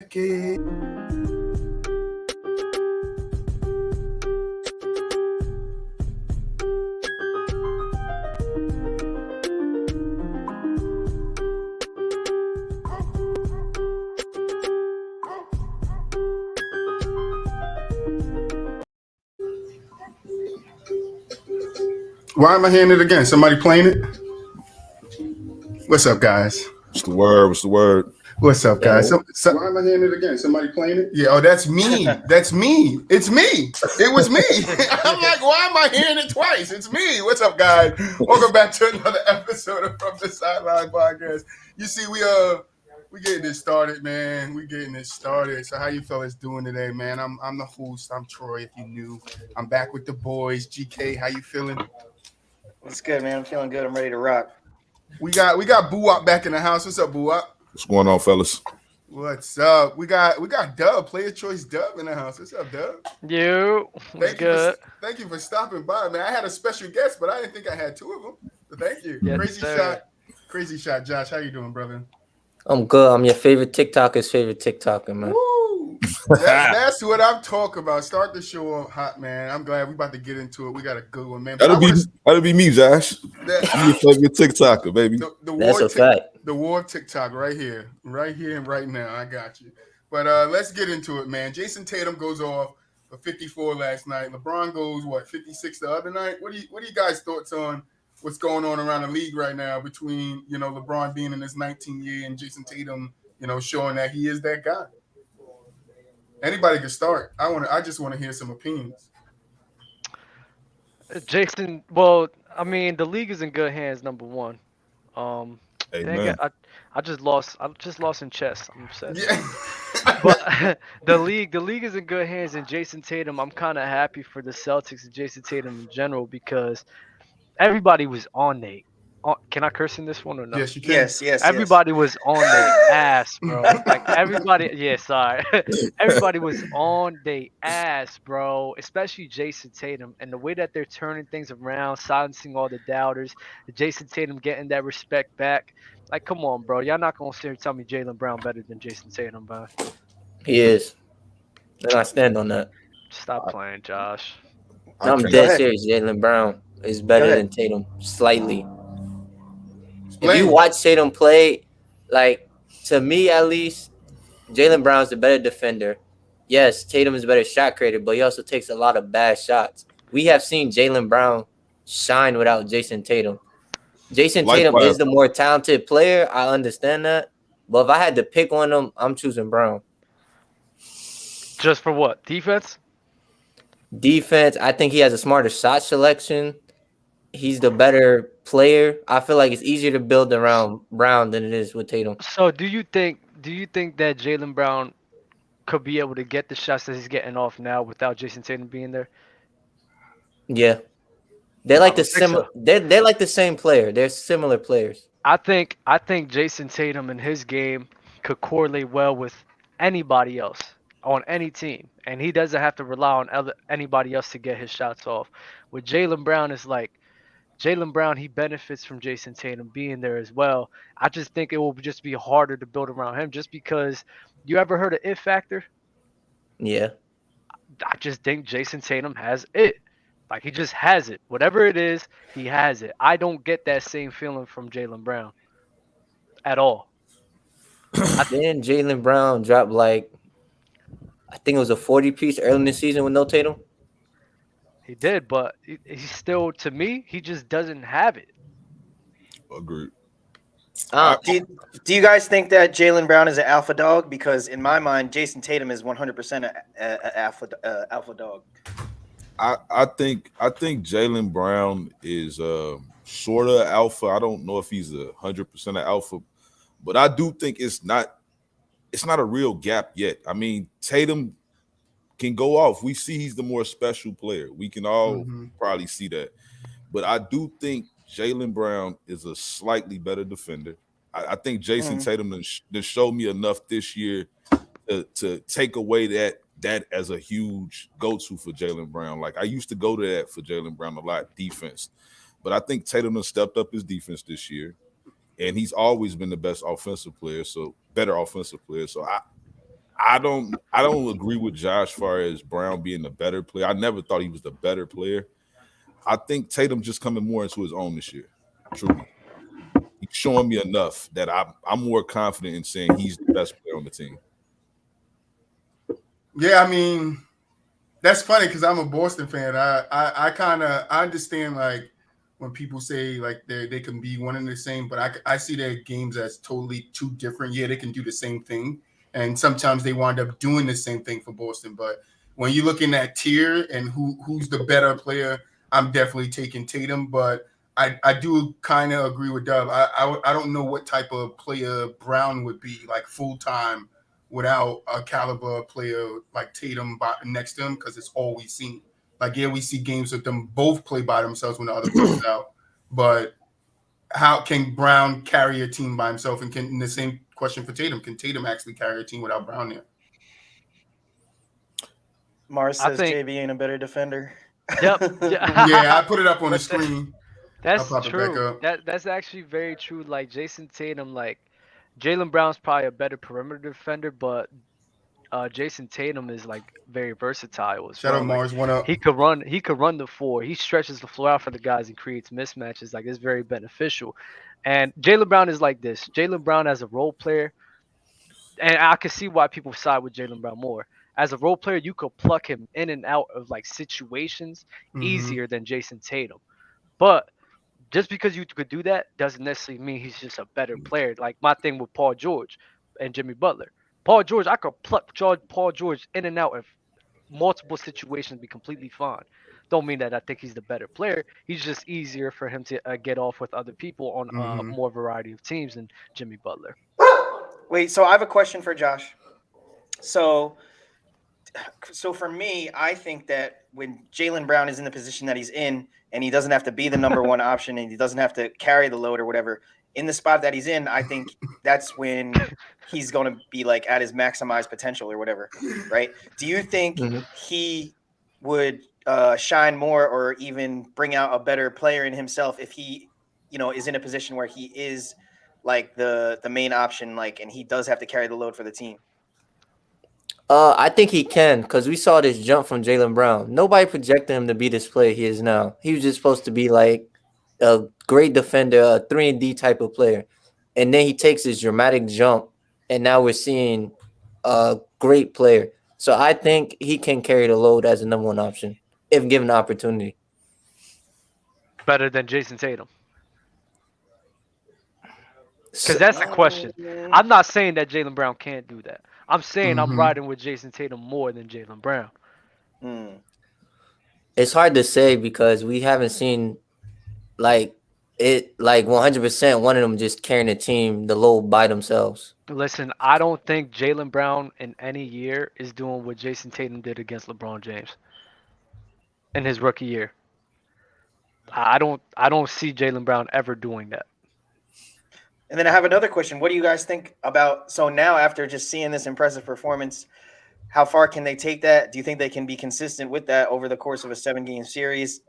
Why am I hearing it again? Somebody playing it? What's up, guys? What's the word? What's up, guys? Why am I hearing it again? Somebody playing it? Yeah, that's me. That's me. It's me. It was me. I'm like, why am I hearing it twice? It's me. What's up, guys? Welcome back to another episode of From the Sideline podcast. You see, we getting this started, man. We getting this started. So how you fellas doing today, man? I'm the host. I'm Troy, if you knew. I'm back with the boys. GK, how you feeling? It's good, man. I'm feeling good. I'm ready to rock. We got BooWop back in the house. What's up, BooWop? What's going on, fellas? What's up? We got Dub, Player Choice Dub in the house. What's up, Dub? You. Thank you for stopping by, man. I had a special guest, but I didn't think I had two of them. So thank you. Yes, CrazyShotJosh. How you doing, brother? I'm good. I'm your favorite TikToker's favorite TikToker, man. Woo! That's what I'm talking about. Start the show off hot, man. I'm glad we about to get into it. We got a good one, man. That'll be me, Josh. I'm your favorite TikToker, baby. That's a fact. The war of TikTok right here and right now. I got you. But let's get into it, man. Jason Tatum goes off for 54 last night. LeBron goes 56 the other night. What do you guys' thoughts on what's going on around the league right now between LeBron being in his 19th year and Jason Tatum, showing that he is that guy? Anybody can start. I just want to hear some opinions. Jason, well, I mean, the league is in good hands. Number one. Amen. I just lost in chess. I'm upset. Yeah. But the league is in good hands, and Jason Tatum. I'm kind of happy for the Celtics and Jason Tatum in general because everybody was on Nate. Can I curse in this one or no? Yes, you can. Yes. Everybody was on their ass, bro. Like everybody, everybody was on their ass, bro. Especially Jason Tatum and the way that they're turning things around, silencing all the doubters. Jason Tatum getting that respect back. Like, come on, bro. Y'all not gonna sit here and tell me Jaylen Brown better than Jason Tatum, bro. He is. And I stand on that. Stop playing, Josh. I'm dead serious. Jaylen Brown is better than Tatum slightly. If you watch Tatum play, like, to me at least, Jaylen Brown's the better defender. Yes, Tatum is a better shot creator, but he also takes a lot of bad shots. We have seen Jaylen Brown shine without Jason Tatum. Jason Tatum is the more talented player. I understand that. But if I had to pick one of them, I'm choosing Brown. Just for what? Defense? Defense, I think he has a smarter shot selection. He's the better player. I feel like it's easier to build around Brown than it is with Tatum. So do you think that Jaylen Brown could be able to get the shots that he's getting off now without Jason Tatum being there? Yeah. They're like they're like the same player. They're similar players. I think Jason Tatum and his game could correlate well with anybody else on any team, and he doesn't have to rely on anybody else to get his shots off. With Jaylen Brown, it's like Jaylen Brown, he benefits from Jason Tatum being there as well. I just think it will just be harder to build around him just because you ever heard of it factor? Yeah. I just think Jason Tatum has it. Like, he just has it. Whatever it is, he has it. I don't get that same feeling from Jaylen Brown at all. Then Jaylen Brown dropped I think it was a 40-piece early in the season with no Tatum. He did, but he's still, to me, he just doesn't have it. Agreed. Do you guys think that Jaylen Brown is an alpha dog? Because in my mind, Jason Tatum is 100% an alpha dog. I think Jaylen Brown is sort of alpha. I don't know if he's 100% an alpha, but I do think it's not a real gap yet. I mean, Tatum can go off. We see he's the more special player. We can all probably see that. But I do think Jaylen Brown is a slightly better defender. I think Jason Tatum has showed me enough this year to take away that as a huge go-to for Jaylen Brown. Like, I used to go to that for Jaylen Brown a lot, defense. But I think Tatum has stepped up his defense this year. And he's always been the better offensive player. So I don't agree with Josh as far as Brown being the better player. I never thought he was the better player. I think Tatum just coming more into his own this year. Truly, he's showing me enough that I'm more confident in saying he's the best player on the team. Yeah, I mean, that's funny because I'm a Boston fan. I kind of understand like when people say like they can be one and the same, but I see their games as totally two different. Yeah, they can do the same thing, and sometimes they wind up doing the same thing for Boston. But when you look in that tier and who's the better player, I'm definitely taking Tatum. But I do kind of agree with Dub. I don't know what type of player Brown would be like full time without a caliber player like Tatum next to him, because it's all we've seen. Like, yeah, we see games with them both play by themselves when the other player's out. But how can Brown carry a team by himself? And the same question for Tatum. Can Tatum actually carry a team without Brown there? Mars says JV ain't a better defender. Yep. Yeah, I put it up on the screen. That's true. That's actually very true. Like Jason Tatum, like Jaylen Brown's probably a better perimeter defender, but Jason Tatum is like very versatile as Shout well. out Mars, like, one up. He could run the four. He stretches the floor out for the guys and creates mismatches. Like, it's very beneficial. And Jaylen Brown is like this. Jaylen Brown as a role player, and I can see why people side with Jaylen Brown more. As a role player, you could pluck him in and out of like situations easier than Jason Tatum. But just because you could do that doesn't necessarily mean he's just a better player. Like my thing with Paul George and Jimmy Butler. Paul George, I could pluck Paul George in and out of multiple situations, be completely fine. Don't mean that I think he's the better player. He's just easier for him to get off with other people on more variety of teams than Jimmy Butler. Wait, so I have a question for Josh. So for me, I think that when Jaylen Brown is in the position that he's in, and he doesn't have to be the number one option, and he doesn't have to carry the load or whatever, in the spot that he's in, I think that's when he's going to be like at his maximized potential or whatever, right? Do you think he would shine more or even bring out a better player in himself if he, is in a position where he is like the main option, like, and he does have to carry the load for the team? I think he can, because we saw this jump from Jaylen Brown. Nobody projected him to be this player he is now. He was just supposed to be like a great defender, a 3-and-D type of player. And then he takes this dramatic jump, and now we're seeing a great player. So I think he can carry the load as a number one option if given the opportunity. Better than Jason Tatum. Because that's the question. I'm not saying that Jaylen Brown can't do that. I'm saying I'm riding with Jason Tatum more than Jaylen Brown. It's hard to say because we haven't seen like 100% one of them just carrying the team, the load by themselves. Listen, I don't think Jaylen Brown in any year is doing what Jason Tatum did against LeBron James in his rookie year. I don't see Jaylen Brown ever doing that. And then I have another question. What do you guys think about, so now after just seeing this impressive performance, how far can they take that? Do you think they can be consistent with that over the course of a 7-game series?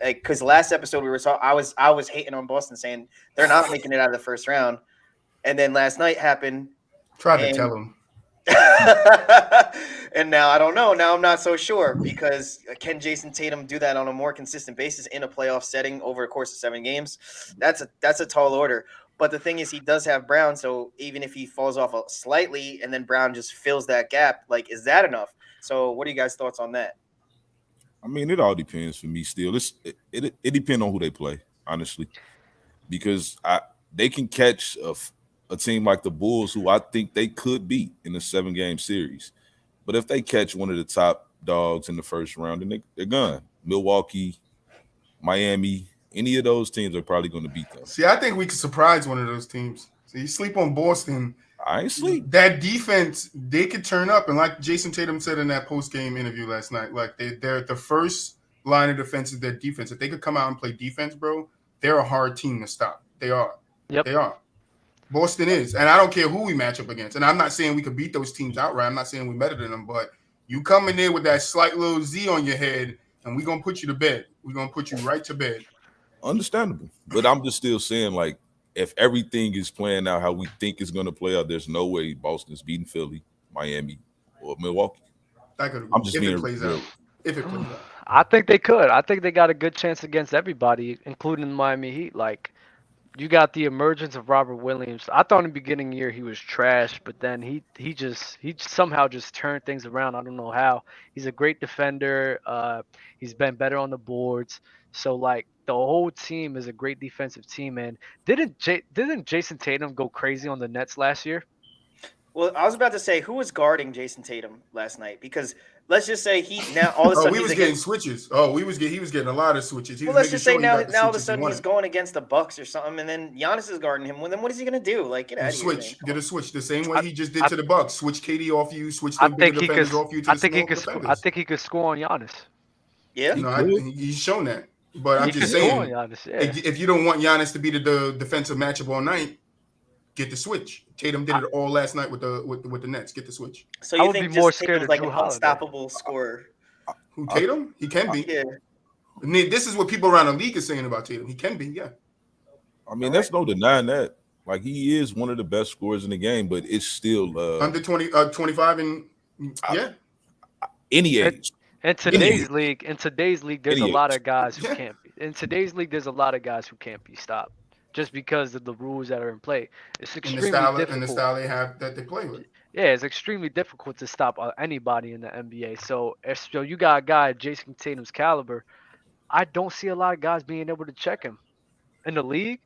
Because last episode I was hating on Boston, saying they're not making it out of the first round. And then last night happened. Tried to tell them. And now I don't know. Now I'm not so sure, because can Jason Tatum do that on a more consistent basis in a playoff setting over a course of 7 games? That's a tall order. But the thing is, he does have Brown, so even if he falls off slightly and then Brown just fills that gap, like, is that enough? So what are you guys' thoughts on that? I mean, it all depends for me still. It depends on who they play, honestly, because they can catch a team like the Bulls, who I think they could beat in a 7-game series. But if they catch one of the top dogs in the first round, then they're gone. Milwaukee, Miami, any of those teams are probably going to beat them. See, I think we could surprise one of those teams. So you sleep on Boston. I ain't sleep. That defense, they could turn up. And like Jason Tatum said in that post-game interview last night, like they're the first line of defense is their defense. If they could come out and play defense, bro, they're a hard team to stop. They are. Yep. They are. Boston is. And I don't care who we match up against. And I'm not saying we could beat those teams outright. I'm not saying we're better than them. But you come in there with that slight little Z on your head, and we're going to put you to bed. We're going to put you right to bed. Understandable. But I'm just still saying, like, if everything is playing out how we think it's going to play out, there's no way Boston's beating Philly. Miami or Milwaukee. I'm just being plays real. out. If it plays out. I think they could. I think they got a good chance against everybody, including the Miami Heat. Like, you got the emergence of Robert Williams. I thought in the beginning of the year he was trash, but then he somehow just turned things around. I don't know how. He's a great defender. He's been better on the boards. So like the whole team is a great defensive team. And didn't Jason Tatum go crazy on the Nets last year? Well, I was about to say, who was guarding Jason Tatum last night? Because let's just say all of a sudden we was getting switches. He was getting a lot of switches. Well, let's just say now all of a sudden he's going against the Bucks or something, and then Giannis is guarding him. Well, then what is he gonna do? Like, get out of here. Get a switch the same way he just did to the Bucks. Switch KD off you. Switch the bigger defenders off you. I think he could score on Giannis. Yeah, he's shown that. But I'm just saying, if you don't want Giannis to be the defensive matchup all night, get the switch. Tatum did it all last night with the Nets. Get the switch. So you think more scared of like an unstoppable scorer? Who, Tatum? He can be. Yeah. This is what people around the league are saying about Tatum. He can be, yeah. I mean, there's no denying that. Like, he is one of the best scorers in the game, but it's still under 25 and yeah. Any age. In today's league, there's a lot of guys who can't be. In today's league, there's a lot of guys who can't be stopped just because of the rules that are in play. It's extremely difficult. And the style they have that they play with. Yeah, it's extremely difficult to stop anybody in the NBA. So you got a guy at Jason Tatum's caliber. I don't see a lot of guys being able to check him in the league.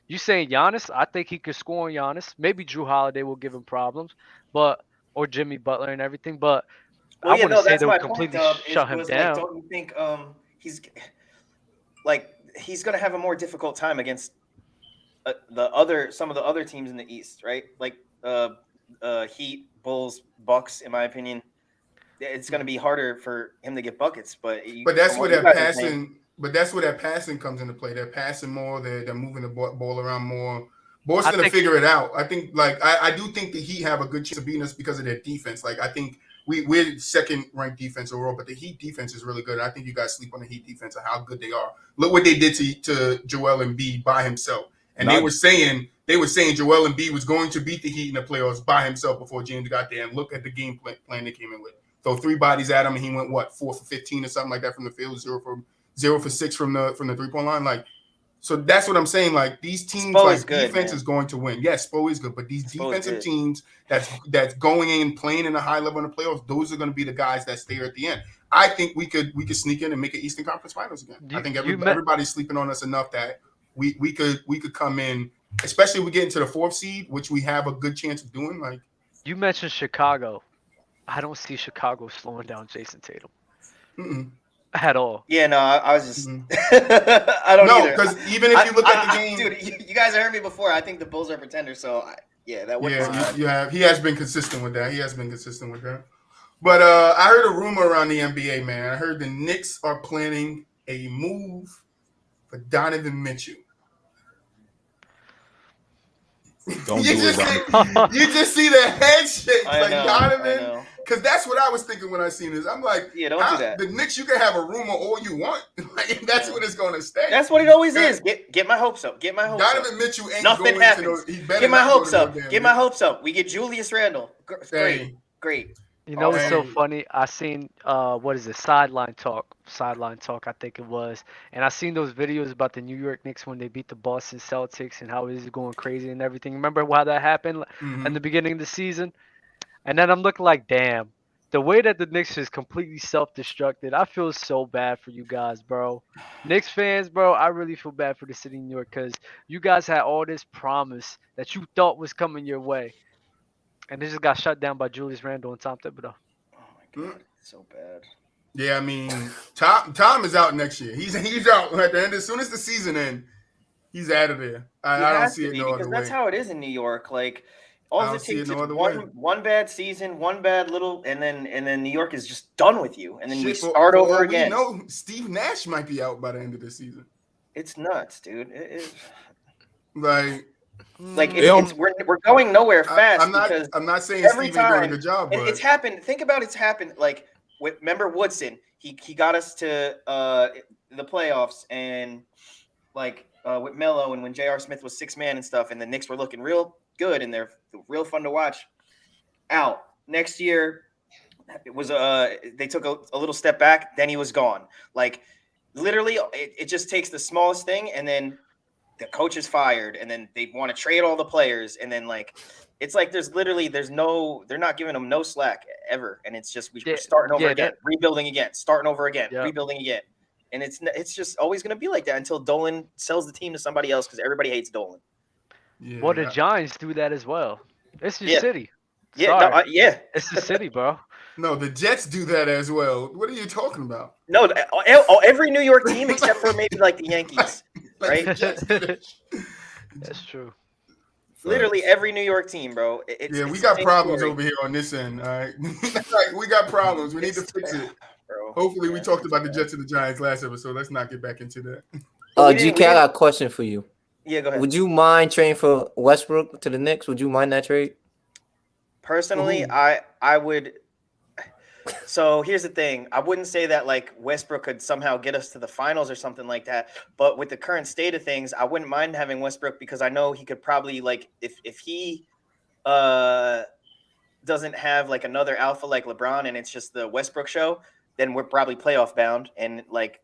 You saying Giannis? I think he could score on Giannis. Maybe Drew Holiday will give him problems, or Jimmy Butler and everything. But I wouldn't say they would completely shut him down. Don't you think he's going to have a more difficult time against some of the other teams in the East, right? Like Heat, Bulls, Bucks. In my opinion, it's going to be harder for him to get buckets. But that's where that passing. But that's where that passing comes into play. They're passing more. They're moving the ball around more. Boston's going to figure it out. I think, I do think the Heat have a good chance of beating us because of their defense. Like, I think we're second-ranked defense overall, but the Heat defense is really good. And I think you guys sleep on the Heat defense and how good they are. Look what they did to Joel Embiid by himself. And they were saying Joel Embiid was going to beat the Heat in the playoffs by himself before James got there. And look at the game plan they came in with. Throw 3 bodies at him, and he went 4 for 15 or something like that from the field, 0 for 6 from the 3-point line. Like, so that's what I'm saying. Like, these teams, defense is going to win. Yes, Spo is good, but these defensive teams that's going in playing in a high level in the playoffs, those are going to be the guys that stay at the end. I think we could sneak in and make an Eastern Conference Finals again. I think everybody's sleeping on us enough that we could come in, especially if we get into the 4th seed, which we have a good chance of doing. Like, you mentioned Chicago. I don't see Chicago slowing down Jason Tatum. At all. Yeah, no, I was just I don't know, because even if you look at the game, dude, you guys have heard me before. I think the Bulls are pretenders, so that would. Yeah, you have. He has been consistent with that. But I heard a rumor around the NBA, man. I heard the Knicks are planning a move for Donovan Mitchell. Don't do it. You just see the head shake, Donovan. I Because that's what I was thinking when I seen this. I'm like, don't do that. The Knicks, you can have a rumor all you want. That's what it's going to stay. That's what it always is. Get my hopes up. Donovan Mitchell ain't nothing going happens. Get my hopes up. Get my hopes up. We get Julius Randle. Great. You know what's so funny? I seen sideline talk, I think it was, and I seen those videos about the New York Knicks when they beat the Boston Celtics and how it is going crazy and everything. Remember how that happened in the beginning of the season? And then I'm looking like, damn, the way that the Knicks is completely self-destructed, I feel so bad for you guys, bro. Knicks fans, bro, I really feel bad for the city of New York because you guys had all this promise that you thought was coming your way. And it just got shut down by Julius Randle and Tom Thibodeau. Oh, my God. So bad. Yeah, I mean, Tom is out next year. He's out at the end. As soon as the season ends, he's out of there. I don't see it no other way. That's how it is in New York. Like, all it takes is one bad season, one bad little, and then New York is just done with you, and then we start over again. No, Steve Nash might be out by the end of the season. It's nuts, dude. It is we're going nowhere fast. I'm not saying every Steve ain't doing a good job, but it's happened. Think about it's happened. Like, remember Woodson? He got us to the playoffs, and with Melo, and when J.R. Smith was 6-man and stuff, and the Knicks were looking real good and they're real fun to watch. Out. Next year, it was they took a little step back. Then he was gone. Like literally, it just takes the smallest thing, and then the coach is fired, and then they want to trade all the players, and then like it's like there's no, they're not giving them no slack ever, and it's just we're starting over again, rebuilding again, starting over again, rebuilding again, and it's just always going to be like that until Dolan sells the team to somebody else because everybody hates Dolan. Yeah. Well, the Giants do that as well. It's your city. Yeah, it's the city, bro. No, the Jets do that as well. What are you talking about? No, every New York team except for maybe like the Yankees, right? That's true. Literally every New York team, bro. We got problems over here on this end. All right, like, we got problems. We need to fix it. Bro. Hopefully, we talked about the Jets and the Giants last episode. Let's not get back into that. GK, I got a question for you. Yeah, go ahead. Would you mind trading for Westbrook to the Knicks? Would you mind that trade? Personally, I would. So here's the thing. I wouldn't say that like Westbrook could somehow get us to the finals or something like that. But with the current state of things, I wouldn't mind having Westbrook because I know he could probably like if he doesn't have like another alpha like LeBron and it's just the Westbrook show, then we're probably playoff bound. And like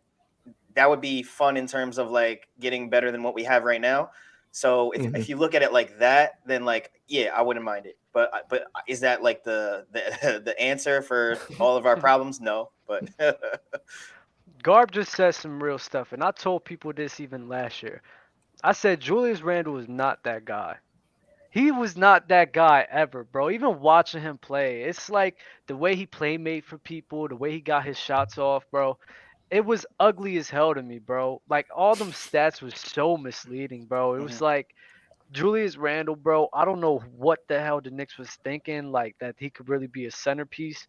that would be fun in terms of like getting better than what we have right now. So if you look at it like that, then like, yeah, I wouldn't mind it. But is that like the answer for all of our problems? No, but Garb just said some real stuff. And I told people this even last year. I said, Julius Randle is not that guy. He was not that guy ever, bro. Even watching him play, it's like the way he playmate for people, the way he got his shots off, bro. It was ugly as hell to me, bro. Like, all them stats was so misleading, bro. It was like Julius Randle, bro. I don't know what the hell the Knicks was thinking, like, that he could really be a centerpiece.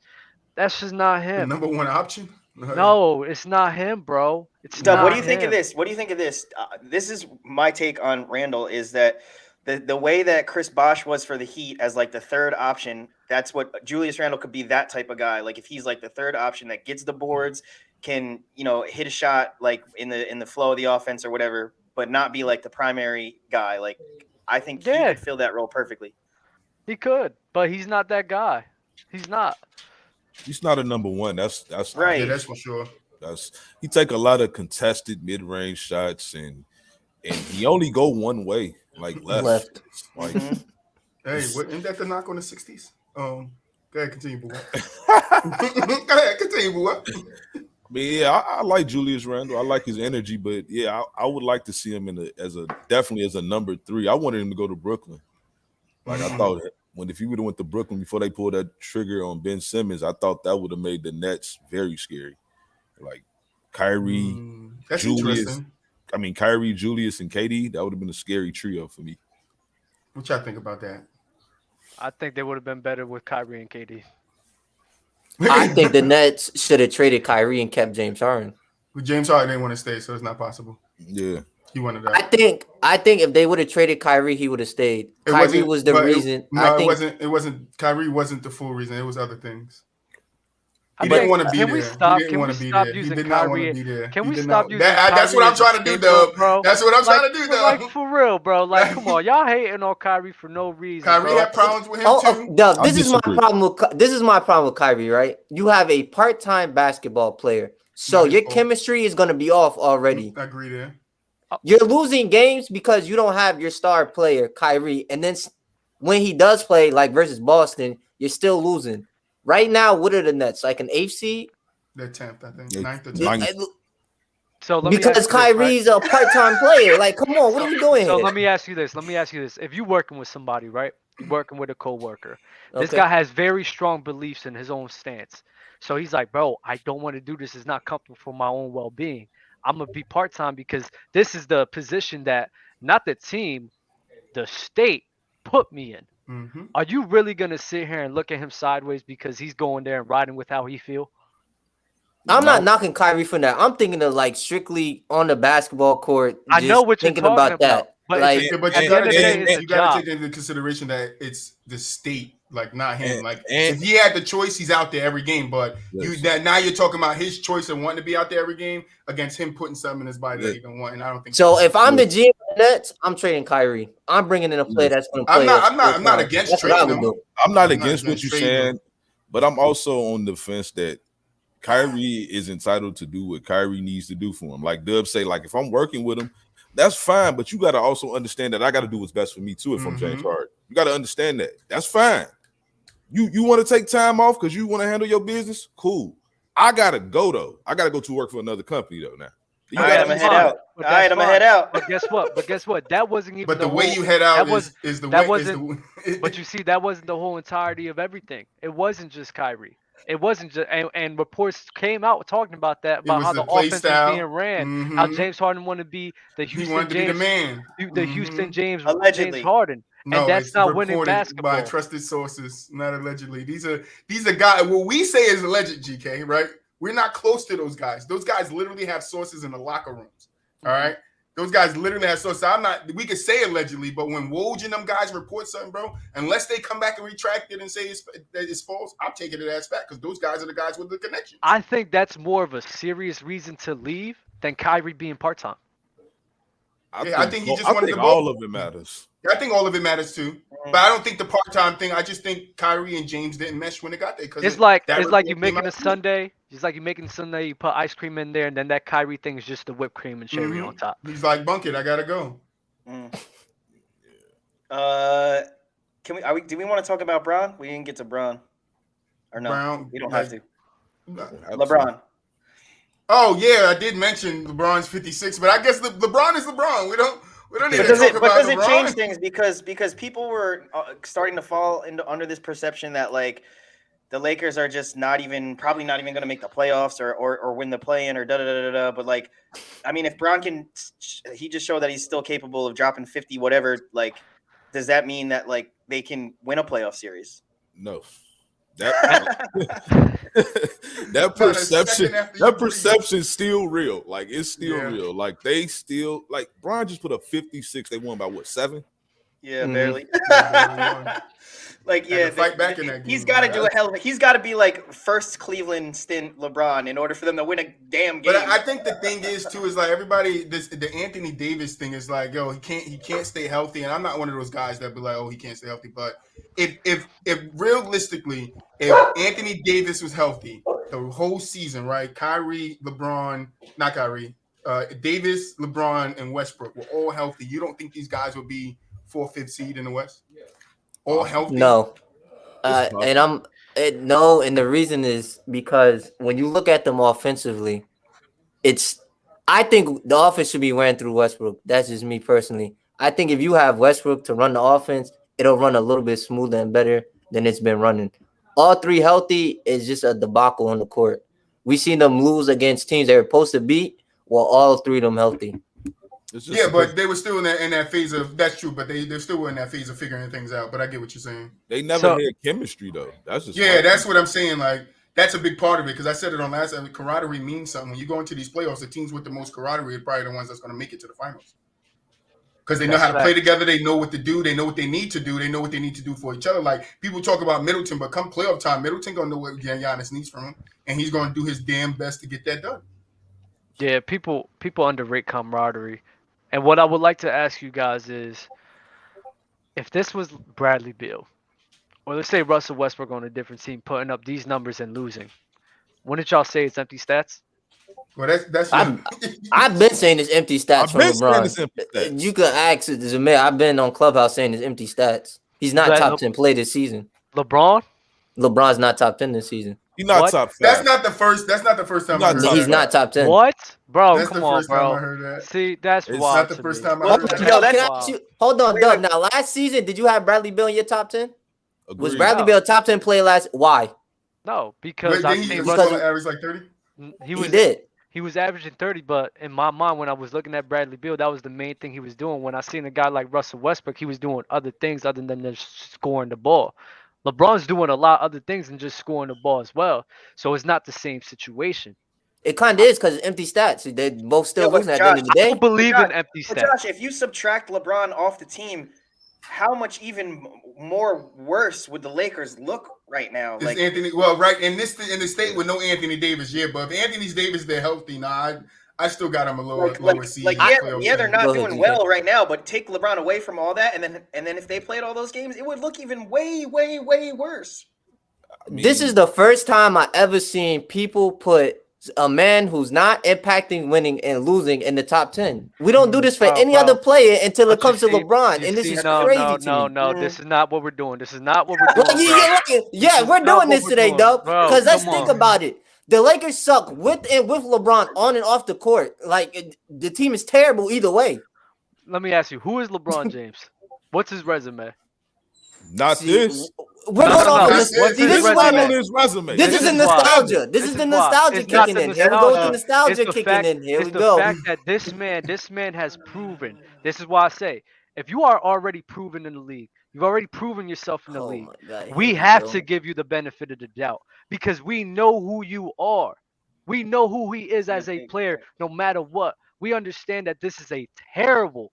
That's just not him. The number one option? No, it's not him, bro. It's Doug, not what do you think him. of this? What do you think of this? This is my take on Randle is that the way that Chris Bosh was for the Heat as, like, the third option, that's what Julius Randle could be, that type of guy. Like, if he's, like, the third option that gets the boards, can, you know, hit a shot like in the flow of the offense or whatever, but not be like the primary guy. Like I think he could fill that role perfectly. He could, but he's not that guy. He's not. He's not a number one. That's right. Yeah, that's for sure. He take a lot of contested mid-range shots and he only go one way, like left. Like hey, isn't that the knock on the 60s? Go ahead, continue, BooWop. Go ahead, continue, BooWop. But yeah, I like Julius Randle. I like his energy, but yeah, I would like to see him definitely as a number 3. I wanted him to go to Brooklyn. Like I thought if he would have went to Brooklyn before they pulled that trigger on Ben Simmons, I thought that would have made the Nets very scary. Like Kyrie, that's Julius. Interesting. I mean, Kyrie, Julius, and KD, that would have been a scary trio for me. What y'all think about that? I think they would have been better with Kyrie and KD. I think the Nets should have traded Kyrie and kept James Harden. But James Harden didn't want to stay, so it's not possible. Yeah. He wanted that. I think if they would have traded Kyrie, he would have stayed. Kyrie was the reason. It wasn't. Kyrie wasn't the full reason. It was other things. He didn't want to be there. He didn't want to be there. He did not want to be there. Can we stop using Kyrie? That's what I'm trying to do, Doug. Bro. That's what I'm trying to do, Doug. Like, for real, bro. Like, come on. Y'all hating on Kyrie for no reason. Kyrie had problems with him, too. Doug, this is my problem with Kyrie, right? You have a part-time basketball player. So your chemistry is going to be off already. I agree there. You're losing games because you don't have your star player, Kyrie. And then when he does play, like versus Boston, you're still losing. Right now, what are the Nets? Like an 8th seed? They're 10th, I think. Yeah, 9th or 10th. So because Kyrie's a part-time player. Like, come on, what are we doing here? So let me ask you this. If you're working with somebody, right? You're working with a coworker. This guy has very strong beliefs in his own stance. So he's like, bro, I don't want to do this. It's not comfortable for my own well-being. I'm going to be part-time because this is the position that not the team, the state put me in. Mm-hmm. Are you really going to sit here and look at him sideways because he's going there and riding with how he feel? I'm not knocking Kyrie for that. I'm thinking of like strictly on the basketball court. I know what you're talking about. That. But, like, you got to take into consideration that it's the state, like not him. If he had the choice, he's out there every game. But now you're talking about his choice of wanting to be out there every game against him putting something in his body that he don't want. And I don't think so. If I'm the GM of the Nets, I'm trading Kyrie. I'm bringing in a player that's going to play. I'm not against trading him. I'm not against what you're saying. But I'm also on the fence that Kyrie is entitled to do what Kyrie needs to do for him. Like Dub say, like if I'm working with him, that's fine. But you got to also understand that I got to do what's best for me too. If I'm James Harden, you got to understand that. That's fine. You want to take time off because you want to handle your business? Cool. I gotta go though. I gotta go to work for another company though. Now. All right, I'm gonna head out. All right, I'm gonna head out. But guess what? That wasn't even. But the way you head out is the way. But you see, that wasn't the whole entirety of everything. It wasn't just Kyrie. It wasn't just, and reports came out talking about that, about how the offense was being ran, how James Harden wanted to be the Houston James Harden. No, and that's not winning basketball. By trusted sources, not allegedly. These are guys. What we say is alleged, GK, right? We're not close to those guys. Those guys literally have sources in the locker rooms. All right. Those guys literally have sources. We could say allegedly, but when Woj and them guys report something, bro, unless they come back and retract it and say it's false, I'm taking it as fact because those guys are the guys with the connection. I think that's more of a serious reason to leave than Kyrie being part-time. I think he just wanted to all of it matters. I think all of it matters too, but I don't think the part-time thing. I just think Kyrie and James didn't mesh when it got there. It's like you making a sundae. It's like you making a sundae. You put ice cream in there, and then that Kyrie thing is just the whipped cream and cherry on top. He's like, bunk it. I gotta go. Do we want to talk about Bron? We didn't get to Bron, or no? Brown, we don't have to. LeBron. Oh yeah, I did mention LeBron's 56, but I guess LeBron is LeBron. We don't need to talk about LeBron. But does it change things because people were starting to fall under this perception that like the Lakers are just probably not even going to make the playoffs or win the play-in or da-da-da-da-da. But like, I mean, if Bron he just showed that he's still capable of dropping 50, whatever, like, does that mean that like they can win a playoff series? No. That perception's still real. Like it's still real. Like they still like Bron just put up 56. They won by what, 7? Yeah, barely. Like fight back in that game. He's got to do a hell of he's got to be like first Cleveland stint LeBron in order for them to win a damn game. But I think the thing is too is like everybody the Anthony Davis thing is like, yo, he can't stay healthy, and I'm not one of those guys that be like, oh, he can't stay healthy. But if realistically, if Anthony Davis was healthy the whole season, right? Davis, LeBron, and Westbrook were all healthy. You don't think these guys would be 4th, 5th seed in the West? All healthy? No. And the reason is because when you look at them offensively, I think the offense should be ran through Westbrook. That's just me personally. I think if you have Westbrook to run the offense, it'll run a little bit smoother and better than it's been running. All 3 healthy is just a debacle on the court. We seen them lose against teams they were supposed to beat while all 3 of them healthy. Yeah, but they were still in that phase of that's true, but they're still in that phase of figuring things out. But I get what you're saying. They never had chemistry though. That's just that's what I'm saying. Like that's a big part of it because I said it on last time. Camaraderie means something. When you go into these playoffs, the teams with the most camaraderie are probably the ones that's going to make it to the finals because they know how to play together. They know what to do. They know what they need to do. They know what they need to do for each other. Like people talk about Middleton, but come playoff time, Middleton gonna know what Giannis needs from him, and he's going to do his damn best to get that done. Yeah, people underrate camaraderie. And what I would like to ask you guys is, if this was Bradley Beal, or let's say Russell Westbrook on a different team putting up these numbers and losing, wouldn't y'all say it's empty stats? Well, that's. I've been saying it's empty stats from LeBron. You could ask Zamir. I've been on Clubhouse saying it's empty stats. He's not top 10 play this season. LeBron's not top 10 this season. He's not top 5. That's not the first time I heard that. He's not top 10. What? Bro, that's come the on, first bro. time I heard that. See, that's it's wild. Not the first time I heard that. Yo, can I ask you, hold on, Doug. Now, last season, did you have Bradley Beal in your top 10? Agreed. Was Bradley Beal top 10 player last? Why? No, because he averaged like 30. He did. He was averaging 30, but in my mind, when I was looking at Bradley Beal, that was the main thing he was doing. When I seen a guy like Russell Westbrook, he was doing other things other than just scoring the ball. LeBron's doing a lot of other things than just scoring the ball as well. So it's not the same situation. It kind of is because it's empty stats. They both still losing at the end of the day. I don't believe in empty stats. Josh, if you subtract LeBron off the team, how much even more worse would the Lakers look right now? Like Anthony, well, right in the state with no Anthony Davis, yeah, but if Anthony Davis they're healthy, I still got him a lower seed. They're not doing well right now, but take LeBron away from all that, and then if they played all those games, it would look even way, way, way worse. This is the first time I ever seen people put a man who's not impacting winning and losing in the top 10. We don't do this for any other player until it comes to LeBron, and this is crazy to me. No, this is not what we're doing. This is not what we're doing, Yeah, we're doing this today, though. Because let's think about it. The Lakers suck with and with LeBron on and off the court. Like, the team is terrible either way. Let me ask you, who is LeBron James? What's his resume? Not this. We're going off this. This is his resume. This is the nostalgia. This is the nostalgia kicking in. Here we go with the nostalgia kicking in. Here we go. The fact that this man has proven. This is why I say, if you are already proven in the league, you've already proven yourself in the league. We have to give you the benefit of the doubt because we know who you are. We know who he is as a player, no matter what. We understand that this is a terrible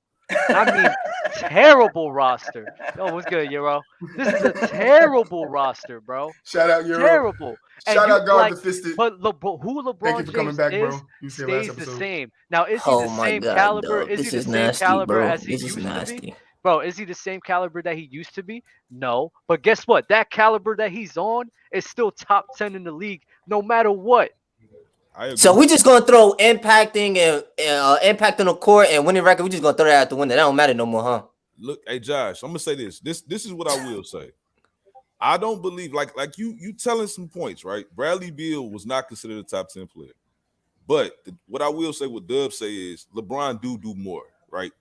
roster. Oh, what's good, Euro? This is a terrible roster, bro. Shout out, Euro. Terrible. Shout out, God the Fisted. But who LeBron Thank you for coming back, bro. You stays the same. Now, is he the same caliber? Is he the same caliber as he used to be? Bro, is he the same caliber that he used to be? No. But guess what? That caliber that he's on is still top 10 in the league, no matter what. So we just gonna throw impacting and impact on the court and winning record. We just gonna throw that out the window. That don't matter no more, huh? Look, hey Josh, I'm gonna say this. This is what I will say. I don't believe like you telling some points, right? Bradley Beal was not considered a top 10 player, but what I will say, what Dub say is LeBron do more, right?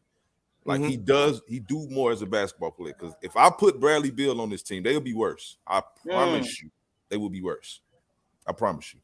Like he do more as a basketball player. Because if I put Bradley Beal on this team, they'll be worse. I promise you, they will be worse. I promise you.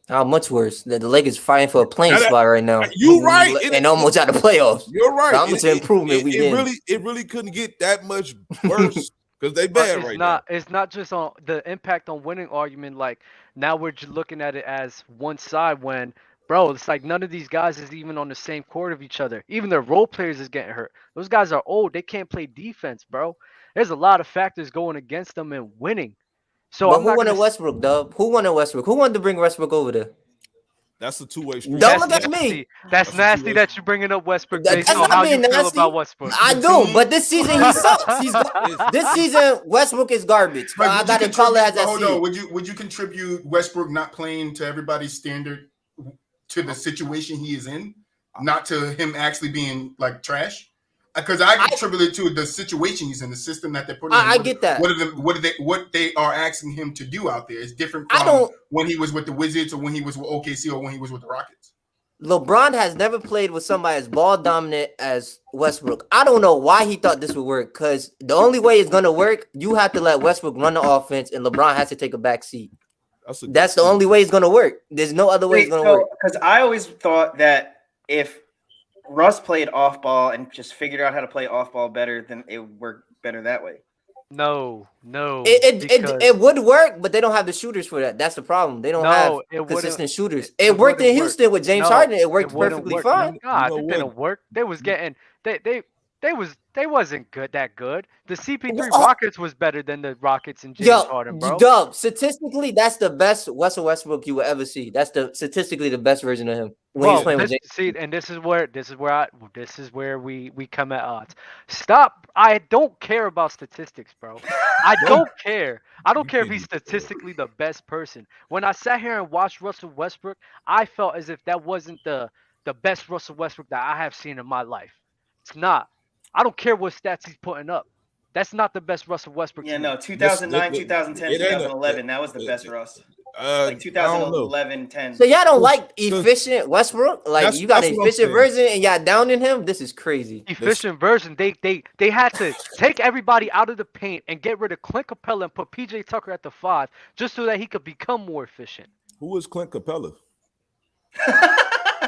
How much worse? The Lakers fighting for a playing spot right now. You right, and almost out of the playoffs. You're right. How much improvement we did? It really couldn't get that much worse because they bad right now. It's not just on the impact on winning argument. Like now we're just looking at it as one side when, bro, it's like none of these guys is even on the same court of each other. Even their role players is getting hurt. Those guys are old. They can't play defense, bro. There's a lot of factors going against them in winning. So but who won in Westbrook, Dub? Who won in Westbrook? Who wanted to bring Westbrook over there? That's a two-way street. Don't look at me. That's nasty that you're bringing up Westbrook based on how you feel about Westbrook. I do, but this season he sucks. This season Westbrook is garbage. I got to call it as I see. Hold on. Would you contribute Westbrook not playing to everybody's standard to the situation he is in, not to him actually being like trash? Because I contribute it to the situation he's in, the system that they're putting in. I get that. What they are asking him to do out there is different from when he was with the Wizards or when he was with OKC or when he was with the Rockets. LeBron has never played with somebody as ball dominant as Westbrook. I don't know why he thought this would work, because the only way it's going to work, you have to let Westbrook run the offense and LeBron has to take a back seat. That's the only way it's going to work. There's no other way it's going to work. Because I always thought that if Russ played off ball and just figured out how to play off ball better, then it worked better that way. No. It would work, but they don't have the shooters for that. That's the problem. They don't have consistent shooters. It worked in Houston with James Harden. It worked perfectly fine. God, it didn't work. They was getting they wasn't that good. The CP3 Rockets was better than the Rockets and James Harden, bro. Dub, statistically, that's the best Russell Westbrook you will ever see. That's statistically the best version of him when he's playing with James. See, and this is where we come at odds. Stop. I don't care about statistics, bro. I don't care. I don't care if he's statistically the best person. When I sat here and watched Russell Westbrook, I felt as if that wasn't the best Russell Westbrook that I have seen in my life. It's not. I don't care what stats he's putting up. That's not the best Russell Westbrook. Yeah, no, 2009, 2010, 2011, that was the best Russ. Like 2011, 10. So y'all don't like efficient Westbrook? Like you got an efficient version and y'all down in him? This is crazy. Efficient version. They had to take everybody out of the paint and get rid of Clint Capella and put PJ Tucker at the 5 just so that he could become more efficient. Who is Clint Capella?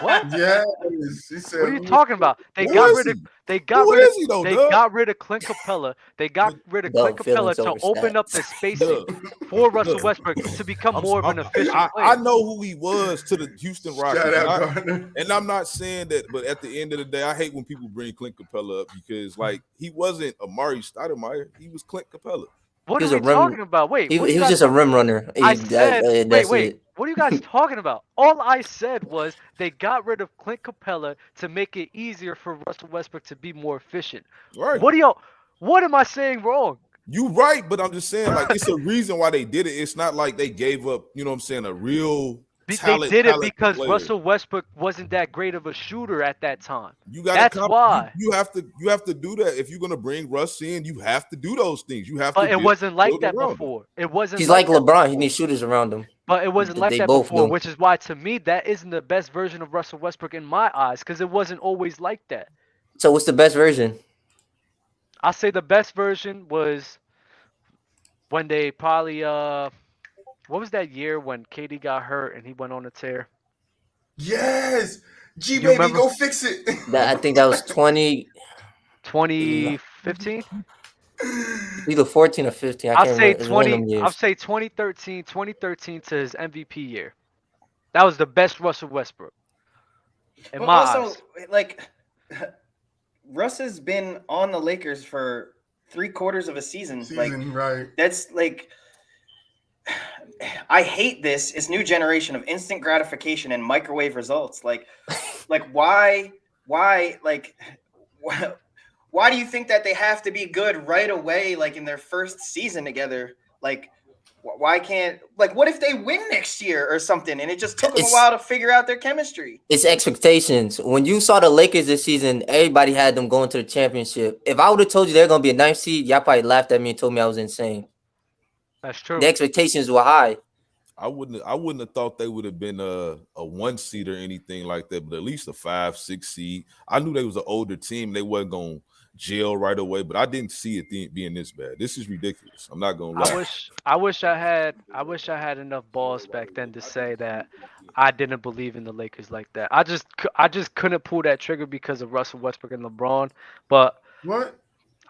What? Yeah, what are you talking about? They got rid of Clint Capella. They got rid of Clint Capella to open up the spacing for Russell Westbrook to become more of an efficient player. I know who he was to the Houston Rockets. Shout out, and I'm not saying that, but at the end of the day, I hate when people bring Clint Capella up because like he wasn't Amari Stoudemire, he was Clint Capella. What are we talking about? Wait, he was just a rim runner. Wait. What are you guys talking about? All I said was they got rid of Clint Capella to make it easier for Russell Westbrook to be more efficient. Right. What am I saying wrong? You right, but I'm just saying, like, it's a reason why they did it. It's not like they gave up, you know what I'm saying, a real They did it because player. Russell Westbrook wasn't that great of a shooter at that time. That's why. You have to do that. If you're gonna bring Russ in, you have to do those things. You have but to it wasn't like that him. before. It wasn't He's like LeBron. He needs shooters around him. But it wasn't like They that both before, do. which is why, to me, that isn't the best version of Russell Westbrook in my eyes, because it wasn't always like that. So what's the best version? I say the best version was when they probably what was that year when KD got hurt and he went on a tear? Yes, You baby, remember? go fix it. I think that was 2015. Either 14 or 15. I can't remember. It's one of them years. I'll say 2013 to his MVP year. That was the best Russell Westbrook. In my eyes. Like, Russ has been on the Lakers for 3/4 of a season. Like, right. That's like, I hate this new generation of instant gratification and microwave results. Like why do you think that they have to be good right away, like in their first season together? Like, why can't, like, what if they win next year or something and it just took them a while to figure out their chemistry? It's expectations. When you saw the Lakers this season, everybody had them going to the championship. If I would have told you they're going to be a 9th seed, y'all probably laughed at me and told me I was insane. That's true. The expectations were high. I wouldn't have thought they would have been a 1 seed or anything like that, but at least a 5, 6 seed. I knew they was an older team. They wasn't going to jail right away, but I didn't see it being this bad. This is ridiculous. I'm not going to lie. I wish I had enough balls back then to say that I didn't believe in the Lakers like that. I just couldn't pull that trigger because of Russell Westbrook and LeBron. But what?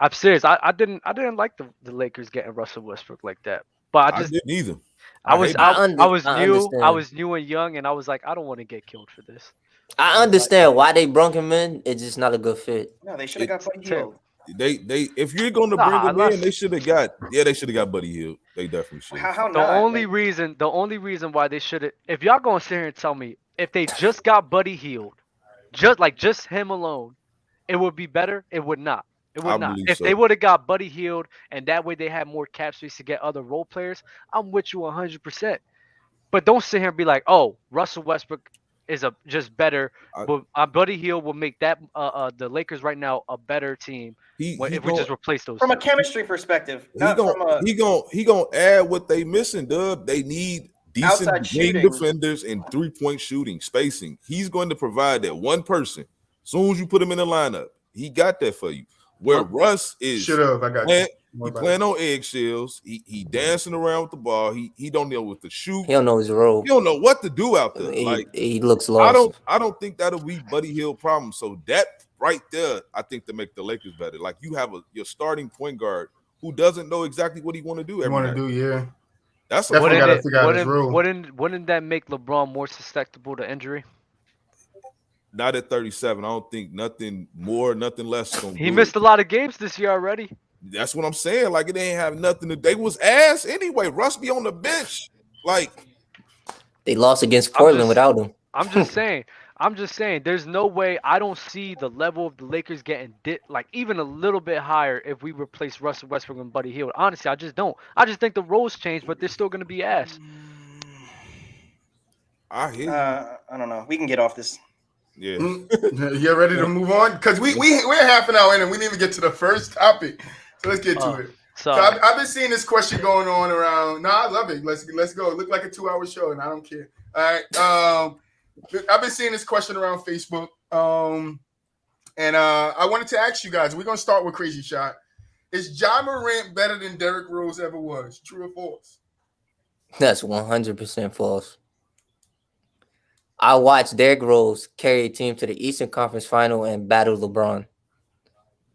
I'm serious. I didn't like the Lakers getting Russell Westbrook like that. But I didn't either. I was new and young, and I was like, I don't want to get killed for this. I understand why they brung him in. It's just not a good fit. No, they should have got Buddy Hield. They if you're going to bring him in, they should have got Buddy Hield. They definitely should. The only reason why they should have, if y'all gonna sit here and tell me if they just got Buddy Hield, just him alone, it would be better. It would not. It would not. If they would have got Buddy Hield and that way they had more cap space to get other role players, I'm with you 100%. But don't sit here and be like, oh, Russell Westbrook is just better. But Buddy Hield will make that the Lakers right now a better team if we just replace those. From a chemistry perspective, he gonna add what they missing, Dub. They need decent wing defenders and 3-point shooting, spacing. He's going to provide that one person. As soon as you put him in the lineup, he got that for you. Where Russ is, he playing on eggshells. He dancing around with the ball. He don't know what to shoot. He don't know his role. He don't know what to do out there. He looks lost. I don't think that'll be Buddy Hield problem. So that right there, I think to make the Lakers better. Like you have your starting point guard who doesn't know exactly what he want to do. Yeah. That's wouldn't that make LeBron more susceptible to injury? Not at 37. I don't think nothing more, nothing less. He missed a lot of games this year already. That's what I'm saying. Like it ain't have nothing to. They was ass anyway. Russ be on the bench. Like they lost against Portland without him. I'm just saying. There's no way. I don't see the level of the Lakers getting like even a little bit higher if we replace Russell Westbrook and Buddy Hield. Honestly, I just don't. I just think the roles changed, but they're still going to be ass. I hear you. I don't know. We can get off this. Yeah. You ready to move on? Because we're half an hour in and we didn't even get to the first topic. So let's get to it. So I've been seeing this question going on around. No, I love it. Let's go. It looked like a 2-hour show and I don't care. All right. I've been seeing this question around Facebook. And I wanted to ask you guys, we're gonna start with Crazy Shot. Is Ja Morant better than DRose ever was? True or false? That's 100% false. I watched DRose carry a team to the Eastern Conference Final and battle LeBron.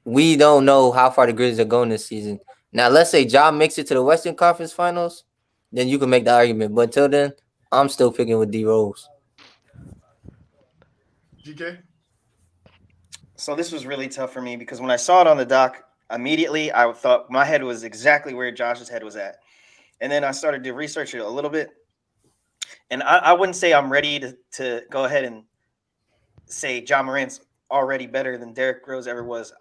We don't know how far the Grizzlies are going this season. Now, let's say Ja makes it to the Western Conference Finals, then you can make the argument. But until then, I'm still picking with DRose. GK? So this was really tough for me because when I saw it on the doc, immediately I thought my head was exactly where Josh's head was at. And then I started to research it a little bit. And I wouldn't say I'm ready to go ahead and say Ja Morant's already better than DRose ever was.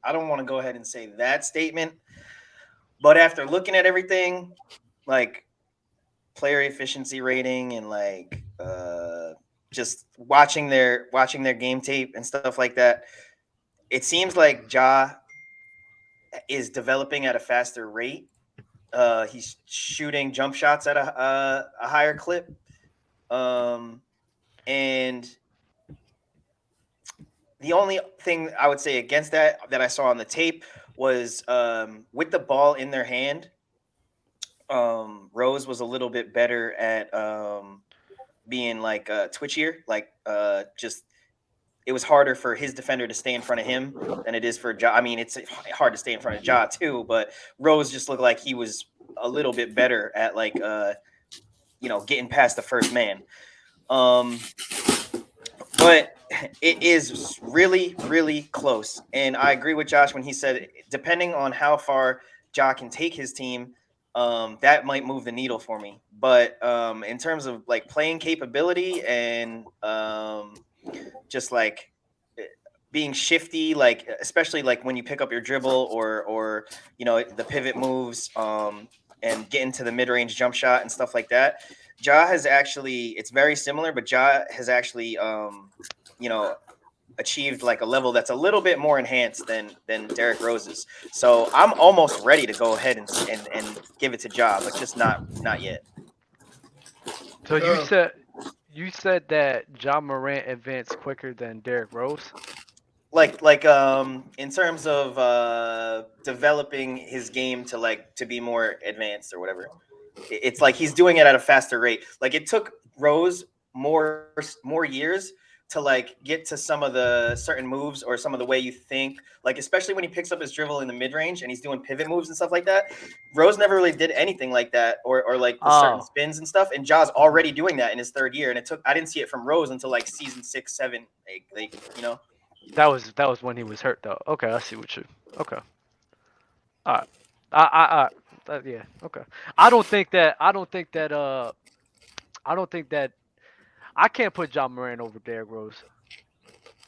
I don't want to go ahead and say that statement. But after looking at everything, like player efficiency rating and like just watching their game tape and stuff like that, it seems like Ja is developing at a faster rate. He's shooting jump shots at a higher clip. And the only thing I would say against that I saw on the tape was with the ball in their hand, Rose was a little bit better at being like twitchier, like just it was harder for his defender to stay in front of him than it is for Ja. I mean, it's hard to stay in front of Ja too, but Rose just looked like he was a little bit better at like getting past the first man. But it is really, really close. And I agree with Josh when he said, depending on how far Ja can take his team, that might move the needle for me. But in terms of like playing capability and just like being shifty, like especially like when you pick up your dribble or the pivot moves and get into the mid-range jump shot and stuff like that, Ja has actually, it's very similar, but Ja has actually achieved like a level that's a little bit more enhanced than Derrick Rose's. So I'm almost ready to go ahead and give it to Ja, but just not yet. So you said that Ja Morant advanced quicker than Derrick Rose? Like in terms of developing his game to be more advanced or whatever. It's like he's doing it at a faster rate. Like it took Rose more years to like get to some of the certain moves or some of the way you think, like especially when he picks up his dribble in the mid-range and he's doing pivot moves and stuff like that. Rose never really did anything like that or like the certain spins and stuff, and Ja's already doing that in his third year, and I didn't see it from Rose until like season 6, 7, like That was when he was hurt though. Okay, I see what you. Okay. All right. Yeah. Okay. I don't think that I can't put Ja Morant over Derrick Rose.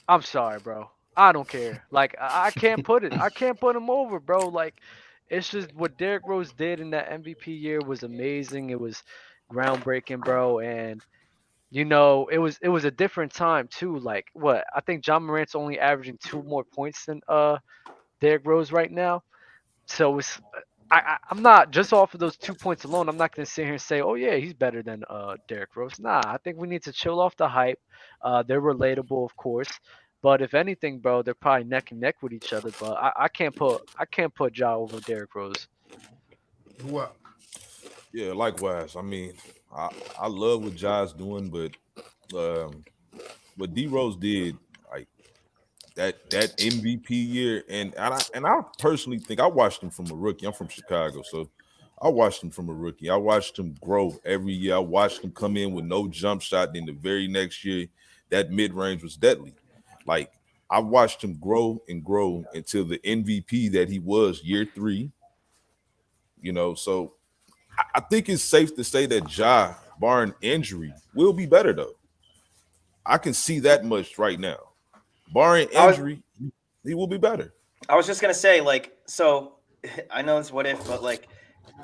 I'm sorry, bro. I don't care. Like I can't put it. I can't put him over, bro. Like it's just what Derrick Rose did in that MVP year was amazing. It was groundbreaking, bro. And it was a different time too. Like what? I think Ja Morant's only averaging 2 more points than Derrick Rose right now. So it's I'm not, just off of those 2 points alone, I'm not gonna sit here and say, oh yeah, he's better than Derrick Rose. Nah, I think we need to chill off the hype. They're relatable, of course, but if anything, bro, they're probably neck and neck with each other. But I can't put Ja over Derrick Rose. What? Yeah, likewise. I mean, I love what Ja's doing, but what DRose did, like that MVP year, and I personally think I watched him from a rookie. I'm from Chicago, so I watched him from a rookie. I watched him grow every year. I watched him come in with no jump shot. Then the very next year, that mid range was deadly. Like I watched him grow and grow until the MVP that he was year 3. So I think it's safe to say that Ja, barring injury, will be better though. I can see that much right now. Barring injury, he will be better. I was just gonna say, like, so I know it's what if, but like,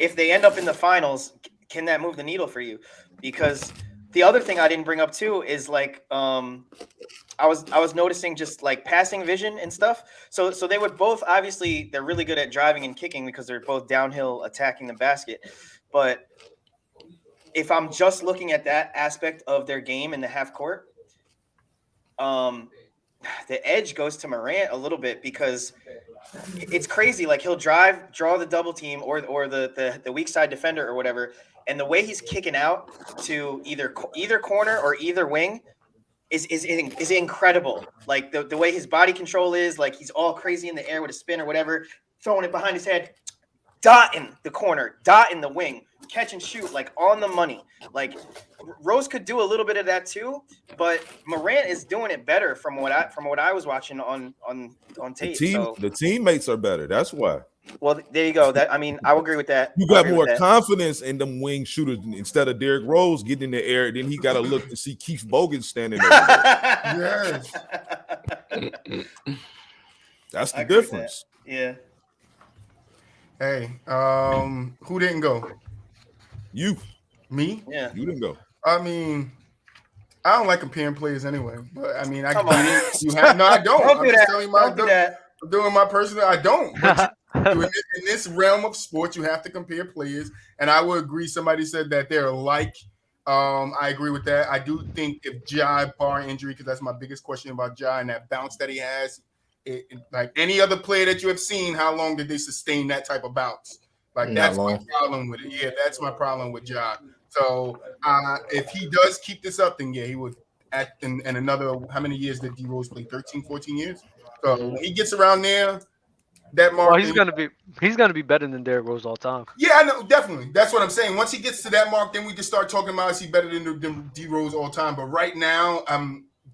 if they end up in the finals, can that move the needle for you? Because the other thing I didn't bring up too is like, I was noticing just like passing vision and stuff. So they would both, obviously they're really good at driving and kicking because they're both downhill attacking the basket. But if I'm just looking at that aspect of their game in the half court, the edge goes to Morant a little bit because it's crazy. Like he'll draw the double team or the weak side defender or whatever, and the way he's kicking out to either corner or either wing is incredible. Like the way his body control is, like he's all crazy in the air with a spin or whatever, throwing it behind his head, dotting the corner, dotting the wing, catch and shoot, like on the money. Like Rose could do a little bit of that too, but Morant is doing it better from what I was watching on tape. The teammates are better. That's why. Well, there you go. I mean, I would agree with that. You got more confidence in them wing shooters instead of Derrick Rose getting in the air. Then he got to look to see Keith Bogan standing over there. Yes. That's the difference. Yeah. Hey, who didn't go? You. Me? Yeah. You didn't go. I mean, I don't like comparing players anyway. But I mean, I Come get on. it. You have no, I don't. Don't I'm do just that. telling you my. Don't do that. I'm doing my personal. I don't. But in this realm of sports, you have to compare players, and I would agree. Somebody said that they're alike. I agree with that. I do think if Ja, bar injury, because that's my biggest question about Ja and that bounce that he has, like any other player that you have seen, how long did they sustain that type of bounce? Like that's my problem with it. Yeah, that's my problem with Ja. So if he does keep this up, then yeah, he would. In another, how many years did DRose play? 13, 14 years. So when he gets around there, that mark. Well, he's gonna be better than DRose all time. Yeah, I know, definitely. That's what I'm saying. Once he gets to that mark, then we can start talking about is he better than DRose all time. But right now,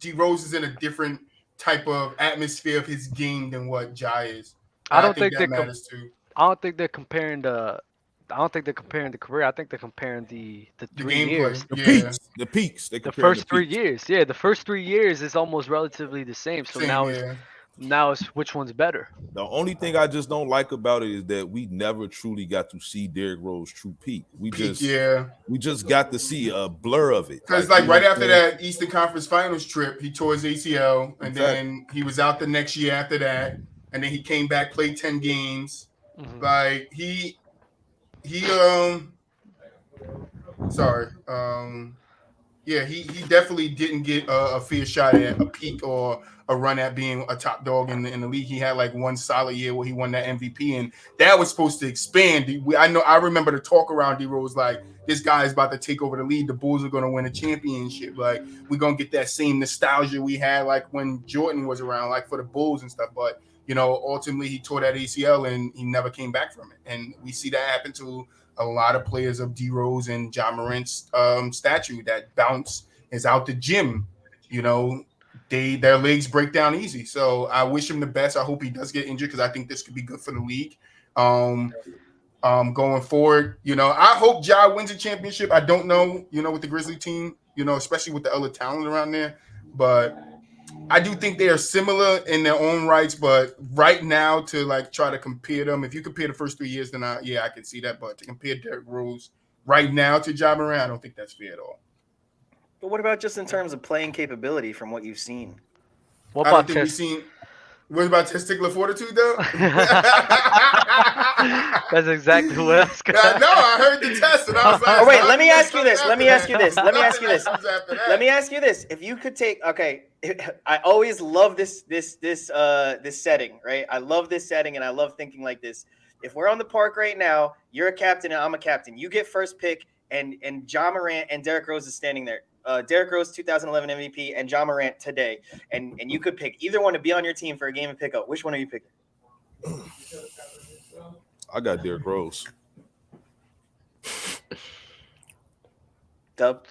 DRose is in a different type of atmosphere of his game than what Ja is. I think that matters too. I don't think they're comparing the. I don't think they're comparing the career. I think they're comparing the 3 years. The peaks. They the first 3 years. Yeah, the first 3 years is almost relatively the same. So now it's which one's better. The only thing I just don't like about it is that we never truly got to see Derrick Rose' true peak. We just got to see a blur of it. Because like right after that Eastern Conference Finals trip, he tore his ACL, and then he was out the next year after that, and then he came back, played 10 games. Mm-hmm. Like he definitely didn't get a fair shot at a peak or a run at being a top dog in the league. He had like one solid year where he won that MVP, and that was supposed to expand. I remember the talk around DRose like, this guy is about to take over the league. The Bulls are going to win a championship. Like, we're going to get that same nostalgia we had like when Jordan was around, like for the Bulls and stuff. But, ultimately he tore that ACL and he never came back from it. And we see that happen to a lot of players of DRose and Ja Morant's statue. That bounce is out the gym. Their legs break down easy. So I wish him the best. I hope he does get injured because I think this could be good for the league. Going forward, I hope Ja wins a championship. I don't know, with the Grizzly team, especially with the other talent around there. But I do think they are similar in their own rights. But right now, to like try to compare them, if you compare the first 3 years, then I can see that. But to compare Derrick Rose right now to Ja Morant, I don't think that's fair at all. But what about just in terms of playing capability from what you've seen? What about testicular fortitude, though? That's exactly what I was going to No, I heard the test, and I was like, wait, let me ask you this. If you could take, I always love this setting, right? I love this setting, and I love thinking like this. If we're on the park right now, you're a captain and I'm a captain. You get first pick, and Ja Morant and Derrick Rose is standing there. Derrick Rose 2011 MVP and Ja Morant today, and you could pick either one to be on your team for a game and pick up. Which one are you picking? I got Derrick Rose. Dub.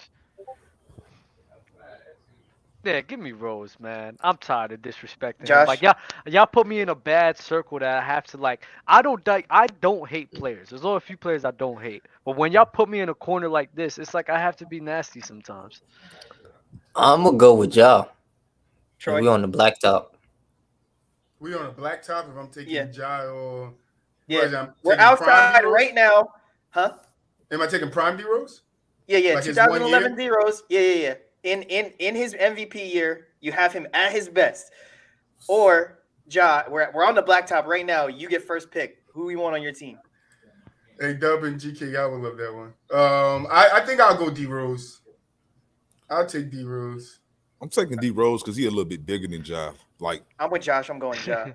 Yeah, give me Rose, man. I'm tired of disrespecting Josh? him. Like y'all put me in a bad circle that I have to like. I don't hate players. There's only a few players I don't hate. But when y'all put me in a corner like this, it's like I have to be nasty sometimes. I'm gonna go with Ja. Troy? We on the blacktop. We on a blacktop. If I'm taking Ja or we're outside right now, huh? Am I taking Prime D-Rose? Yeah. Like 2011 D-Rose. Yeah. In his MVP year, you have him at his best. Or Ja, we're on the blacktop right now. You get first pick. Who you want on your team? Hey, Dub and GK, I would love that one. I think I'll go D-Rose. I'll take D-Rose. I'm taking D-Rose because he's a little bit bigger than Ja. Like, I'm with Josh. I'm going Ja.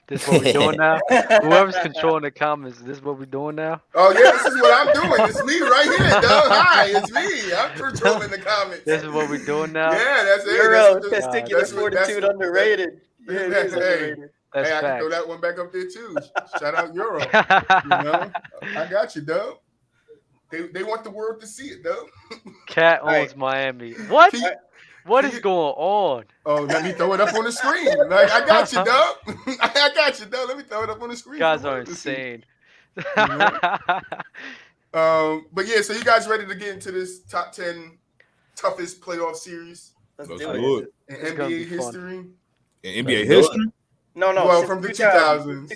This is what we're doing now? Whoever's controlling the comments, this is what we're doing now? Oh, yeah, this is what I'm doing. It's me right here, Dub. Hi, it's me. I'm controlling the comments. This is what we're doing now? Yeah, that's it. Testicular fortitude underrated. That's underrated. Hey, I can throw that one back up there, too. Shout out Euro. I got you, Dub. They want the world to see it, Dub. Cat owns Miami. What? What is going on? Oh, let me throw it up on the screen. Like, I got you, Dub. I got you, Dub. Let me throw it up on the screen. You guys are insane. But yeah, so you guys ready to get into this top 10 toughest playoff series? Let's do it. In NBA history? In NBA history? No. Well, from the 2000s.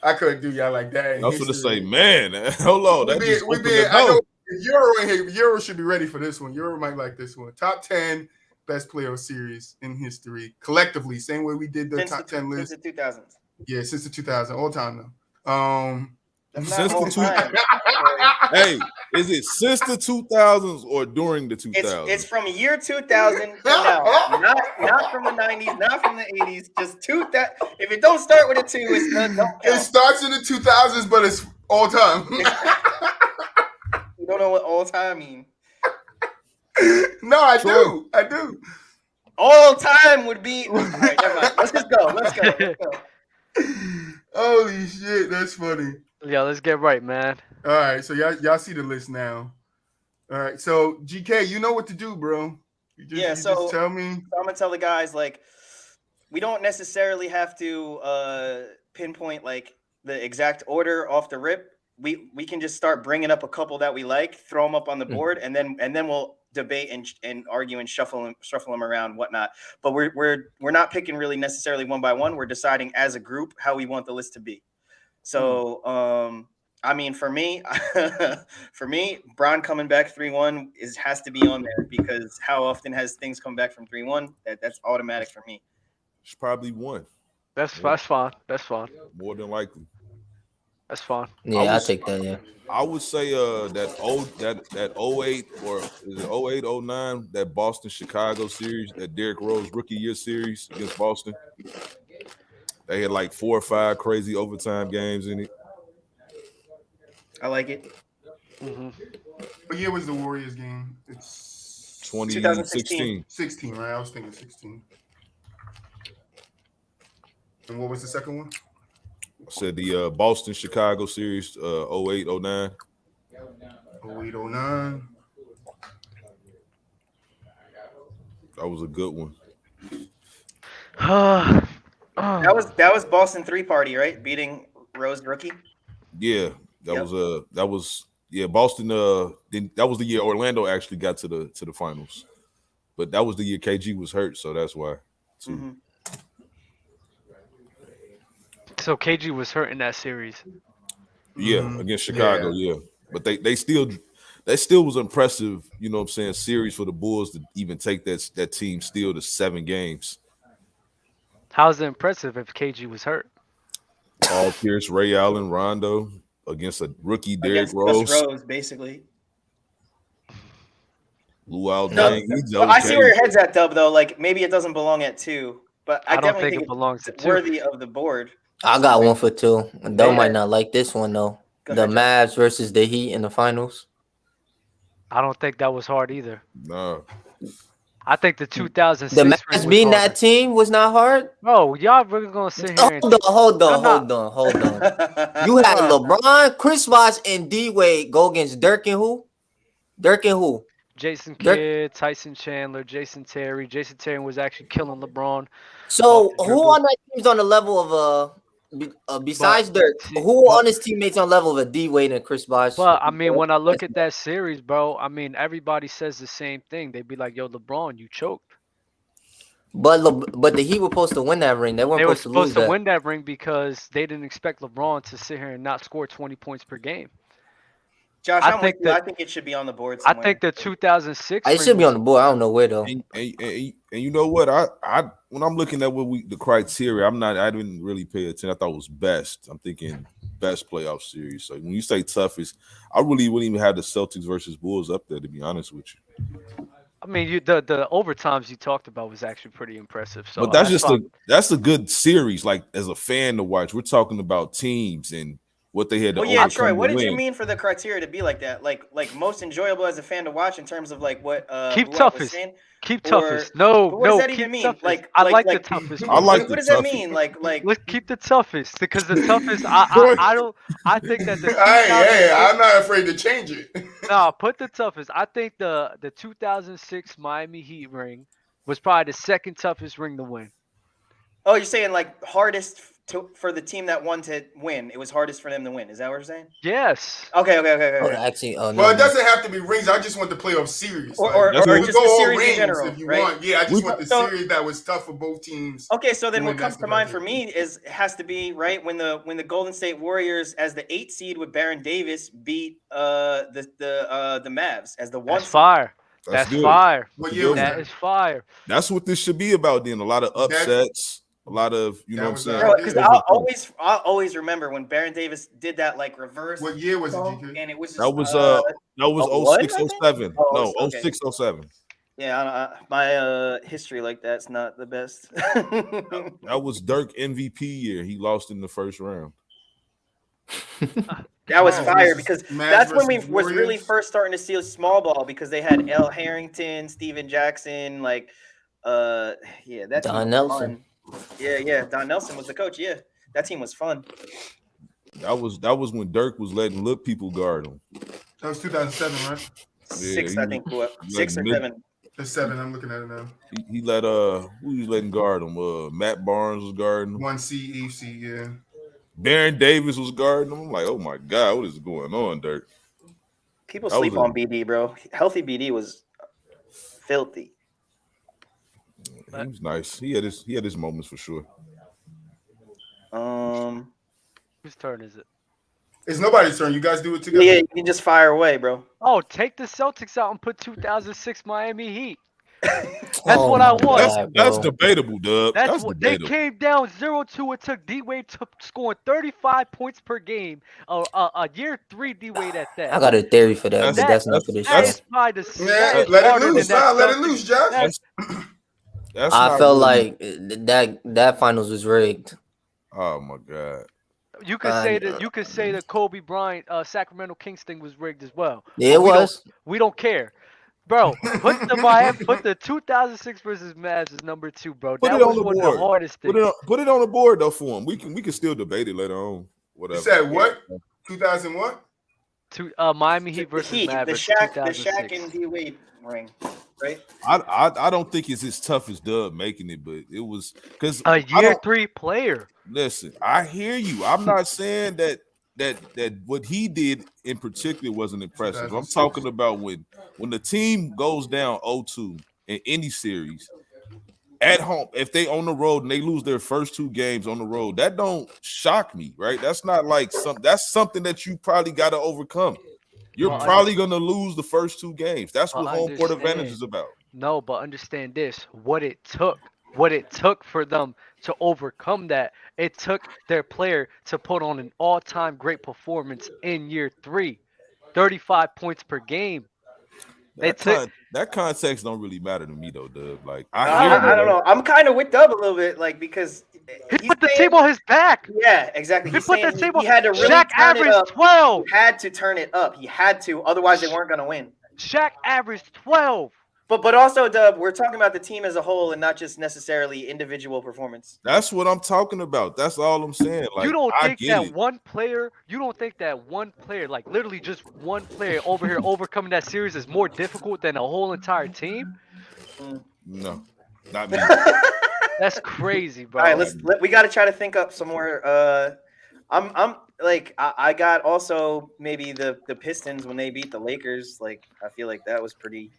I couldn't do y'all like that. I was gonna say, man, hold on. That just opened the I know door. Euro in here. Euro should be ready for this one. Euro might like this one. Top 10 best player series in history, collectively, same way we did the top 10 list. Since the 2000s. Yeah, since the 2000s, all time though. That's Since not all the time. Hey, is it since the 2000s or during the 2000s? It's from year 2000 to now. Not from the 90s, not from the 80s. Just if it don't start with a 2, it's don't count. It starts in the 2000s, but it's all time. You don't know what all time mean? No, I do. All time would be. All right, never mind. Let's just go. Let's go. Holy shit, that's funny. Yeah, let's get right, man. All right, so y'all see the list now. All right, so GK, you know what to do, bro. Just tell me. So I'm gonna tell the guys, like, we don't necessarily have to pinpoint like the exact order off the rip. We can just start bringing up a couple that we like, throw them up on the board, and then we'll debate and argue and shuffle them around, whatnot. But we're not picking really necessarily one by one. We're deciding as a group how we want the list to be. So I mean, for me, Bron coming back 3-1 has to be on there, because how often has things come back from 3-1? That's automatic for me. It's probably one. That's fine. That's fine. More than likely. That's fine. Yeah, I'll take that. Yeah. I would say that 08 or is it 08, 09, that Boston Chicago series, that Derrick Rose rookie year series against Boston. They had like 4 or 5 crazy overtime games in it. I like it. Mm-hmm. What year was the Warriors game? It's 2016. 16, right? I was thinking 16. And what was the second one? I said the Boston Chicago series, 08, 09. 08, 09. That was a good one. That was Boston 3 party, right? Beating Rose rookie. Yeah, that was Boston. That was the year Orlando actually got to the finals, but that was the year KG was hurt, so that's why. Mm-hmm. So KG was hurt in that series. Yeah, against Chicago. Yeah, but they still was impressive. You know what I'm saying? Series for the Bulls to even take that team still to 7 games. How's it impressive if KG was hurt? Paul Pierce, Ray Allen, Rondo against a rookie Derrick Rose. Basically. Luau Deng. Well, I see where your head's at, Dub. Though, like maybe it doesn't belong at 2, but I don't definitely think it belongs at 2. Worthy of the board. I got one for 2. Doe might not like this one though. The Mavs versus the Heat in the finals. I don't think that was hard either. No. I think the 2006 the Mavs beating that team was not hard. Oh, y'all really gonna sit here? Hold on. You had LeBron, Chris Bosh, and D-Wade go against Dirk and who? Jason Kidd, Tyson Chandler, Jason Terry. Jason Terry was actually killing LeBron. So who on that team is on the level of besides Dirk? Who on his teammates on the level of a D-Wade and Chris Bosh? Well, I mean, when I look at that series, bro, I mean, everybody says the same thing. They'd be like, "Yo, LeBron, you choked." But the Heat were supposed to win that ring. They weren't supposed to win that ring because they didn't expect LeBron to sit here and not score 20 points per game. Josh, I think it should be on the board somewhere. I think the 2006 it should be on the board. I don't know where though. And you know what? I when I'm looking at the criteria, I didn't really pay attention. I thought it was best. I'm thinking best playoff series. So when you say toughest, I really wouldn't even have the Celtics versus Bulls up there, to be honest with you. I mean, the overtimes you talked about was actually pretty impressive. So, but that's a good series. Like as a fan to watch, we're talking about teams and what they had to overcome. Troy, what did you mean for the criteria to be like that? Like most enjoyable as a fan to watch in terms of like what keep toughest. Keep toughest. No, what does that even mean? Toughest. I like the toughest. I like what does that mean? Like let's keep the toughest because the toughest. I think that the hey, I'm not afraid to change it. No, put the toughest. I think the 2006 Miami Heat ring was probably the second toughest ring to win. Oh, you're saying like hardest for the team that won to win. It was hardest for them to win. Is that what you're saying? Yes. Okay. Oh, actually, no. Well, it doesn't have to be rings. I just want the playoff series. Or we just go the all series in rings general, if you right? want. Yeah, I just want the series that was tough for both teams. Okay, so then what comes to mind for me has to be right when the Golden State Warriors as the 8 seed with Baron Davis beat the Mavs as the 1 That's seed. fire. That's fire. What year was That is fire. That's what this should be about. Then a lot of upsets. A lot of, you know what I'm saying? Because I'll always remember when Baron Davis did that like reverse. What year was it, GK? And it was just, that was 06, 07. No, okay. 06, 07. Yeah, my history like that's not the best. That was Dirk MVP year. He lost in the first round. That was fire because that's when we was really first starting to see a small ball because they had L. Harrington, Steven Jackson, like that Don Nelson. Fun. Yeah, Don Nelson was the coach. Yeah, that team was fun. That was when Dirk was letting look people guard him. That was 2007, right? 6, I think. 6 or 7. It's 7. I'm looking at it now. He let who was letting guard him? Matt Barnes was guarding him. 1C, EC, yeah. Baron Davis was guarding him. I'm like, oh my god, what is going on, Dirk? People sleep on BD, bro. Healthy BD was filthy. He was nice. He had his moments for sure. Whose turn is it? It's nobody's turn. You guys do it together. Yeah, you can just fire away, bro. Oh, take the Celtics out and put 2006 Miami Heat. That's what I want. That's debatable, Dub. That's what debatable. They came down 0-2. It took D-Wade scoring 35 points per game. A year 3 D-Wade at that. I got a theory for that, but that's not for this show. Let it loose. Let it loose, Josh. I felt like that finals was rigged. Oh my god. You could say that. You could say the Kobe Bryant, Sacramento Kings thing was rigged as well. Yeah, it was. We don't care, bro. Put the 2006 versus Mavs as number 2, bro. That was one of the hardest things. Put it on the board though for him. We can still debate it later on. Whatever. You said what? 2000 what? Miami Heat versus Mavericks. The Shaq and D Wade ring. Right? I don't think it's as tough as Dub making it, but it was because a year 3 player. Listen, I hear you. I'm not saying that what he did in particular wasn't impressive. I'm talking about when the team goes down 0-2 in any series at home, if they on the road and they lose their first 2 games on the road, that don't shock me, right? That's not like that's something that you probably got to overcome. You're probably gonna lose the first 2 games. That's what home court advantage is about. No, but understand this: what it took for them to overcome that. It took their player to put on an all-time great performance in year 3, 35 points per game. That context don't really matter to me though, Dub. Like I don't know. I'm kind of with Dub a little bit, like because he put the team on his back. Yeah, exactly. He put the team on. He had to really Shaq turn it up. 12. He had to turn it up. He had to, otherwise they weren't gonna win. Shaq averaged 12. But also, Dub, we're talking about the team as a whole and not just necessarily individual performance. That's what I'm talking about. That's all I'm saying. Like, you don't think that one player, like literally just one player over here overcoming that series is more difficult than a whole entire team? No, not me. That's crazy, bro. All right, we got to try to think up some more. I'm like I got also maybe the Pistons when they beat the Lakers. Like I feel like that was pretty.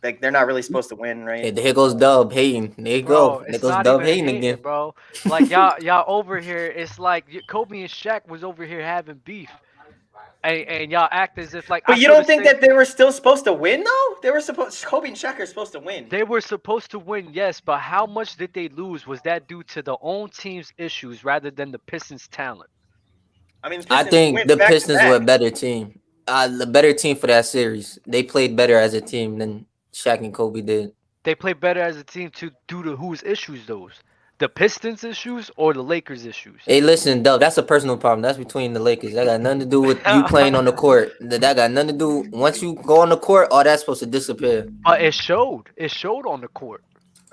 Like they're not really supposed to win, right? Hey, here goes Dub hating. There you go. There goes Dub hating again, bro. Like y'all over here. It's like Kobe and Shaq was over here having beef, and y'all act as if like. But you don't think that they were still supposed to win though? They were supposed. Kobe and Shaq are supposed to win. They were supposed to win, yes. But how much did they lose? Was that due to the own team's issues rather than the Pistons' talent? I mean, I think the Pistons were a better team. The better team for that series. They played better as a team than Shaq and Kobe did. They played better as a team due to whose issues those? The Pistons' issues or the Lakers' issues? Hey, listen, Dub, that's a personal problem. That's between the Lakers. That got nothing to do with you playing on the court. That got nothing to do. Once you go on the court, all that's supposed to disappear. But it showed. It showed on the court.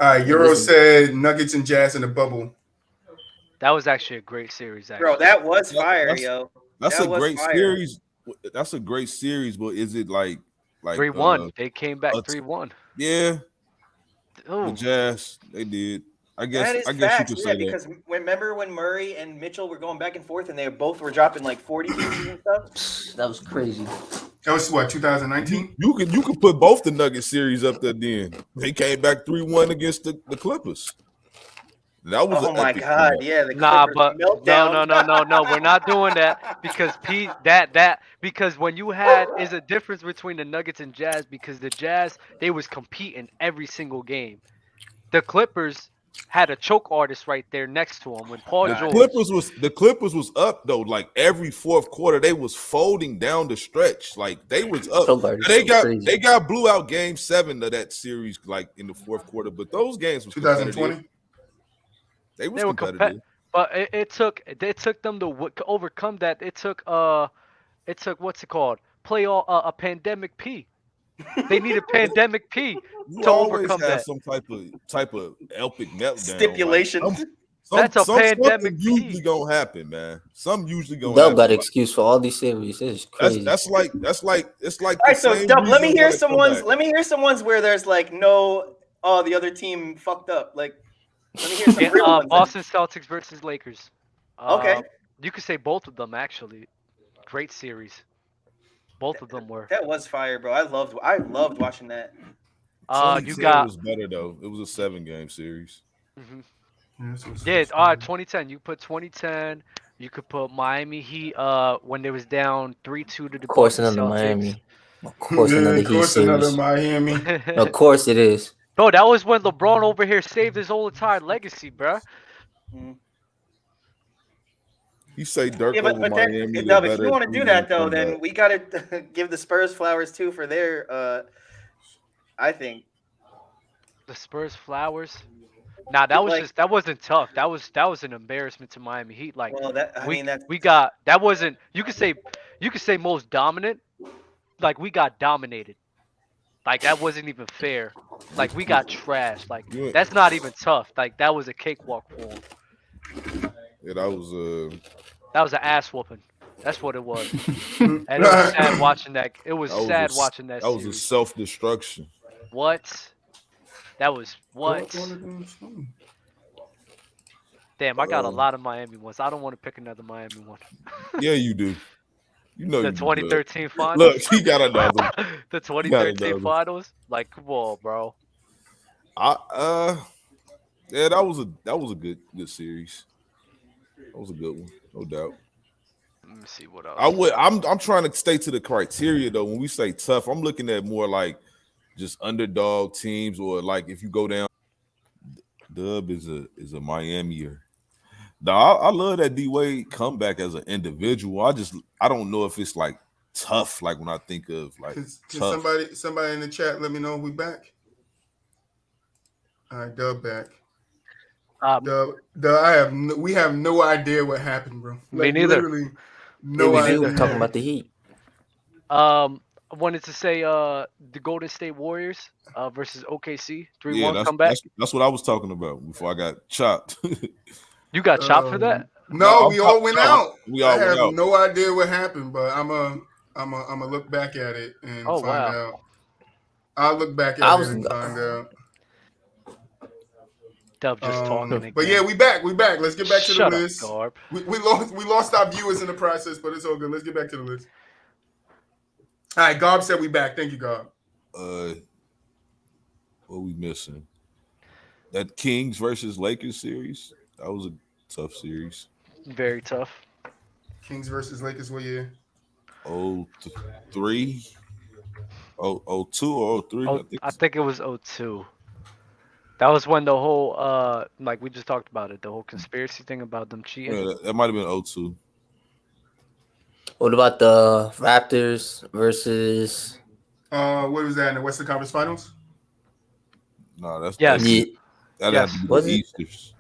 All right, Euro said Nuggets and Jazz in the bubble. That was actually a great series, actually. Bro, that was fire, yo. That's a great series. That's a great series, but is it like 3-1? They came back 3-1. Yeah. The Jazz, they did. I guess That is you facts, could yeah, say that. because remember when Murray and Mitchell were going back and forth and they both were dropping like 40 pieces and stuff? That was crazy. That was what, 2019? You could put both the Nuggets series up there. Then they came back 3-1 against the Clippers. That was Oh my God, yeah, the Clippers but meltdown. no. We're not doing that because because when you is a difference between the Nuggets and Jazz because the Jazz they was competing every single game. The Clippers had a choke artist right there next to him when Paul George. The Clippers was up though. Like every fourth quarter, they was folding down the stretch. Like they was up. They got blew out game 7 of that series like in the fourth quarter. But those games was 2020. They were competitive. But it took them to overcome that. It took what's it called? Play a pandemic P. They need a pandemic P to overcome that. Some type of epic meltdown. Stipulation. Like, that's a pandemic P. Usually gonna happen, man. Some usually gonna. Dub got excuse for all these series. It's crazy. That's like it's like. All right, so Dub, let me hear someone's where there's like no. Oh, the other team fucked up. Like, let me hear some real ones. Boston Celtics versus Lakers. Okay. You could say both of them actually. Great series. Both of them were. That was fire, bro. I loved watching that. You got was better though. It was a 7-game series. Mm-hmm. Yeah, all right. 2010. You put 2010. You could put Miami Heat. When they was down 3-2 to the. Of course, another Celtics. Miami. Of course, another Heat series. Another Miami. Of course, it is. Bro, that was when LeBron over here saved his whole entire legacy, bro. You say Dirk over Miami. No, but if you want to do that though, then we got to give the Spurs flowers too for their. I think the Spurs flowers. Nah, that was like, that wasn't tough. That was an embarrassment to Miami Heat. Like, well, that wasn't. You could say most dominant. Like we got dominated. Like that wasn't even fair. Like we got trashed. Like that's not even tough. Like that was a cakewalk for them. Yeah, that was an ass whooping. That's what it was. And it was sad watching that. It was sad watching that. That was a self-destruction. What? That was what? Damn, I got a lot of Miami ones. I don't want to pick another Miami one. Yeah, you do. You know the 2013 finals. Look, he got another. The 2013 finals. Like, come on, bro. Yeah, that was a good series. That was a good one, no doubt. Let me see what else. I'm trying to stay to the criteria though. When we say tough, I'm looking at more like just underdog teams, or like if you go down. Dub is a Miamier. Now I love that D-Wade comeback as an individual. I don't know if it's like tough. Like when I think of like can somebody in the chat let me know we back. All right, Dub back. We have no idea what happened, bro. Me neither. Literally no idea. We're talking about the Heat. I wanted to say the Golden State Warriors versus OKC 3-1 comeback. That's what I was talking about before I got chopped. You got chopped for that? No, we all went out. I have no idea what happened, but I'm a look back at it and find out. I'll look back at it and find out. Dub just talking again. But yeah, we back. Let's get back to the list. Garb. We lost our viewers in the process, but it's all good. Let's get back to the list. All right, Garb said we back. Thank you, Garb. What we missing? That Kings versus Lakers series. That was a tough series. Very tough. Kings versus Lakers, what year? 03. 02 or 03. I think it was 02. That was when the whole like we just talked about it, the whole conspiracy thing about them cheating. Yeah, that might have been 02. What about the Raptors versus what was that in the Western Conference Finals? No, that's yes. That had to be the Easters.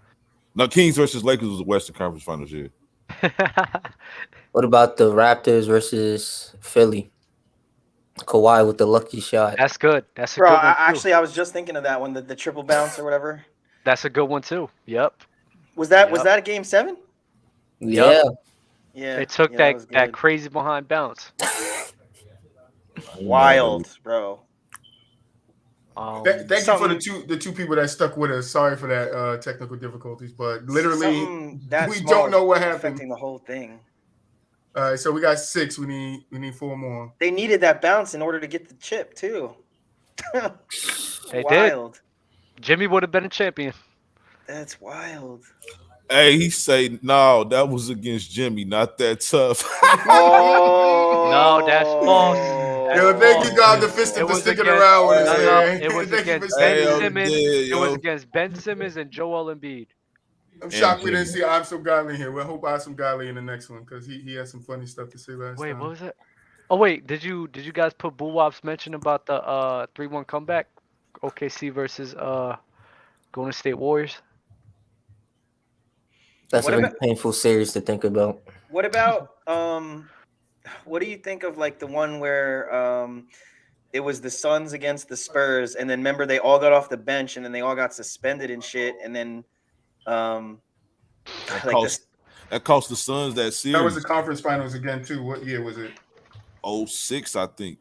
No, Kings versus Lakers was the Western Conference Finals year. What about the Raptors versus Philly? Kawhi with the lucky shot. That's good. That's a good one. I was just thinking of that one, the triple bounce or whatever. That's a good one too. Yep. Was that a game 7? Yeah. Yep. Yeah. It took that crazy behind bounce. Wild, bro. Thank you for the two people that stuck with us. Sorry for that technical difficulties, but literally we don't know what happened. Affecting the whole thing. All right, so we got 6. We need 4 more. They needed that bounce in order to get the chip too. They wild. did. Jimmy would have been a champion. That's wild. Hey, he say no. That was against Jimmy, not that tough. Oh no, that's false. Yo, thank you, God, the fist for sticking around with us. It was against Ben Simmons. It was against Ben Simmons and Joel Embiid. I'm shocked we didn't see I'm So Godly here. We'll hope I'm So Godly in the next one because he had some funny stuff to say last time. Wait, what was it? Oh wait, did you guys put BooWop's mention about the 3-1 comeback? OKC versus Golden State Warriors. That's a very painful series to think about. What about what do you think of like the one where it was the Suns against the Spurs, and then remember they all got off the bench and then they all got suspended and shit, and then that cost the Suns that series. That was the conference finals again too. What year was it? 06, I think.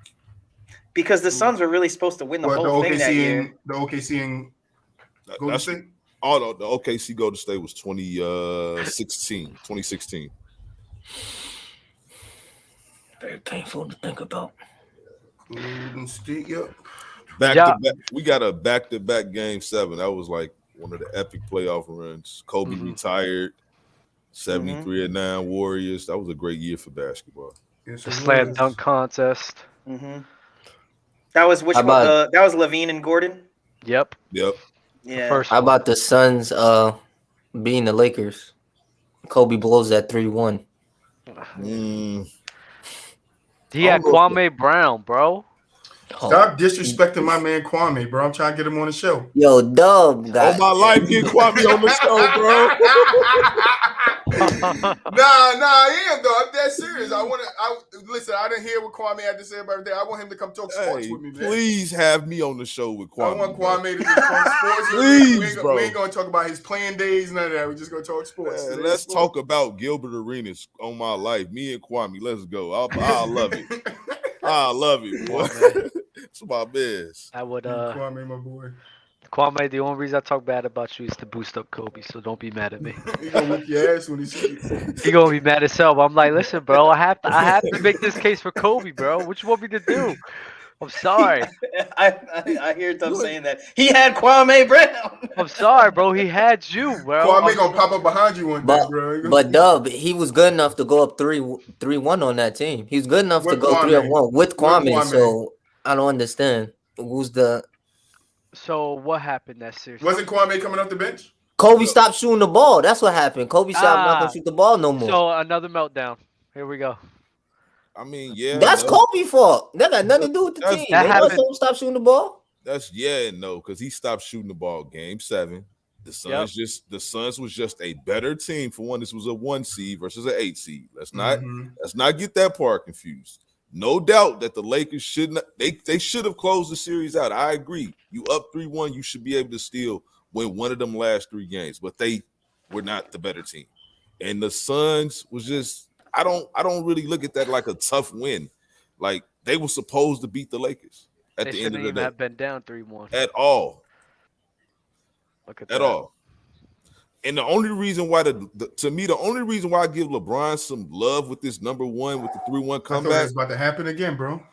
Because the Suns were really supposed to win the whole thing that year. The OKC and Golden State? Oh, the OKC Golden State was 2016. Very painful to think about. Golden State, yep. Back to back, we got a back-to-back Game 7. That was like one of the epic playoff runs. Kobe retired, 73-9 Warriors. That was a great year for basketball. Yes, the slam dunk contest. That was which one? That was Levine and Gordon. Yep. Yeah. How about the Suns beating the Lakers? Kobe blows that 3-1. He had Kwame Brown, bro. Stop disrespecting my man Kwame, bro. I'm trying to get him on the show. Yo, Dub. All my life, get Kwame on the show, bro. Nah, I am though. I'm that serious. Listen. I didn't hear what Kwame had to say about everything. I want him to come talk sports with me, man. Please have me on the show with Kwame. I want Kwame to just talk sports. Please, bro. We ain't gonna talk about his playing days, none of that. We're just gonna talk sports. Let's talk about Gilbert Arenas on my life. Me and Kwame, let's go. I love it. I love it, boy. It's my best. I would Kwame, my boy. Kwame, the only reason I talk bad about you is to boost up Kobe, so don't be mad at me. He gonna whip your ass when he sees you. He gonna be mad as hell. I'm like, listen, bro, I have to make this case for Kobe, bro. What you want me to do? I'm sorry. I hear Dub saying that he had Kwame Brown. I'm sorry, bro. He had you, bro. Kwame gonna pop up behind you one day, bro. But Dub, he was good enough to go up 3-1 on that team. He was good enough to go 3-1 with Kwame. So I don't understand. Who's the? So what happened that series? Wasn't Kwame coming off the bench? Kobe stopped shooting the ball. That's what happened. Kobe stopped not gonna shoot the ball no more. So another meltdown. Here we go. I mean, yeah. That's Kobe's fault. That got nothing to do with the team. Stop shooting the ball. That's because he stopped shooting the ball. Game 7. The Suns was just a better team. For one, this was a 1 seed versus an 8 seed. Let's not get that part confused. No doubt that the Lakers they should have closed the series out. I agree. You up 3-1, you should be able to still win one of them last 3 games, but they were not the better team. And the Suns was just I don't really look at that like a tough win. Like they were supposed to beat the Lakers at the end of the day. They have been down 3-1 at all. Look at that. All. And the only reason why the only reason why I give LeBron some love with this number 1 with the 3-1 comeback it's about to happen again, bro.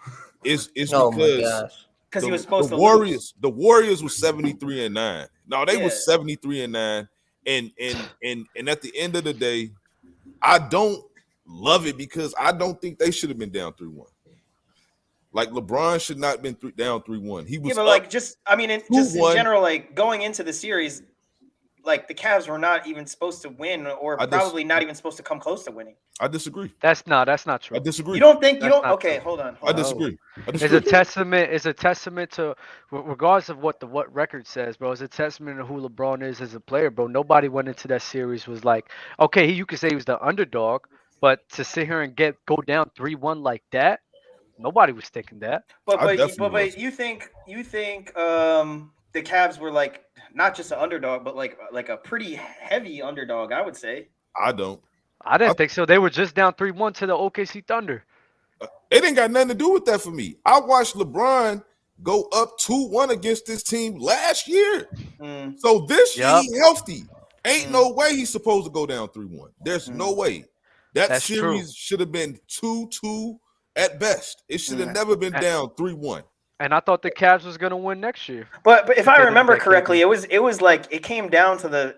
Is because he was supposed the to Warriors, lose. The Warriors was 73-9. No, they was 73-9. And at the end of the day, I don't love it because I don't think they should have been down 3-1. Like LeBron should not have been down 3-1. He was in general, like going into the series, like the Cavs were not even supposed to win, or probably not even supposed to come close to winning. I disagree. That's not true. I disagree. You don't think? Okay, hold on. I disagree. It's a testament to, regardless of what record says, bro. It's a testament to who LeBron is as a player, bro. Nobody went into that series was like, okay, you could say he was the underdog, but to sit here and go down 3-1 like that, nobody was thinking that. But you think the Cavs were like not just an underdog, but like a pretty heavy underdog, I would say. I didn't think so. They were just down 3-1 to the OKC Thunder. It ain't got nothing to do with that for me. I watched LeBron go up 2-1 against this team last year. So this year he's healthy. Ain't no way he's supposed to go down 3-1. There's no way. That's series should have been 2-2 at best. It should have never been down 3-1. And I thought the Cavs was gonna win next year. But if I remember correctly, it was like it came down to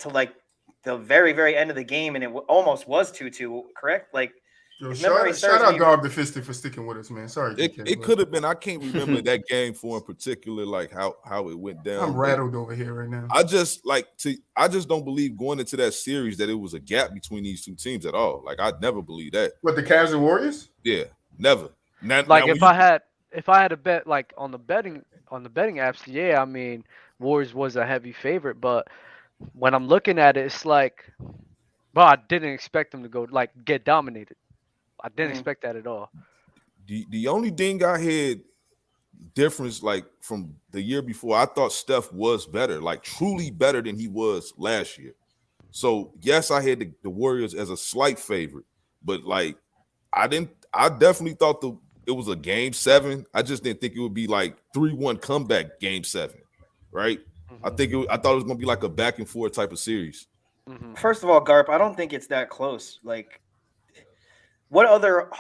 like the very, very end of the game, and it almost was 2-2, correct? Like, shout out Garb the Fisted for sticking with us, man. Sorry, it could have been. I can't remember that game for in particular, like how it went down. I'm rattled over here right now. I just don't believe going into that series that it was a gap between these two teams at all. Like I'd never believe that. What, the Cavs and Warriors? Yeah, never. If I had a bet like on the betting apps, yeah, I mean Warriors was a heavy favorite, but when I'm looking at it, it's like, well, I didn't expect them to go get dominated. I didn't expect that at all. The only thing I had difference like from the year before, I thought Steph was better, like truly better than he was last year. So yes, I had the Warriors as a slight favorite, but like I definitely thought it was a game 7. I just didn't think it would be like 3-1 comeback game 7, right? I thought it was gonna be like a back and forth type of series. First of all, Garp, I don't think it's that close. Like, what other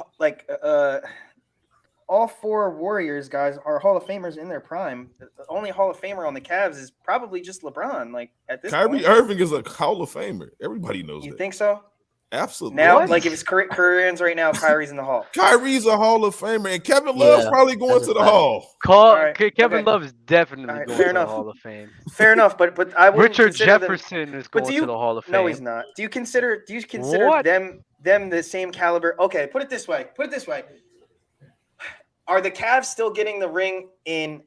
all 4 Warriors guys are Hall of Famers in their prime. The only Hall of Famer on the Cavs is probably just LeBron. Like at this Kyrie point. Irving is a Hall of Famer. Everybody knows that. You think so? Absolutely. Now, like if his career ends right now, Kyrie's in the Hall. Kyrie's a Hall of Famer, and Kevin Love's probably going to the Hall. Kevin Love is definitely going to the Hall of Fame. Fair enough, but I would Richard Jefferson is going to the Hall of Fame. No, he's not. Do you consider them the same caliber? Okay, put it this way. Are the Cavs still getting the ring in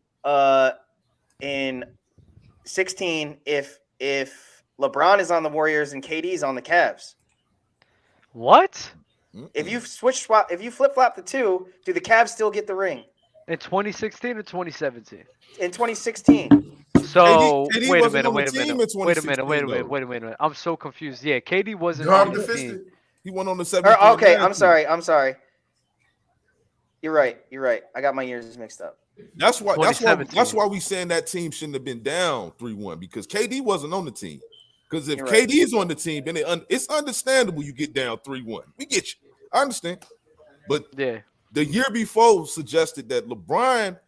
16 if LeBron is on the Warriors and KD's on the Cavs? What? If you flip-flop the two, do the Cavs still get the ring? In 2016 or 2017? In 2016. So KD wait a minute. I'm so confused. Yeah, KD wasn't on the team. He went on the 17. Okay, I'm sorry. You're right. I got my years mixed up. That's why we saying that team shouldn't have been down 3-1 because KD wasn't on the team. Because if KD is on the team, then it's understandable you get down 3-1. We get you. I understand. But the year before suggested that LeBron,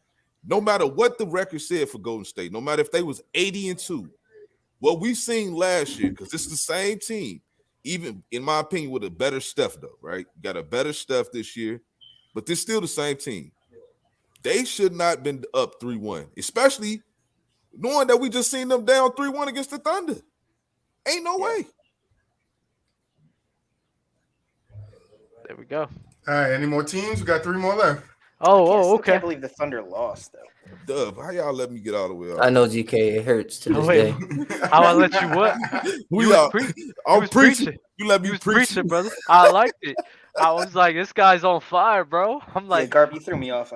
no matter what the record said for Golden State, no matter if they was 80-2, what we've seen last year, because it's the same team, even in my opinion, with a better Steph, though, right? Got a better Steph this year, but they're still the same team. They should not been up 3-1, especially knowing that we just seen them down 3-1 against the Thunder. Ain't no way. There we go. All right, any more teams? We got 3 more left. Okay. I can't believe the Thunder lost, though. Dub, how y'all let me get all the way out? I know, GK. It hurts to this day. How I let you what? I'm preaching. You let me preach, brother. I liked it. I was like, this guy's on fire, bro. I'm like, Garb, you threw me off.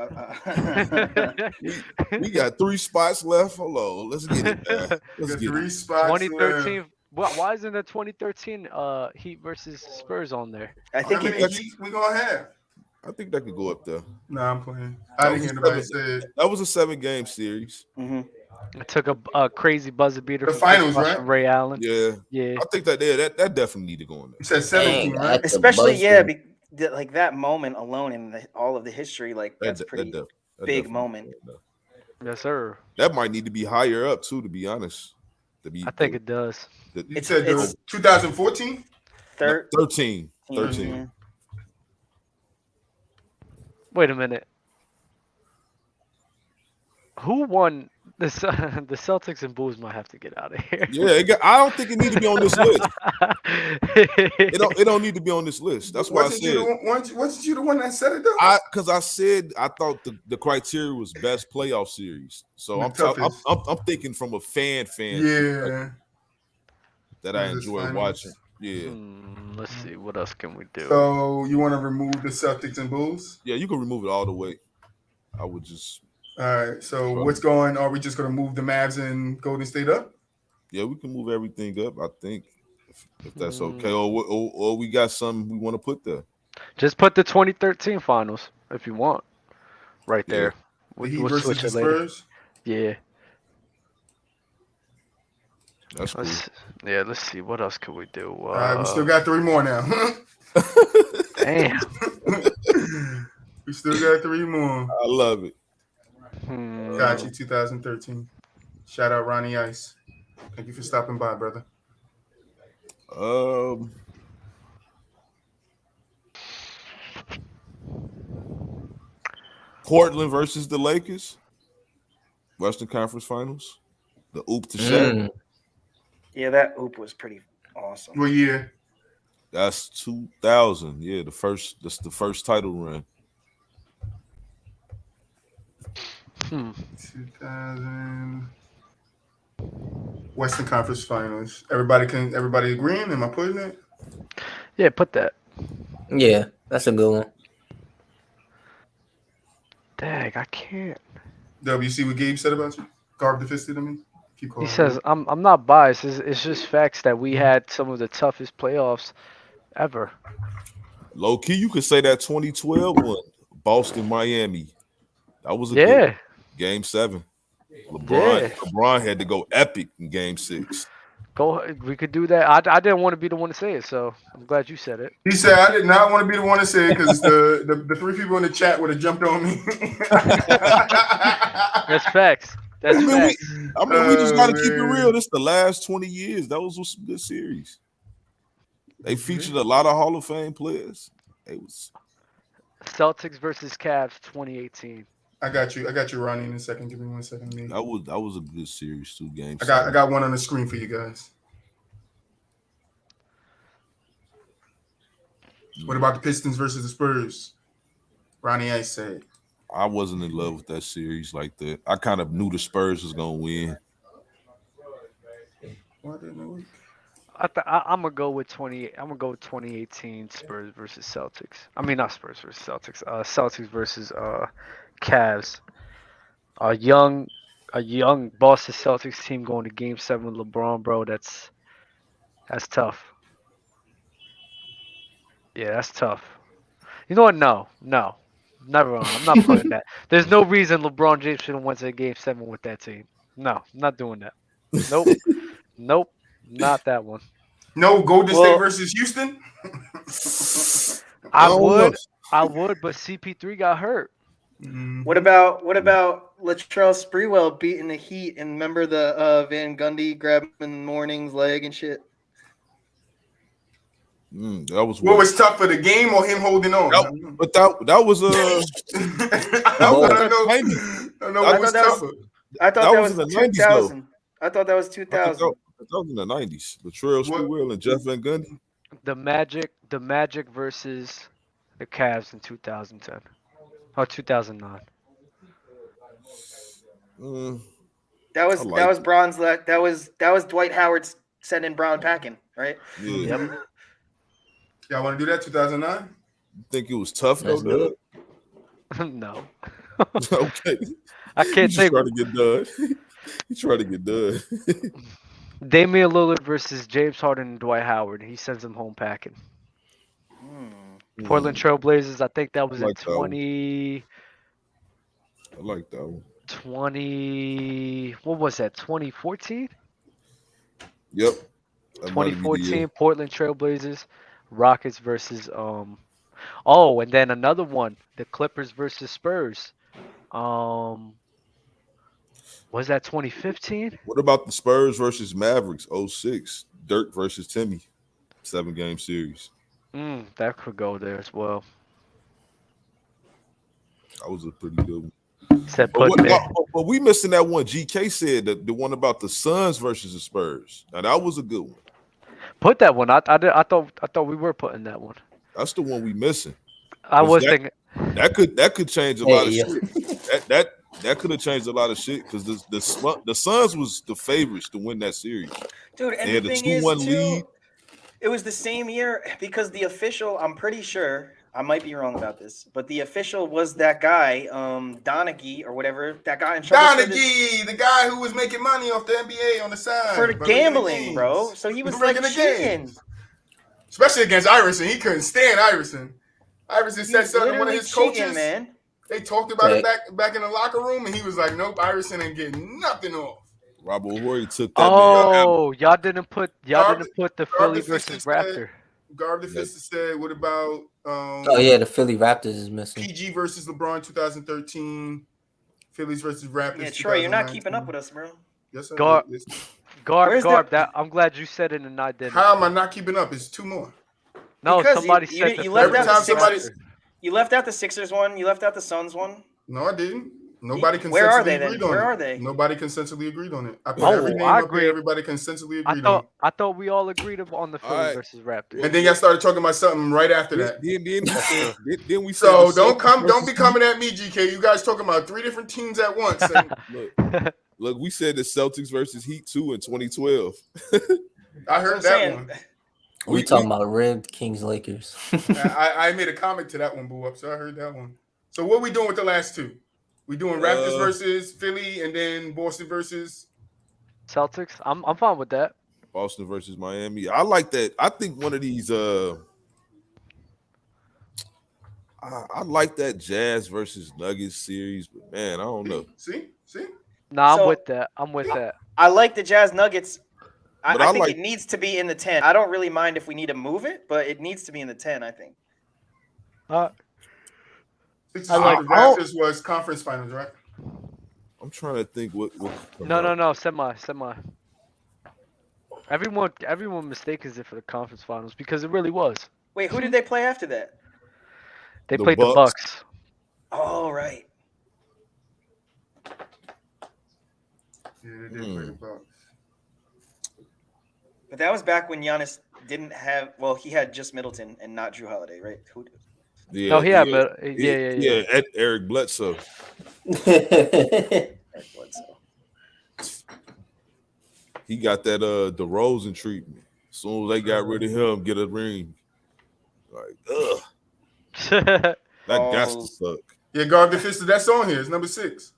We got 3 spots left. Hold on, let's get it. Let's get 3 spots. 2013. Why isn't the 2013 Heat versus Spurs on there? I think we gonna have. I think that could go up there. Nah, I'm playing. I didn't hear nobody say it. That was a 7-game series. I took a crazy buzzer beater. The finals, right? From Ray Allen. Yeah. I think that definitely need to go in there. You said 17, right? Especially, like that moment alone in all of the history, like that's pretty big moment. Yes, sir. That might need to be higher up too, to be honest. I think it does. It said 2014? 13. Wait a minute. Who won the Celtics and Bulls? Might have to get out of here. Yeah, I don't think it needs to be on this list. It don't need to be on this list. That's why I said. Wasn't you the one that said it though? Because I said I thought the criteria was best playoff series. So I'm thinking from a fan. Yeah. That I enjoy watching. Yeah. Let's see. What else can we do? So you want to remove the Celtics and Bulls? Yeah, you can remove it all the way. I would just. All right. So what's going? Are we just going to move the Mavs and Golden State up? Yeah, we can move everything up. I think if that's okay. Or we got something we want to put there. Just put the 2013 finals if you want. Right there. The Heat We'll versus switch the it later. Spurs. Yeah. That's cool. Let's see. What else could we do? All right, we still got 3 more now. Damn. We still got 3 more. I love it. Got you, 2013. Shout out Ronnie Ice. Thank you for stopping by, brother. Portland versus the Lakers. Western Conference Finals. The oop to Shaq. Yeah, that oop was pretty awesome. What year? That's 2000. Yeah, that's the first title run. 2000. Western Conference Finals. Everybody agreeing? Am I putting it? Yeah, put that. Yeah, that's a good one. Dang, I can't. W, you see what Gabe said about you? Carved the fisted to me? He says, I'm not biased. It's just facts that we had some of the toughest playoffs ever. Low key, you could say that 2012 one, Boston, Miami. That was a good Game 7. LeBron had to go epic in Game 6. We could do that. I didn't want to be the one to say it, so I'm glad you said it. He said, I did not want to be the one to say it because the 3 people in the chat would have jumped on me. That's facts. That's facts. We just got to keep it real. This is the last 20 years. Those were some good series. They featured a lot of Hall of Fame players. It was Celtics versus Cavs 2018. I got you, Ronnie, in a second. Give me 1 second. That was a good series, 2 games. I got one on the screen for you guys. What about the Pistons versus the Spurs? Ronnie Ice said. I wasn't in love with that series like that. I kind of knew the Spurs was gonna win. I'm gonna go with 2018 Spurs versus Celtics. I mean, not Spurs versus Celtics. Celtics versus Cavs. A young Boston Celtics team going to Game 7 with LeBron, bro. That's tough. Yeah, that's tough. You know what? No. Never mind. I'm not putting that. There's no reason LeBron James should have went to Game 7 with that team. No, I'm not doing that. Nope. Not that one. No, Golden State versus Houston? I would, but CP3 got hurt. What about Latrell Sprewell beating the Heat and remember the Van Gundy grabbing Morning's leg and shit? That was what was tougher, the game or him holding on? That was I thought that was 2000. I thought that was 2000. That was in the 90s. Latrell Sprewell and Jeff Van Gundy. The Magic versus the Cavs in 2010 or 2009. That was Brons. That was Dwight Howard sending Brown packing, right? Yeah. Yep. Y'all want to do that 2009? You think it was tough though, Doug? No. Okay. I can't say. Trying to get done. He's trying to get done. Damian Lillard versus James Harden and Dwight Howard. He sends them home packing. Portland Trailblazers. I think that was in 20. I like that one. 20. What was that? 2014. Yep. 2014 Portland Trailblazers. Rockets versus and then another one, the Clippers versus Spurs. Was that 2015? What about the Spurs versus Mavericks 06? Dirk versus Timmy 7-game series. That could go there as well. That was a pretty good one. But we missing that one. GK said the one about the Suns versus the Spurs. Now that was a good one. Put that one. I thought we were putting that one. That's the one we missing. I was thinking that could change a lot of shit. That could have changed a lot of shit because the Suns was the favorites to win that series. Dude, and they had the thing 2-1 is, lead. It was the same year because the official, I'm pretty sure, I might be wrong about this, but the official was that guy, Donaghy or whatever, that guy in trouble. Donaghy, the guy who was making money off the NBA on the side. For gambling, bro. So he was like cheating. Especially against Iverson. He couldn't stand Iverson. Iverson said something to one of his coaches. Man. They talked about it back in the locker room, and he was like, "Nope, Iverson ain't getting nothing off." Robert Horry took that. Oh, y'all didn't put the Philly versus Raptor. Garb the Fist said, "What about?" Oh yeah, the Philly Raptors is missing. PG versus LeBron 2013. Phillies versus Raptors. Yeah, Troy, you're not keeping up with us, bro. Yes, sir. Garb. That I'm glad you said it and I didn't. How am I not keeping up? It's 2 more. No, because somebody said you left out the Sixers. You left out the Sixers one. You left out the Suns one. No, I didn't. Nobody consensually Where are they then? agreed on Where it. are they? Nobody consensually agreed on it. I put every name up there. Everybody consensually agreed on it. I thought we all agreed on the Philly versus Raptors. And then y'all started talking about something right after that. Then we so don't be coming at me, GK. You guys talking about 3 different teams at once. Look, we said the Celtics versus Heat 2 in 2012. I heard that one. We talking about Red Kings Lakers. I made a comment to that one, BooWop, so I heard that one. So what are we doing with the last 2? We doing Raptors versus Philly, and then Boston versus Celtics. I'm fine with that. Boston versus Miami. I like that. I think one of these. I like that Jazz versus Nuggets series, but man, I don't know. See. Nah, I'm with that. I like the Jazz Nuggets. I think it needs to be in the 10. I don't really mind if we need to move it, but it needs to be in the 10, I think. Raptors was conference finals, right? I'm trying to think what No, semi. Everyone mistakes it for the conference finals because it really was. Wait, who did they play after that? They played the Bucks. Oh, right. Yeah, they did play the Bucks. But that was back when Giannis didn't have. Well, he had just Middleton and not Drew Holiday, right? Who? Yeah, no, he had yeah. Eric Bledsoe. He got that DeRozan treatment. As soon as they got rid of him, get a ring. Like, that got to suck. Yeah, Garb the Fist, that's on here. It's number 6.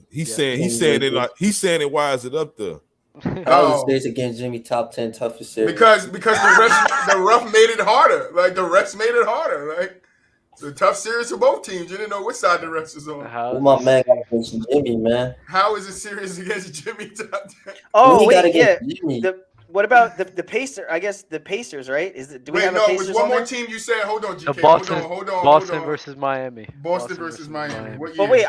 He's saying it. Why is it up there? Golden State's against Jimmy, top 10 toughest series. Because the rough made it harder. Like the refs made it harder. Like it's a tough series for both teams. You didn't know which side the refs is on. My man got against Jimmy, man. How is it serious against Jimmy? Oh wait, yeah. What about the Pacers? I guess the Pacers, right? Do we have a Pacers? One more team you said. Hold on, GK. Hold on. Boston versus Miami. Boston versus Miami. What year? But wait,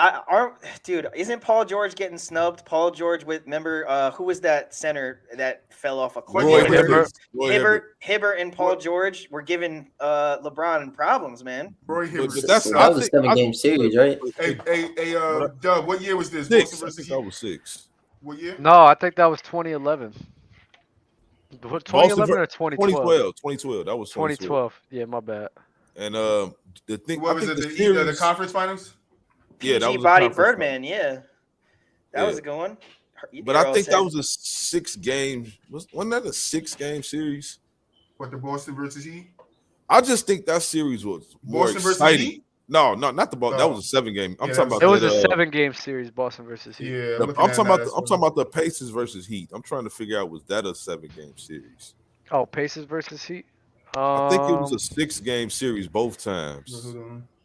dude, isn't Paul George getting snubbed? Paul George remember who was that center that fell off a cliff? Hibbert and Paul George were giving LeBron problems, man. Roy Hibbert. That was a 7-game series, right? Hey, Dub, what year was this? 6. I think that was 6. What year? No, I think that was 2011. 2011 or 2012? 2012. That was 2012. Yeah, my bad. And the thing, what was it? The conference finals? Yeah, that was Body Birdman. Yeah, that was a good one. But I think that was a 6-game. Wasn't that a 6-game series? What, the Boston versus Heat? I just think that series was more Boston exciting. Versus Heat? No, not the Boston. That was a 7-game. I'm talking about. It was a 7-game series, Boston versus Heat. Yeah, I'm talking about the Pacers versus Heat. I'm trying to figure out, was that a 7-game series? Oh, Pacers versus Heat. I think it was a 6-game series both times.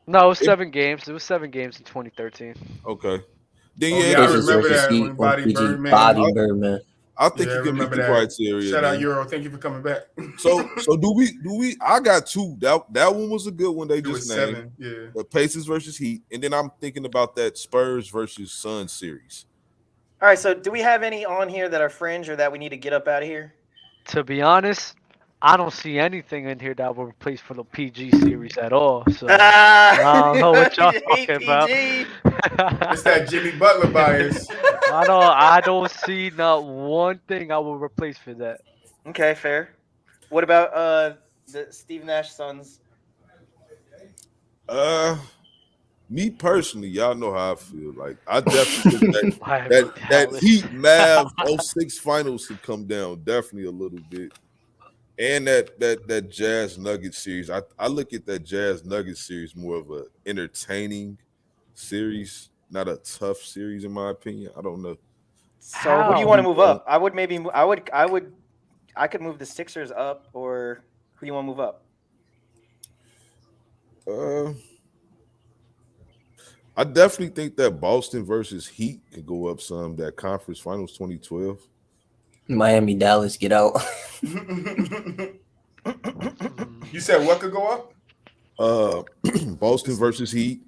No, it was 7 games. It was 7 games in 2013. Okay. Then I remember that when Body Birdman. I think you can meet the criteria. Shout out Euro. Thank you for coming back. So do we? I got 2. That one was a good one. They just named 7. Yeah. The Pacers versus Heat, and then I'm thinking about that Spurs versus Suns series. All right. So do we have any on here that are fringe or that we need to get up out of here? To be honest, I don't see anything in here that will replace for the PG series at all. So I don't know what y'all talking about. It's that Jimmy Butler bias. I don't see not one thing I will replace for that. Okay, fair. What about the Steve Nash Suns? Me personally, y'all know how I feel. Like I definitely think that Heat Mavs 06 finals should come down definitely a little bit. And that Jazz Nuggets series. I look at that Jazz Nuggets series more of a entertaining series, not a tough series in my opinion. I don't know. So who do you want to move up? I could move the Sixers up, or who do you want to move up? I definitely think that Boston versus Heat could go up some. That conference finals 2012. Miami, Dallas, get out. You said what could go up? Boston versus Heat.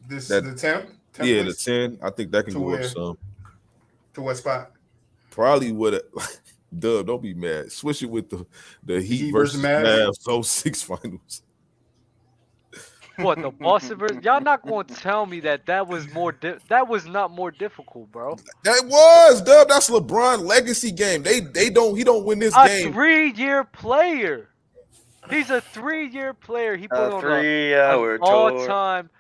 The 10th? Yeah, the 10. I think that can go up some. To what spot? Probably with a Dub, don't be mad. Switch it with the Heat versus Mavs 06 finals. What, the Boston versus? Y'all not going to tell me that was not more difficult, bro. That was, Dub. That's LeBron legacy game. He don't win this game. A 3-year player. He's a 3-year player. He put on an all-time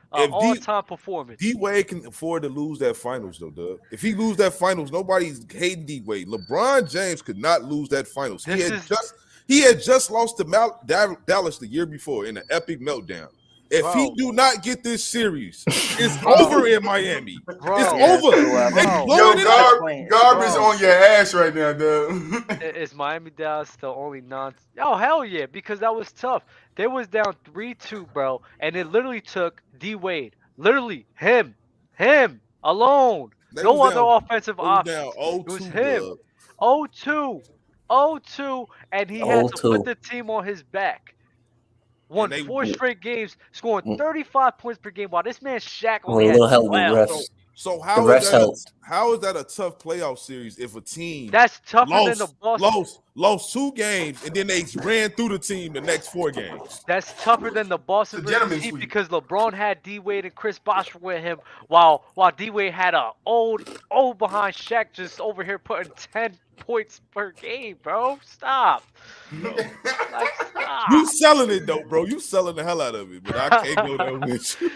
performance. D-Wade can afford to lose that finals, though, Dub. If he lose that finals, nobody's hating D-Wade. LeBron James could not lose that finals. He had just lost to Dallas the year before in an epic meltdown. If he do not get this series, it's over in Miami. It's over. Garb is on your ass right now, dude. Is Miami Dallas the only Oh, hell yeah, because that was tough. They was down 3-2, bro, and it literally took D-Wade, literally him alone. No other offensive options. It was him. 0-2, and he had to put the team on his back. Won 4 straight games, scoring 35 points per game. While this man Shaq only had 12. So how is that a tough playoff series if a team that's tougher than the Boston lost 2 games and then they ran through the team the next 4 games? That's tougher than the Boston versus Heat because LeBron had D-Wade and Chris Bosh with him while D-Wade had a old behind Shaq just over here putting 10 points per game, bro. Stop. You selling it though, bro. You selling the hell out of it, but I can't go there with you.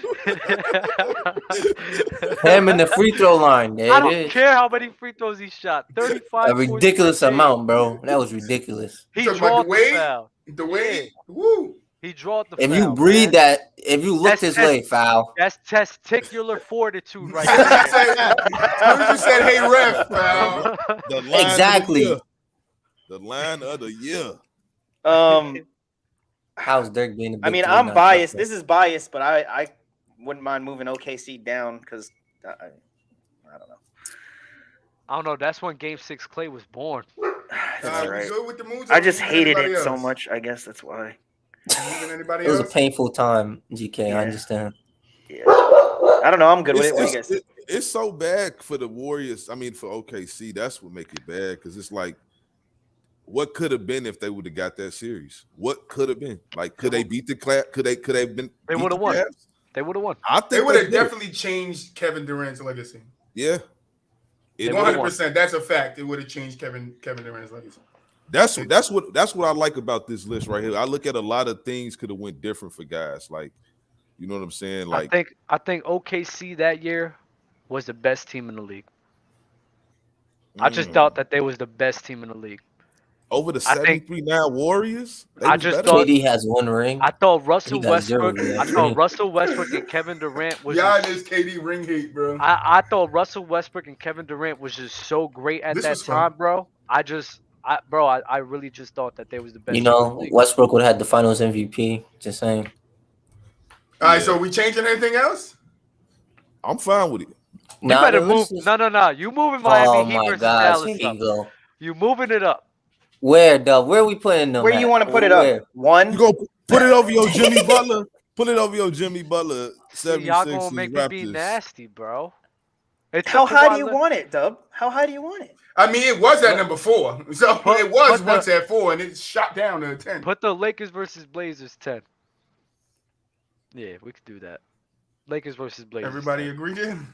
Him in the free throw line. I don't care how many free throws he shot. 35. A ridiculous amount, bro. That was ridiculous. He drawed the foul. The way, woo. He drawed the if foul. If you breathe that, if you look this way, foul. That's testicular fortitude right there. You said, hey, ref, foul. Exactly. The line of the year. How's Dirk being? I mean, I'm biased. This is biased, but I wouldn't mind moving OKC down because I don't know. I don't know. That's when Game 6 Clay was born. That's right. I just hated it so much. I guess that's why. It was a painful time, GK. Yeah. I understand. Yeah. I don't know. I'm good with it. What do you guys think? It's so bad for the Warriors. I mean, for OKC, that's what makes it bad because it's like, what could have been if they would have got that series? What could have been? Like, could they beat the class? Could they have been? They would have won. They would have won. I think they would have definitely changed Kevin Durant's legacy. Yeah. 100%. That's a fact. It would have changed Kevin Durant's legacy. That's what I like about this list right here. I look at a lot of things could have went different for guys. Like, you know what I'm saying? Like, I think OKC that year was the best team in the league. I just thought that they was the best team in the league. Over the 73-9 Warriors? I just thought KD has 1 ring. I thought Russell Westbrook and Kevin Durant was this KD ring hate, bro. I thought Russell Westbrook and Kevin Durant was just so great at that time, bro. I really just thought that they was the best. You know, Westbrook would have had the Finals MVP. Just saying. All right, so we changing anything else? I'm fine with it. You better move. No. You moving Miami Heat versus Dallas up. You moving it up. Where, Dub? Where are we putting them? Where you want to put it up? 1? You go put it over your Jimmy Butler. Put it over your Jimmy Butler. 76 y'all gonna make me be nasty, bro. How high do you want it, Dub? How high do you want it? I mean, it was at number 4. So it was once at 4, and it shot down to 10. Put the Lakers versus Blazers 10. Yeah, we could do that. Lakers versus Blazers. Everybody agree then?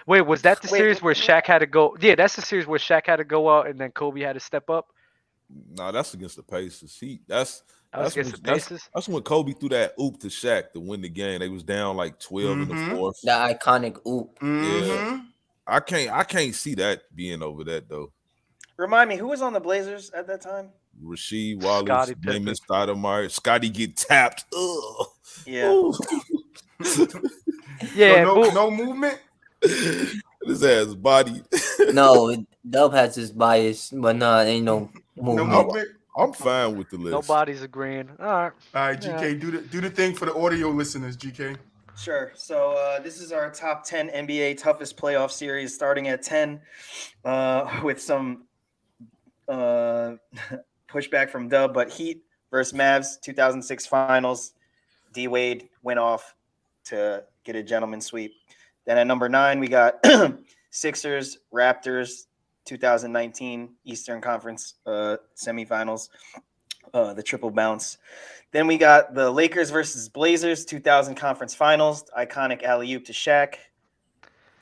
Wait, was that the series where Shaq had to go? Yeah, that's the series where Shaq had to go out and then Kobe had to step up. No, that's against the Pacers. That's when Kobe threw that oop to Shaq to win the game. They was down like 12 in the fourth. The iconic oop. Yeah. I can't see that being over that though. Remind me, who was on the Blazers at that time? Rasheed Wallace, Damon Stoudemire, Scotty get tapped. Ugh. Yeah. Yeah. So no movement. His ass body. No, Dub has his bias, but ain't no movement. No movement. I'm fine with the list. Nobody's agreeing. All right. All right, GK, do the thing for the audio listeners, GK. Sure. So this is our top 10 NBA toughest playoff series, starting at 10, with some pushback from Dub, but Heat versus Mavs, 2006 Finals. D Wade went off to get a gentleman sweep. Then at number 9, we got Sixers Raptors, 2019 Eastern Conference semifinals, the triple bounce. Then we got the Lakers versus Blazers, 2000 Conference Finals, iconic alley-oop to Shaq.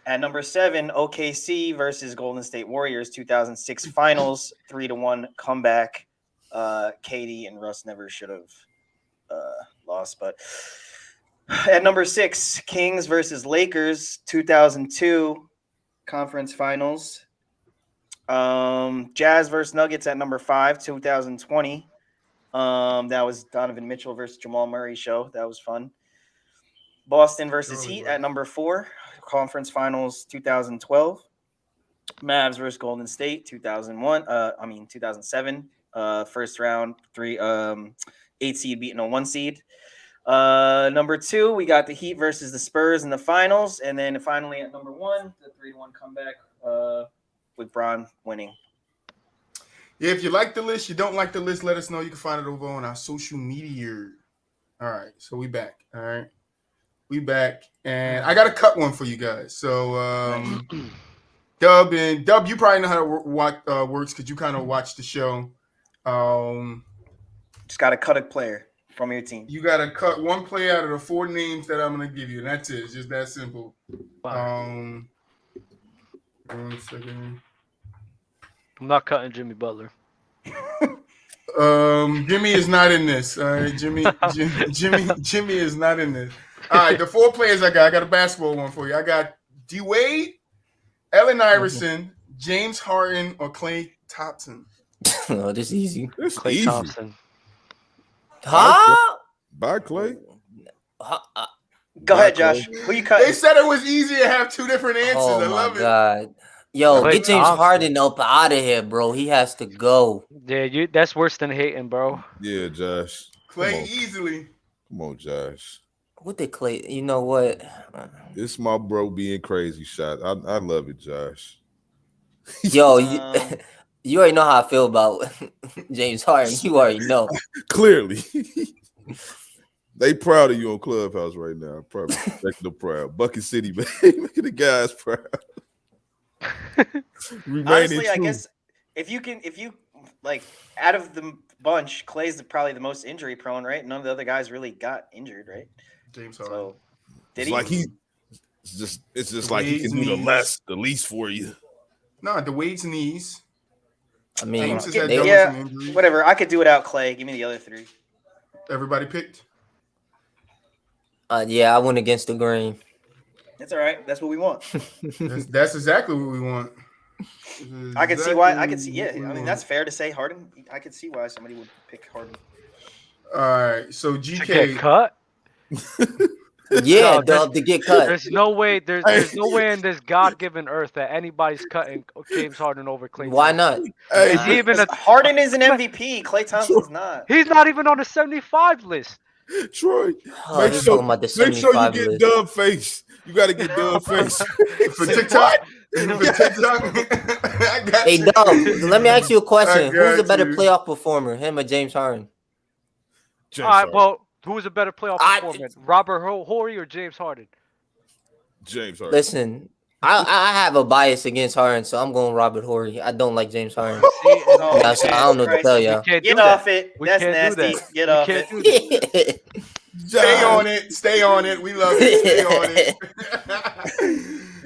At number 7, OKC versus Golden State Warriors, 2006 Finals, 3-1 comeback. KD and Russ never should have lost. But at number 6, Kings versus Lakers, 2002 Conference Finals. Jazz versus Nuggets at number 5, 2020. That was Donovan Mitchell versus Jamal Murray show. That was fun. Boston versus Heat at number 4, Conference Finals 2012. Mavs versus Golden State 2007. First round, 8 seed beating a 1 seed. Number 2, we got the Heat versus the Spurs in the finals, and then finally at number 1, the 3-1 comeback with Bron winning. Yeah, if you like the list, you don't like the list, let us know. You can find it over on our social media. All right, so we back. All right, we back, and I got to cut one for you guys. So, Dub, you probably know how it works because you kind of watch the show. Just got to cut a player from your team. You got to cut one player out of the 4 names that I'm going to give you, and that's it. It's just that simple. Wow. 1 second. I'm not cutting Jimmy Butler. Jimmy is not in this. All right, Jimmy is not in this. All right, the 4 players I got a basketball one for you. I got D Wade, Allen Iverson, James Harden, or Klay Thompson. Oh, this is easy. It's Klay easy. Thompson. Huh? Bye, Clay. Go ahead, Josh. Who you cutting? They said it was easy to have 2 different answers. Oh I love my God. it. Yo, Klay get James Thompson. Harden up out of here, bro. He has to go. Yeah, that's worse than hating, bro. Yeah, Josh. Klay easily. Come on, Josh. What did Klay? You know what? This my bro being crazy shot. I love it, Josh. Yo, you already know how I feel about James Harden. You already know. Clearly. They proud of you on Clubhouse right now. Probably making them proud. Bucket City, man. Making the guys proud. Honestly, I guess if you like out of the bunch, Clay's probably the most injury prone, right? None of the other guys really got injured, right? James Harden. So it's like it's just like he can do the least for you. No, the Wade's knees. I mean, whatever. I could do without Clay. Give me the other 3. Everybody picked. Yeah, I went against the grain. That's all right. That's what we want. That's exactly what we want. I can see why. I can see. Yeah, I mean that's fair to say. Harden. I could see why somebody would pick Harden. All right. So GK To get cut. Yeah, to get cut. There's no way. There's no way in this God-given earth that anybody's cutting James Harden over Klay. Why not? Hey, Harden is an MVP. Klay Thompson's not. He's not even on the 75 list. Troy, Make sure you get dub face. You got to get dub face for TikTok. Hey, Dub, let me ask you a question. Who's a better playoff performer, him or James Harden? All right, well, who's a better playoff performer, Robert Horry or James Harden? James Harden. Listen, I have a bias against Harden, so I'm going Robert Horry. I don't like James Harden. I don't know what to tell y'all. Get off it. That's nasty. Get off it. Stay on it. We love it. Stay on it.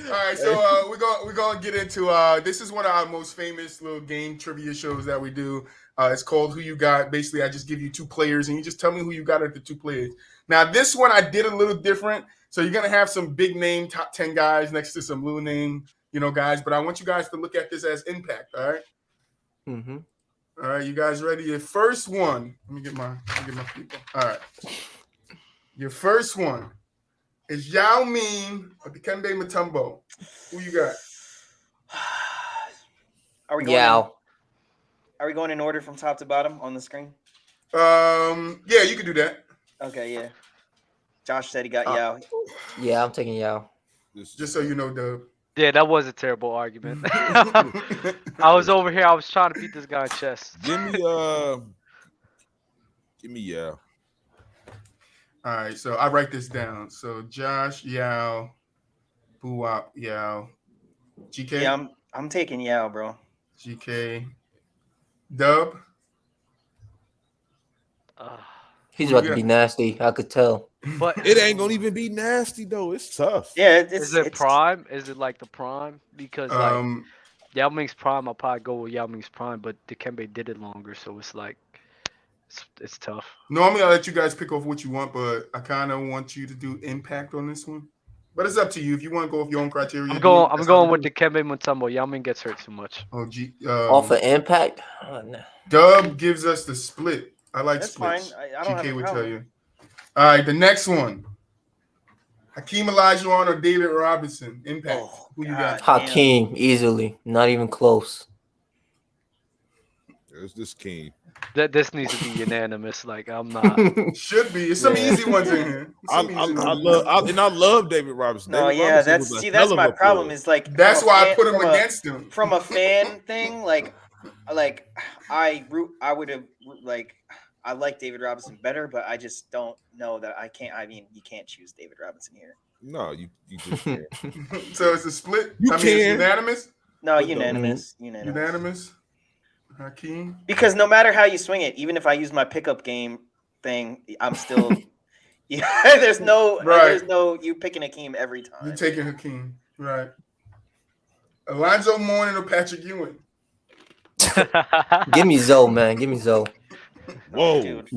All right, so we're gonna get into this is one of our most famous little game trivia shows that we do. It's called Who You Got. Basically, I just give you 2 players, and you just tell me who you got at the 2 players. Now, this one I did a little different. So you're gonna have some big name top 10 guys next to some little name, guys. But I want you guys to look at this as impact. All right. Mm-hmm. All right, you guys ready? Your first one. Let me get my people. All right. Your first one is Yao Ming or Dikembe Mutombo. Who you got? Are we going in order from top to bottom on the screen? Yeah, you can do that. Okay, yeah. Josh said he got Yao. Yeah, I'm taking Yao. Just so you know, Dub. Yeah, that was a terrible argument. I was over here. I was trying to beat this guy in chess. Give me Yao. All right, so I write this down. So Josh, Yao, BooWop, Yao, GK. Yeah, I'm taking Yao, bro. GK, Dub. He's about to be nasty. I could tell. But It ain't gonna even be nasty though. It's tough. Yeah, is it prime? Is it like the prime? Because like Yao Ming's prime, I'll probably go with Yao Ming's prime, but Dikembe did it longer, so it's like it's tough. Normally I'll let you guys pick off what you want, but I kind of want you to do impact on this one. But it's up to you if you want to go with your own criteria. I'm going with Dikembe Mutombo. Yao Ming gets hurt too much. Off of impact. Oh, no. Dub gives us the split. I like That's splits. fine. I don't have GK a would problem. tell you. All right, the next one. Hakeem Olajuwon or David Robinson? Impact. Who you got? Hakeem, easily. Not even close. There's this king. This needs to be unanimous. Like I'm not. Should be. It's some easy ones in here. I love David Robinson. No, David yeah, Robinson that's my problem. Is like that's why I put him against him from a fan thing. Like I like David Robinson better, but I just don't know that I can't. I mean, you can't choose David Robinson here. No, you just can't. So it's a split. It's unanimous. No, unanimous. Hakeem. Because no matter how you swing it, even if I use my pickup game thing, I'm still. There's no you picking Hakeem every time. You taking Hakeem, right? Alonzo Mourning or Patrick Ewing? Give me Zoe, man. Give me Zoe. Whoa. Dude.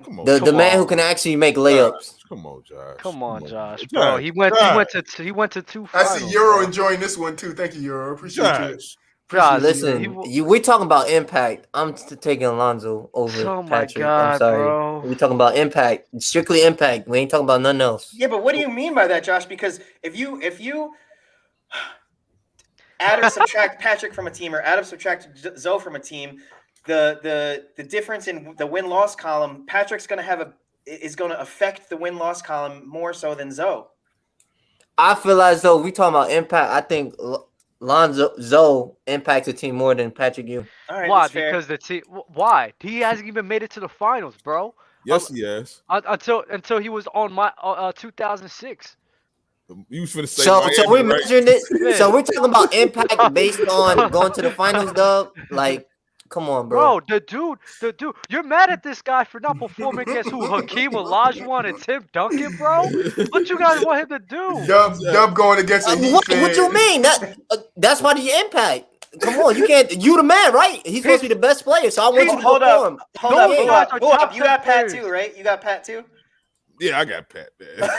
Come on. The man who can actually make layups. Come on, Josh. Come on, Josh. Bro, he went to 2 finals. I see Euro enjoying this one too. Thank you, Euro. Appreciate you. Josh, listen, we talking about impact. I'm taking Alonzo over Patrick. God, I'm sorry. bro. We talking about impact. Strictly impact. We ain't talking about nothing else. Yeah, but what do you mean by that, Josh? Because if you add or subtract Patrick from a team or add or subtract Zoe from a team, the difference in the win-loss column, Patrick's going to is going to affect the win-loss column more so than Zoe. I feel as though we talking about impact. I think Zoe impacts the team more than Patrick Ewing. All right, why? Because the team. Why? He hasn't even made it to the finals, bro. Yes, he has. Until he was on my 2006. You was finna say so Miami, we're right? measuring it. Yeah. So we're talking about impact based on going to the finals, dub. Like, come on, bro. Bro, the dude, you're mad at this guy for not performing against who? Hakeem Olajuwon and Tim Duncan, bro. What you guys want him to do? Dub going against a Heat fan. What you mean? That's why the impact. Come on, you can't. You the man, right? He's supposed to be the best player, so I want you to perform. Hold up. You got Pat too, right? You got Pat too. Yeah, I got Pat, man.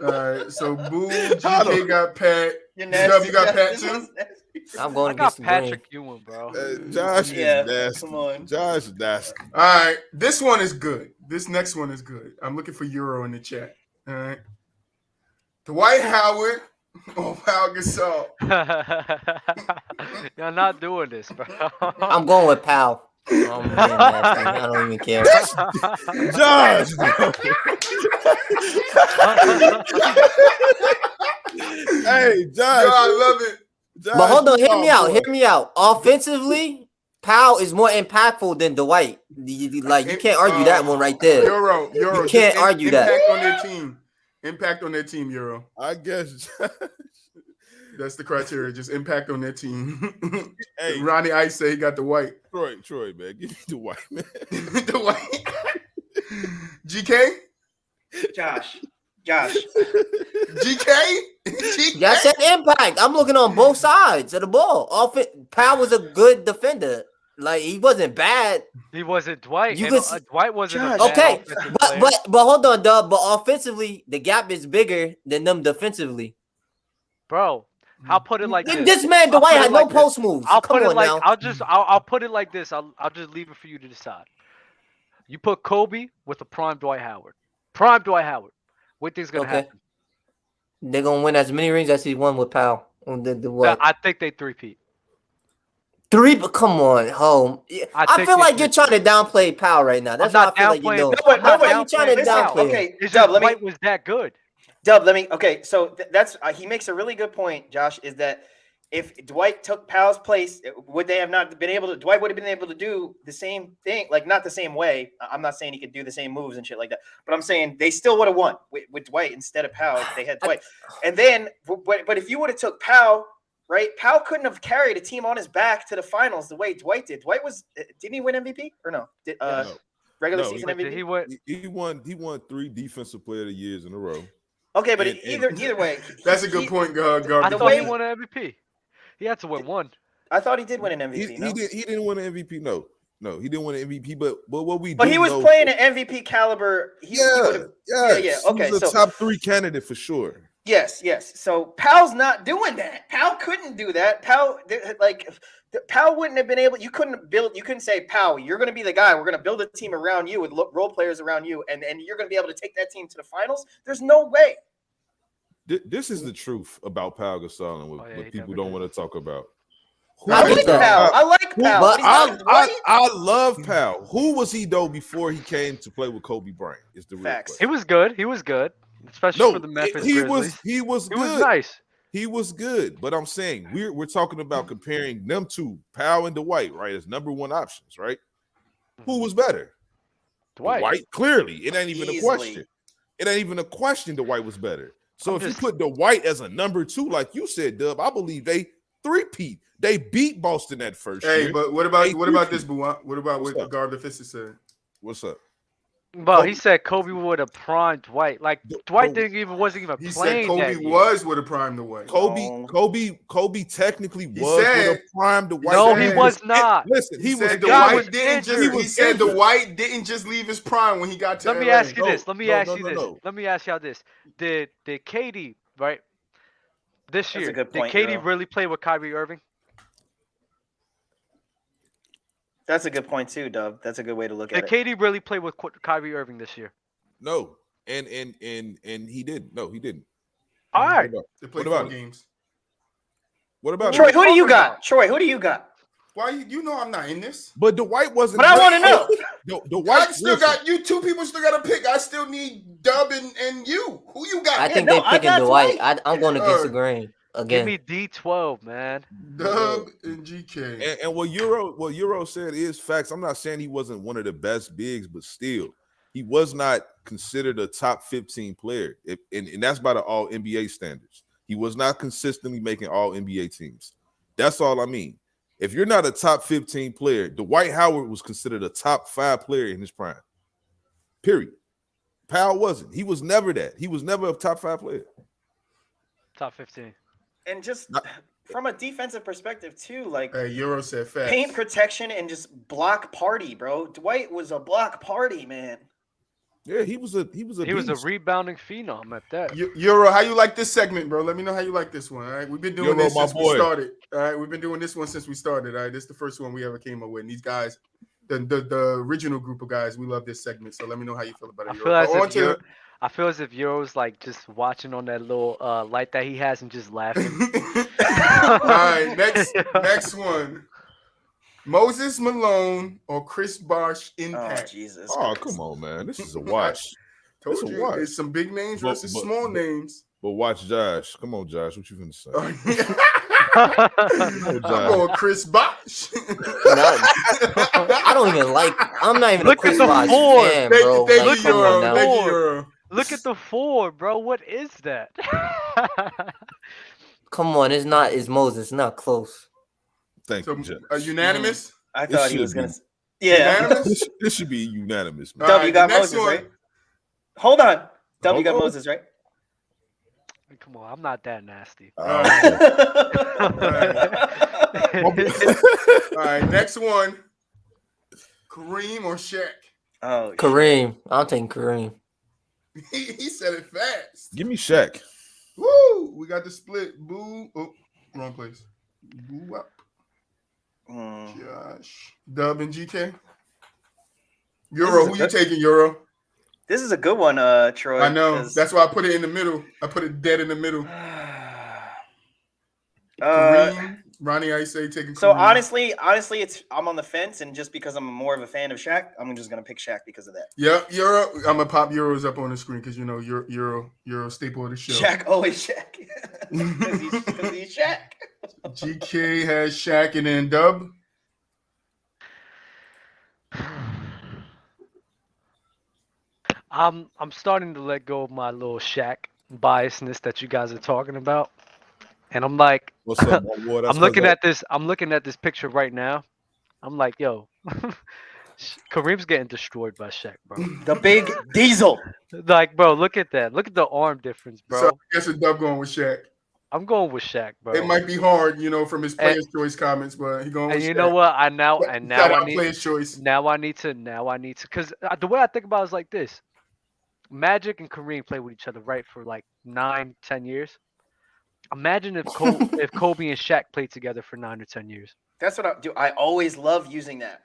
All right, so Boo, GK got Pat. Dub, you got Pat too? I'm going against Patrick Ewing, bro. Josh is nasty. Come on. Josh is nasty. All right, this one is good. This next one is good. I'm looking for Euro in the chat. All right. Dwight Howard or Pau Gasol? You're not doing this, bro. I'm going with Pau. I don't even care. Josh. Hey, Josh. Yo, I love it. Josh, but hold on, hear me out. Offensively, Pau is more impactful than Dwight. You can't argue that one right there. Euro. You can't argue that. Impact on their team, Euro. I guess. That's the criteria. Just impact on their team. Hey, Ronnie Ice say he got the white. Troy, man. Give me the white, man. The white. GK? Josh. GK? Y'all said impact. I'm looking on both sides of the ball. Pau was a good defender. Like, he wasn't bad. He wasn't Dwight. Dwight wasn't Josh. a bad okay, offensive but hold on, Dub. But offensively, the gap is bigger than them defensively. Bro, I'll put it like this. This man Dwight had no post moves. I'll put it like this. I'll just leave it for you to decide. You put Kobe with a prime Dwight Howard. What do you think's gonna happen? They're gonna win as many rings as he won with Pau. I think they three-peat. 3, but come on, home. I feel like you're trying to downplay Powell right now. That's what I feel like you're doing. You're trying to downplay. Okay, Dub, Dwight was that good. Dub, okay, so that's he makes a really good point, Josh, is that if Dwight took Powell's place, would they have not been able to? Dwight would have been able to do the same thing, like not the same way. I'm not saying he could do the same moves and shit like that, but I'm saying they still would have won with Dwight instead of Powell if they had Dwight. And then, but if you would have took Powell, right? Powell couldn't have carried a team on his back to the finals the way Dwight did. Dwight didn't he win MVP or no? Regular season MVP. He won 3 Defensive Player of the Years in a row. Okay, but either way, that's a good point, Gar. I thought he won an MVP. He had to win one. I thought he did win an MVP. He didn't win an MVP. No, he didn't win an MVP. But what we but he was playing an MVP caliber. Yeah. Okay, he was a top 3 candidate for sure. Yes. So Powell's not doing that. Powell couldn't do that. Powell wouldn't have been able. You couldn't say, Powell, you're going to be the guy. We're going to build a team around you with role players around you, and you're going to be able to take that team to the finals. There's no way. This is the truth about Pau Gasol and what people don't want to talk about. I like Pau. I love Pau. Who was he though before he came to play with Kobe Bryant? Is the real question. He was good, especially for the Memphis Grizzlies. He was good. He was nice. He was good, but I'm saying we're talking about comparing them two, Pau and Dwight, right, as number 1 options, right? Who was better? Dwight. Clearly, it ain't even a question. It ain't even a question. Dwight was better. So if you put Dwight as a number 2, like you said, Dub, I believe they 3-peat. They beat Boston that first year. Hey, but what about this, BooWop? What about what Gar Fisher said? What's up? Well, he said Kobe would have primed Dwight. Like Dwight wasn't even he playing. He said Kobe would have primed Dwight. Kobe technically would have primed Dwight. No, he was not. Listen, he said Dwight didn't just leave his prime when he got to. Let me ask you this. Let me ask y'all this. Did KD this year? Did KD really play with Kyrie Irving? That's a good point too, Dub. That's a good way to look at it. Did KD really play with Kyrie Irving this year? No, and he didn't. No, he didn't. All right. They played 4 games. What about Troy? Who do you got? Troy, who do you got? Why you know I'm not in this? But Dwight wasn't. But I want to know. Dwight still got you. 2 people still got to pick. I still need Dub and you. Who you got? I think they're picking Dwight. I'm going against the grain. Again. Give me D12, man. Dub and GK. And what Euro said is facts. I'm not saying he wasn't one of the best bigs, but still, he was not considered a top 15 player. And that's by the all NBA standards. He was not consistently making all NBA teams. That's all I mean. If you're not a top 15 player, Dwight Howard was considered a top 5 player in his prime. Period. Powell wasn't. He was never that. He was never a top 5 player. Top 15. And just from a defensive perspective too, like Euro said facts. Paint protection and just block party, bro. Dwight was a block party, man. Yeah, he was a rebounding phenom at that. Euro, how you like this segment, bro? Let me know how you like this one. All right, we've been doing this since we started. All right, we've been doing this one since we started. All right, this is the first one we ever came up with. And these guys, the original group of guys, we love this segment. So let me know how you feel about it. I feel as if Euro's like just watching on that little light that he has and just laughing. All right, next one. Moses Malone or Chris Bosh impact? Oh, Jesus. Oh, come on, man. This is a watch. Told you, it's some big names versus small names. But watch Josh. Come on, Josh. What you finna say? I'm going Chris Bosh. I don't even like. I'm not even Look a Chris at the Bosh four. fan, bro. Thank you, Look at the 4, bro. What is that? Come on, it's not. It's Moses. It's not close. Thank you, Josh. Unanimous? I thought he was gonna. Yeah. Unanimous? This should be unanimous. Man. W got Moses, right? Hold on. W got Moses, right? Come on, I'm not that nasty. All right, next one. Kareem or Shaq? Oh, Kareem. I'm taking Kareem. He said it fast. Give me Shaq. Woo! We got the split. Boo. Oh, wrong place. BooWop. Josh. Dub and GK. Euro. Who you taking, Euro? This is a good one, Troy. I know. That's why I put it in the middle. I put it dead in the middle. Kareem Ronnie, I say taking. So Kareem. honestly, I'm on the fence, and just because I'm more of a fan of Shaq, I'm just gonna pick Shaq because of that. Yeah, I'm gonna pop Euros up on the screen because you know you're a staple of the show. Shaq, always Shaq, because he's Shaq. GK has Shaq and then Dub. I'm starting to let go of my little Shaq biasness that you guys are talking about, and I'm like, what's up, my boy? I'm looking at this picture right now. I'm like, yo, Kareem's getting destroyed by Shaq, bro. The big Diesel. Like, bro, look at that. Look at the arm difference, bro. So I guess a Dub going with Shaq. I'm going with Shaq, bro. It might be hard, from his player's choice comments, but he going with Shaq. And you know what? Now I need player's choice. Now I need to, because the way I think about it is like this: Magic and Kareem played with each other, right, for like 9-10 years. Imagine if Kobe and Shaq played together for 9 or 10 years. That's what I do. I always love using that.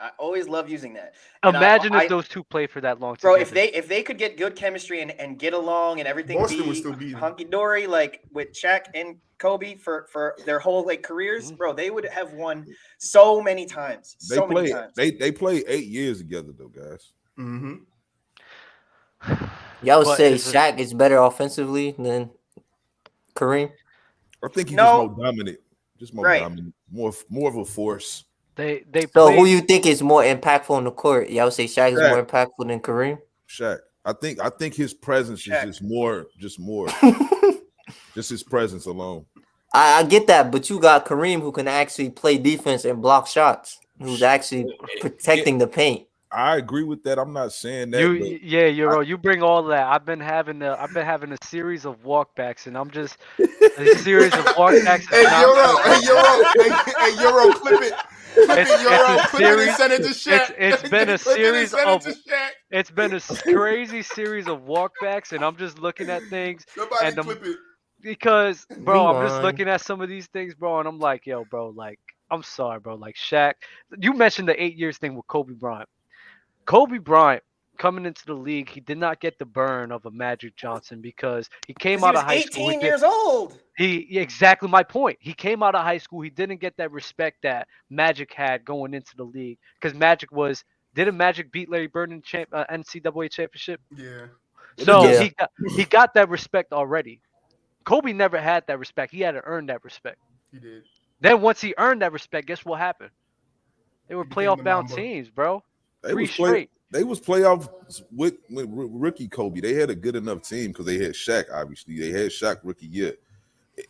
Imagine if those two play for that long. Bro, together. if they could get good chemistry and get along and everything, Boston would still be hunky dory like with Shaq and Kobe for their whole careers, bro. They would have won so many times. They played 8 years together though, guys. Mm-hmm. Y'all would say Shaq is better offensively than Kareem? I think he's just more dominant. Just more dominant. More of a force. So who you think is more impactful on the court? Y'all would say Shaq is more impactful than Kareem? Shaq. I think his presence is just more. Just his presence alone. I get that, but you got Kareem who can actually play defense and block shots, who's actually protecting the paint. I agree with that. I'm not saying that. You bring all that. I've been having a series of walkbacks, and I'm just a series of walkbacks. Hey, Euro, clip it. Clip it and send it to Shaq. It's been a crazy series of walkbacks, and I'm just looking at things. Somebody clip it. Because, bro, I'm just looking at some of these things, bro, and I'm like, yo, bro, like, I'm sorry, bro. Like, Shaq, you mentioned the 8 years thing with Kobe Bryant. Kobe Bryant, coming into the league, he did not get the burn of a Magic Johnson because he came out of high school. 18 years old. Exactly my point. He came out of high school. He didn't get that respect that Magic had going into the league because didn't Magic beat Larry Bird in NCAA championship? Yeah. So he got that respect already. Kobe never had that respect. He had to earn that respect. He did. Then once he earned that respect, guess what happened? They were playoff bound teams, bro. They was playoffs with rookie Kobe. They had a good enough team because they had Shaq. Obviously, they had Shaq rookie year.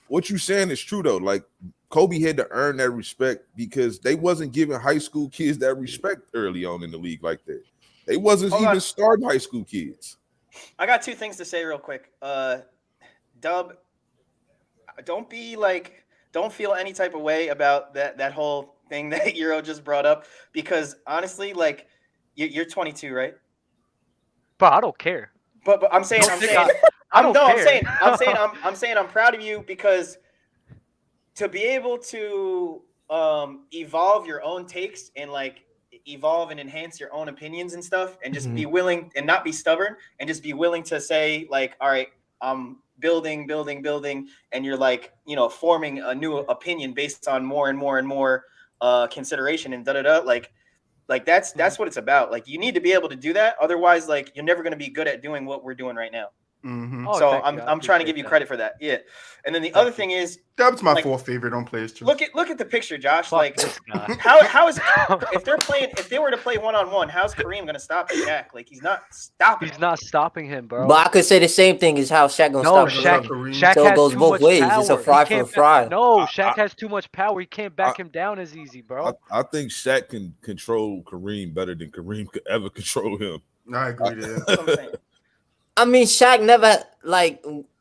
What you saying is true though. Like Kobe had to earn that respect because they wasn't giving high school kids that respect early on in the league like that. They wasn't even starting high school kids. I got 2 things to say real quick. Dub, don't feel any type of way about that whole thing that Euro just brought up because honestly, like. You're 22, right? But I don't care. But I'm saying I'm proud of you because to be able to evolve your own takes and evolve and enhance your own opinions and stuff and just be willing and not be stubborn and just be willing to say all right, I'm building and you're forming a new opinion based on more and more and more consideration and that's what it's about. Like you need to be able to do that. Otherwise, you're never going to be good at doing what we're doing right now. Mm-hmm. So I'm trying to give you credit for that. Yeah. And then the other thing is Dub's my 4th favorite on players too. Look at the picture, Josh. How is if they were to play 1-on-1, how's Kareem going to stop Shaq? He's not stopping. He's not stopping him, bro. But I could say the same thing is how Shaq gonna stop him. Shaq so it goes both ways. Power. It's a fry for a fry. Shaq has too much power. He can't back him down as easy, bro. I think Shaq can control Kareem better than Kareem could ever control him. I agree to that. I mean, Shaq never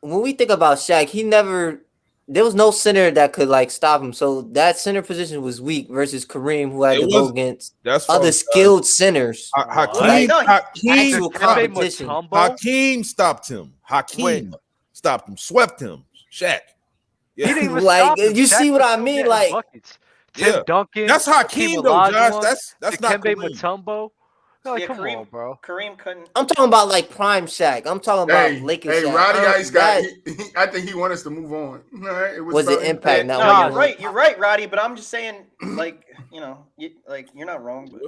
when we think about Shaq, there was no center that could stop him. So that center position was weak versus Kareem, who had to go against other skilled centers. Hakeem stopped him. Hakeem stopped him, swept him. Shaq. Yeah. He didn't even stop him. You see what I mean? Tim Duncan. That's Hakeem though, Josh. That's not Dikembe Mutombo. Like, Yeah, come Kareem, on, bro. Kareem couldn't. I'm talking about like prime Shaq. I'm talking about Lakers Hey, Shaq. Roddy Ice got. That I think he wants us to move on. All right, it was about it impact. No, Not you're right. You're right, Roddy. But I'm just saying, like, you're not wrong. But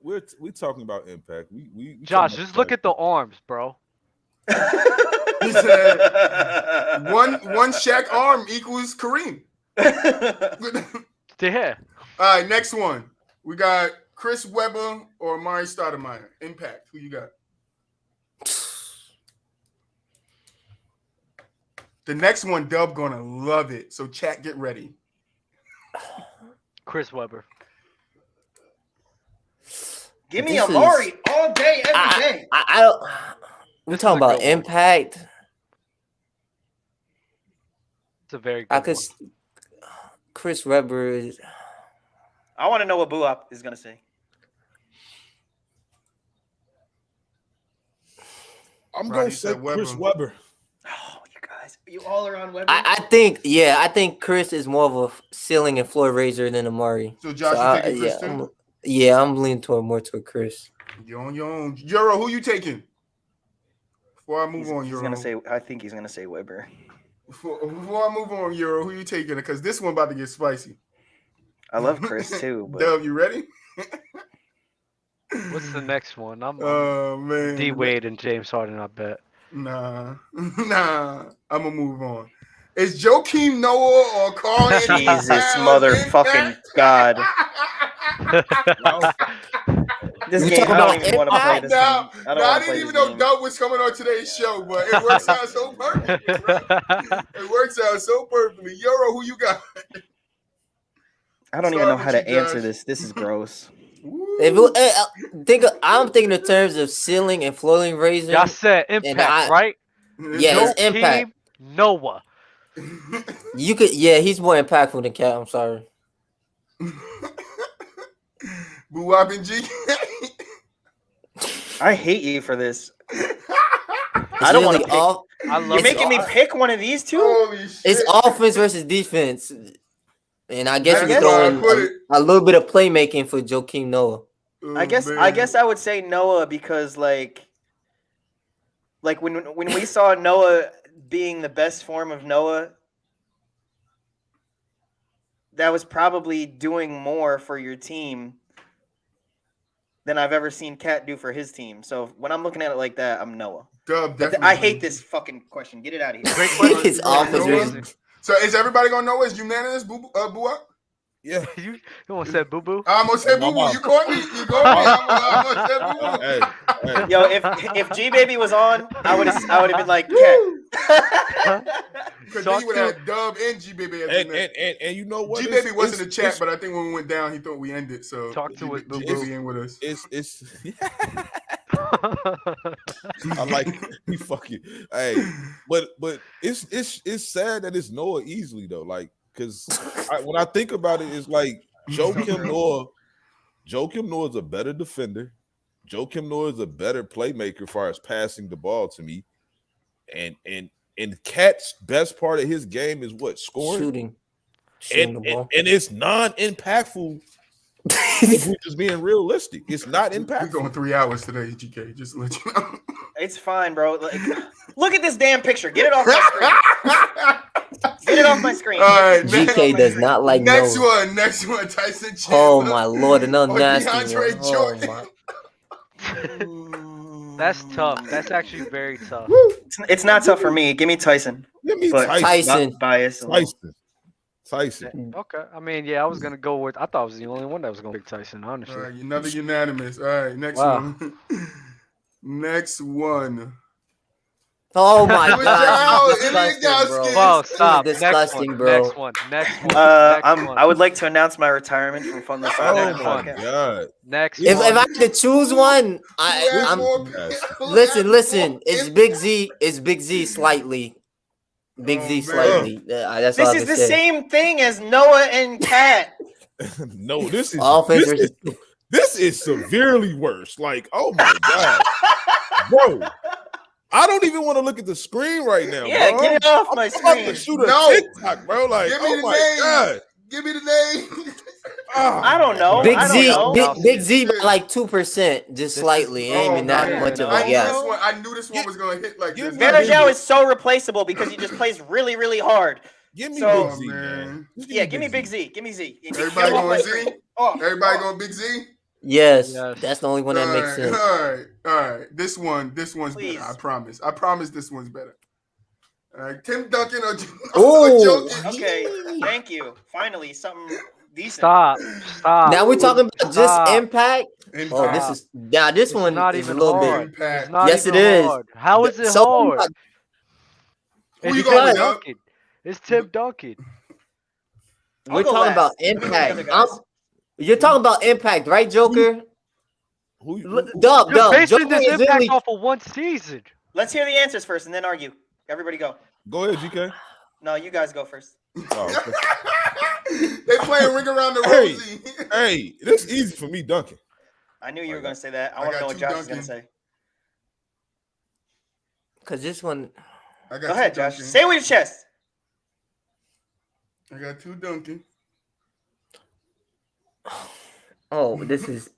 We're talking about impact. We Josh, just look at the arms, bro. He said one Shaq arm equals Kareem. Yeah. All right, next one. We got Chris Webber or Amari Stoudemire. Impact. Who you got? The next one, Dub gonna love it. So chat, get ready. Chris Webber. Give me Amari all day, every day. I don't. We're talking about impact. It's a very good one. Chris Webber is. I want to know what BooWop is gonna say. I'm gonna say Chris Webber. Oh, you guys, you all are on Webber. I think Chris is more of a ceiling and floor raiser than Amari. So Josh, you taking Chris too? I'm leaning more toward Chris. You on your own. Euro, who you taking? Before I move on, Euro. I think he's gonna say Webber. Before I move on, Euro, who you taking? Because this one about to get spicy. I love Chris too. But... Dub, you ready? What's the next one? I'm man. D Wade and James Harden, I bet. Nah. I'm gonna move on. Is Joakim Noah or Carl? Jesus motherfucking God. This game, I don't even want to play this game. I didn't even know Dub was coming on today's show, but it works out so perfectly, bro. It works out so perfectly. Euro, who you got? I don't even know how to answer this. This is gross. I'm thinking in terms of ceiling and floating raiser. Y'all said impact, right? Yeah, it's impact. Noah. You could, he's more impactful than Cat. I'm sorry. BooWop and G. I hate you for this. I don't want to pick. You're making me pick one of these two? Holy shit. It's offense versus defense. And I guess we're throwing a little bit of playmaking for Joakim Noah. I guess I would say Noah because like when we saw Noah being the best form of Noah, that was probably doing more for your team than I've ever seen Cat do for his team. So when I'm looking at it like that, I'm Noah. Dub, I hate this fucking question. Get it out of here. Great question. His offense. So is everybody gonna know? Is unanimous, BooWop? Yeah. You almost said boo boo. I'm gonna say boo boo. You caught me. You caught me. I'm gonna say boo boo. Hey. Yo, if G Baby was on, I would have been like Cat. Because he would have Dub and G Baby. And you know what? G Baby wasn't in the chat, but I think when we went down, he thought we ended. So talk to us, boo G boo. Baby in with us. It's I like he fucking but it's sad that it's Noah easily though, like because when I think about it, it's like Joakim Noah is a better defender. Joakim Noah is a better playmaker as far as passing the ball to me, and Cat's best part of his game is what? Scoring, shooting and the ball. and it's non-impactful. If we're just being realistic, it's not impactful. We're going 3 hours today, GK. Just to let you know. It's fine, bro. Like, look at this damn picture. Get it off my screen. Get it off my screen. All right, GK does not like next Noah. Next one, Tyson Chandler. Oh my Lord, another nasty DeAndre one. Jordan. That's tough. That's actually very tough. It's not tough for me. Give me Tyson. Give me Tyson. Not biased. Tyson. Okay. I mean, yeah, I was gonna go with. I thought I was the only one that was gonna pick Tyson. Honestly. All right, another unanimous. All right, next one. Next one. Oh my God! Wow, stop! Disgusting, Next bro. Next one. I would like to announce my retirement from FromTheSideLine. Oh my God! Next. If I could choose one, listen. It's Big Z. It's Big Z slightly. Big Z slightly. That's this is the same thing as Noah and Cat. No, this is offense. This is severely worse. Like, oh my God, bro. I don't even want to look at the screen right now. Yeah, bro. get it off my screen. I'm about to shoot a TikTok, bro. Like, give me oh the my name. God. Give me the name. I don't know. Big I don't Z, know. Big Z by like 2%, just slightly. It ain't even that much of a gap. I knew this one was gonna hit like this. Varejao is so replaceable because he just plays really, really hard. Give me Big Z, man. Yeah, give me Big Z. Give me Z. Everybody going Z? Everybody going Big Z? Yes, that's the only one that makes sense. All right. This one's better. I promise this one's better. All right, Tim Duncan or Jokic. Okay, thank you. Finally, something decent. Stop. Now we're talking about just impact. Oh, this one not is even a little hard. bit. Yes, it is. Hard. How is it hard? Who you going with? It's Tim Duncan. We're talking about impact. You're talking about impact, right, Joker? Dub. Basing this impact off of one season. Let's hear the answers first and then argue. Everybody go. Go ahead, GK. No, you guys go first. Oh, okay. They playing ring around the rosy. Hey, this is easy for me, Duncan. I knew you were going to say that. I want to know what Josh is going to say. Because this one. Go ahead, Josh. Say it with your chest. I got 2 Duncan. Oh, this is.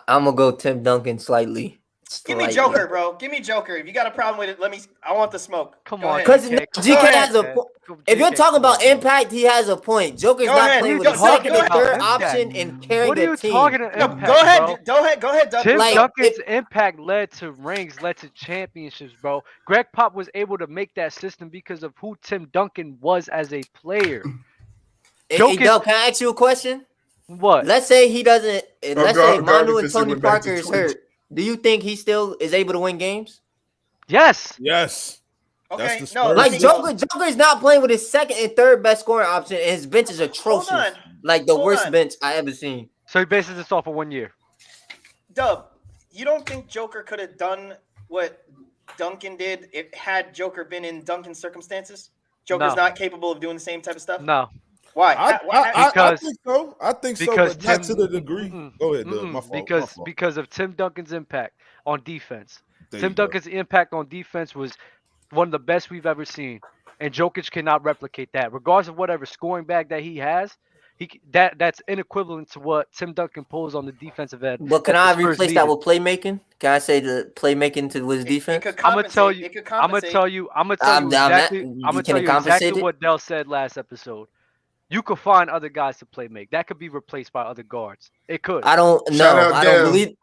I'm gonna go Tim Duncan slightly. Give me Joker, bro. Give me Joker. If you got a problem with it, I want the smoke. Come on. Because GK has a point. If you're talking about impact, he has a point. Joker's not playing with a second and third option and carrying the team. What are you talking about? Impact, Go ahead, Doug. Tim Duncan's impact led to rings, led to championships, bro. Greg Pop was able to make that system because of who Tim Duncan was as a player. Hey, Doug, can I ask you a question? What? Let's say he doesn't. Let's say Manu and Tony Parker is hurt. Do you think he still is able to win games? Yes. Okay. Like Joker is not playing with his second and third best scoring option, and his bench is atrocious. Like the worst bench I ever seen. So he bases this off of 1 year. Dub, you don't think Joker could have done what Duncan did if had Joker been in Duncan's circumstances? Joker's not capable of doing the same type of stuff? No. Why? I think so. I think so, but not to the degree. Go ahead, Doug. My fault. Because of Tim Duncan's impact on defense. Tim Duncan's impact on defense was one of the best we've ever seen, and Jokic cannot replicate that. Regardless of whatever scoring bag that he has, that's inequivalent to what Tim Duncan pulls on the defensive end. But can I replace that with playmaking? Can I say the playmaking to his defense? I'm gonna tell you exactly what Dell said last episode. You could find other guys to play make. That could be replaced by other guards. It could. I don't believe.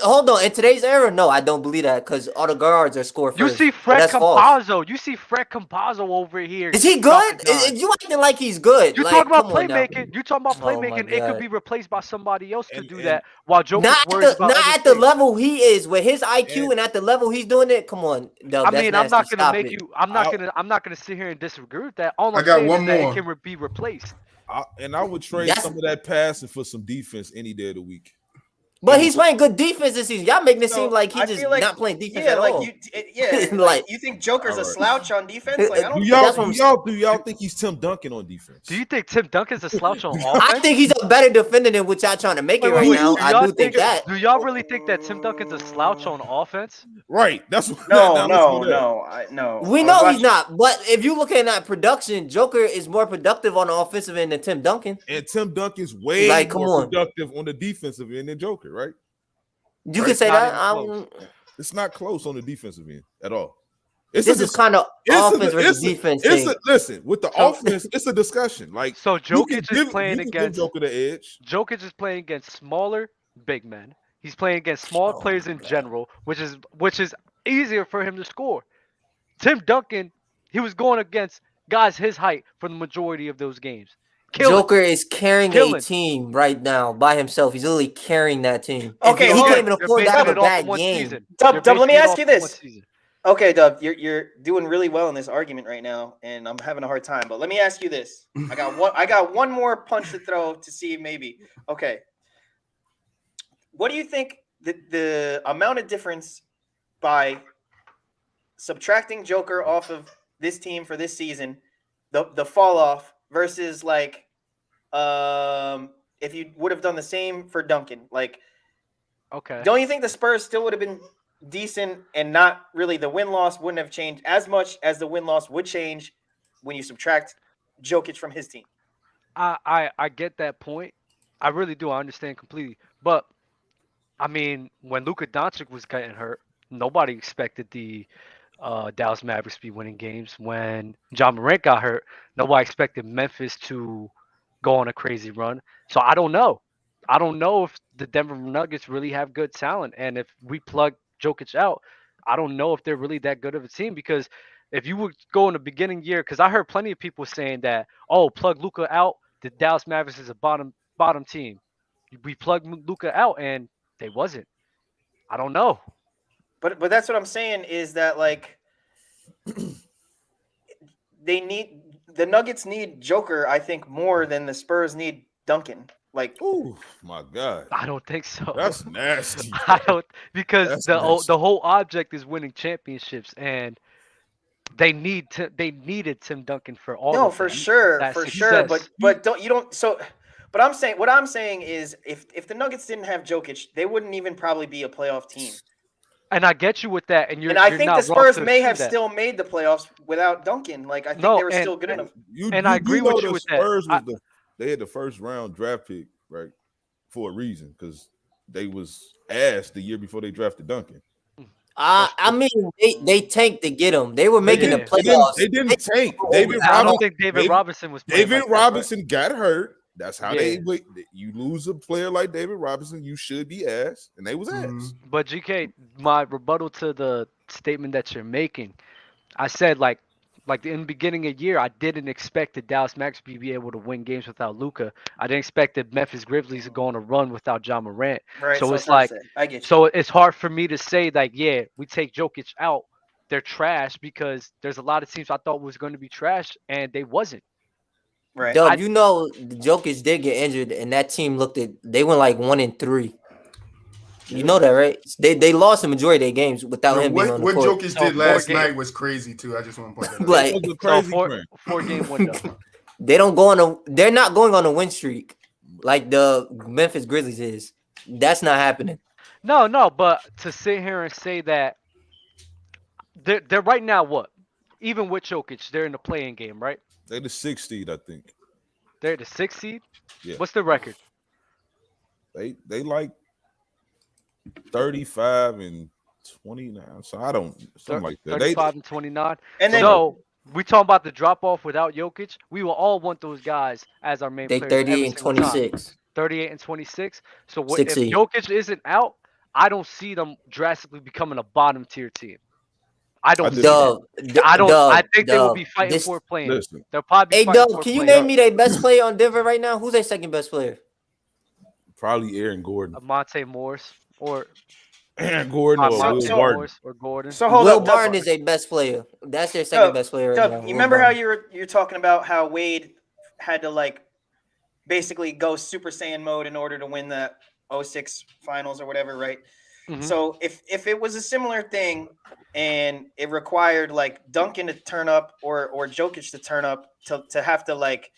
Hold on. In today's era, no, I don't believe that because all the guards are score first. You see Fred Campazzo. You see Fred Campazzo over here. Is he good? You acting like he's good. You talking about playmaking? You talking about playmaking? It could be replaced by somebody else to do that. While Jokic worries about not at the level he is with his IQ and at the level he's doing it. Come on, I mean, I'm not gonna make you. I'm not gonna sit here and disagree with that. All I'm saying is that it can be replaced. I would trade some of that passing for some defense any day of the week. But he's playing good defense this season. Y'all making it seem like he's just not playing defense at all. You think Joker's a slouch on defense? Like, I don't do y'all think he's Tim Duncan on defense? Do you think Tim Duncan's a slouch on offense? I think he's a better defender than what y'all trying to make it right now. I do think that. Do y'all really think that Tim Duncan's a slouch on offense? Right. That's no. We know he's not. But if you're looking at production, Joker is more productive on the offensive end than Tim Duncan. And Tim Duncan's way more productive on the defensive end than Joker. Right? You can say that. It's not close on the defensive end at all. This is kind of offense versus defense thing. Listen, with the offense, it's a discussion. Like so, Jokic is playing against Joker the edge. Jokic is playing against smaller big men. He's playing against small players in general, which is easier for him to score. Tim Duncan, he was going against guys his height for the majority of those games. Joker is carrying a team right now by himself. He's literally carrying that team. Okay, he can't even afford to have a bad game. Dub, let me ask you this. Okay, Dub, you're doing really well in this argument right now, and I'm having a hard time. But let me ask you this. I got one more punch to throw to see maybe. Okay. What do you think the amount of difference by subtracting Joker off of this team for this season, the fall off versus like if you would have done the same for Duncan? Like, okay, don't you think the Spurs still would have been decent and not really the win-loss wouldn't have changed as much as the win-loss would change when you subtract Jokic from his team? I get that point. I really do. I understand completely. But I mean, when Luka Doncic was getting hurt, nobody expected the Dallas Mavericks to be winning games. When Ja Morant got hurt, nobody expected Memphis to go on a crazy run. So I don't know. I don't know if the Denver Nuggets really have good talent, and if we plug Jokic out, I don't know if they're really that good of a team. Because if you would go in the beginning year, because I heard plenty of people saying that, oh, plug Luka out, the Dallas Mavericks is a bottom team. We plugged Luka out, and they wasn't. I don't know. But that's what I'm saying is that like the Nuggets need Joker, I think, more than the Spurs need Duncan. Like, oh my God, I don't think so. that's nasty. I don't, because That's the nasty. whole object is winning championships, and they needed Tim Duncan for all no, of for that sure, that for sure. success. But don't you don't so. But what I'm saying is, if the Nuggets didn't have Jokic, they wouldn't even probably be a playoff team. And I get you with that, and And I you're think the not wrong Spurs to may assume have that. still made the playoffs without Duncan. Like, I think No, they were still good enough. And I agree with you the with that. Spurs was they had the first round draft pick, right, for a reason, because they was ass the year before they drafted Duncan. I mean, they tanked to get him. They were making the did. playoffs. They didn't tank. I don't think David Robinson was playing David like that, Robinson got hurt. That's how Yeah. you lose a player like David Robinson, you should be ass, and they was ass. But GK, my rebuttal to the statement that you're making, I said like in the beginning of the year, I didn't expect the Dallas Mavericks to be able to win games without Luka. I didn't expect the Memphis Grizzlies to go on a run without Ja Morant. Right. So it's that's what I'm like, saying. I get you. so it's hard for me to say like, yeah, we take Jokic out, they're trash, because there's a lot of teams I thought was going to be trash and they wasn't. Right. Dub, you know, the Jokic did get injured, and that team they went like 1-3. You know that, right? They lost the majority of their games without him being on the what court. Jokic did last night was crazy too. I just want to point that out. Like, It was a crazy four game window. they're not going on a win streak like the Memphis Grizzlies is. That's not happening. No, but to sit here and say that they're right now what? Even with Jokic, they're in the playing game, right? They the 6th seed, I think. They're the 6th seed. Yeah. What's the record? They like 35 and 29. So I don't something like that. 35 and 29. And then So we talking about the drop off without Jokic. We will all want those guys as our main They players. 38 and 26. 38 and 26. So if 6 seed. Jokic isn't out, I don't see them drastically becoming a bottom tier team. I don't see that. I think they will be fighting for playing. Listen. They'll probably be Hey, fighting Dub, for can you playing. name me their best player on Denver right now? Who's their second best player? Probably Aaron Gordon. Monte Morris or Aaron Gordon or Will Barton. Morris or Gordon. So hold Will up, Barton is their best player. That's their second best player right now. You remember how you're talking about how Wade had to like basically go Super Saiyan mode in order to win the 06 finals or whatever, right? Mm-hmm. So if it was a similar thing and it required like Duncan to turn up or Jokic to turn up to have to like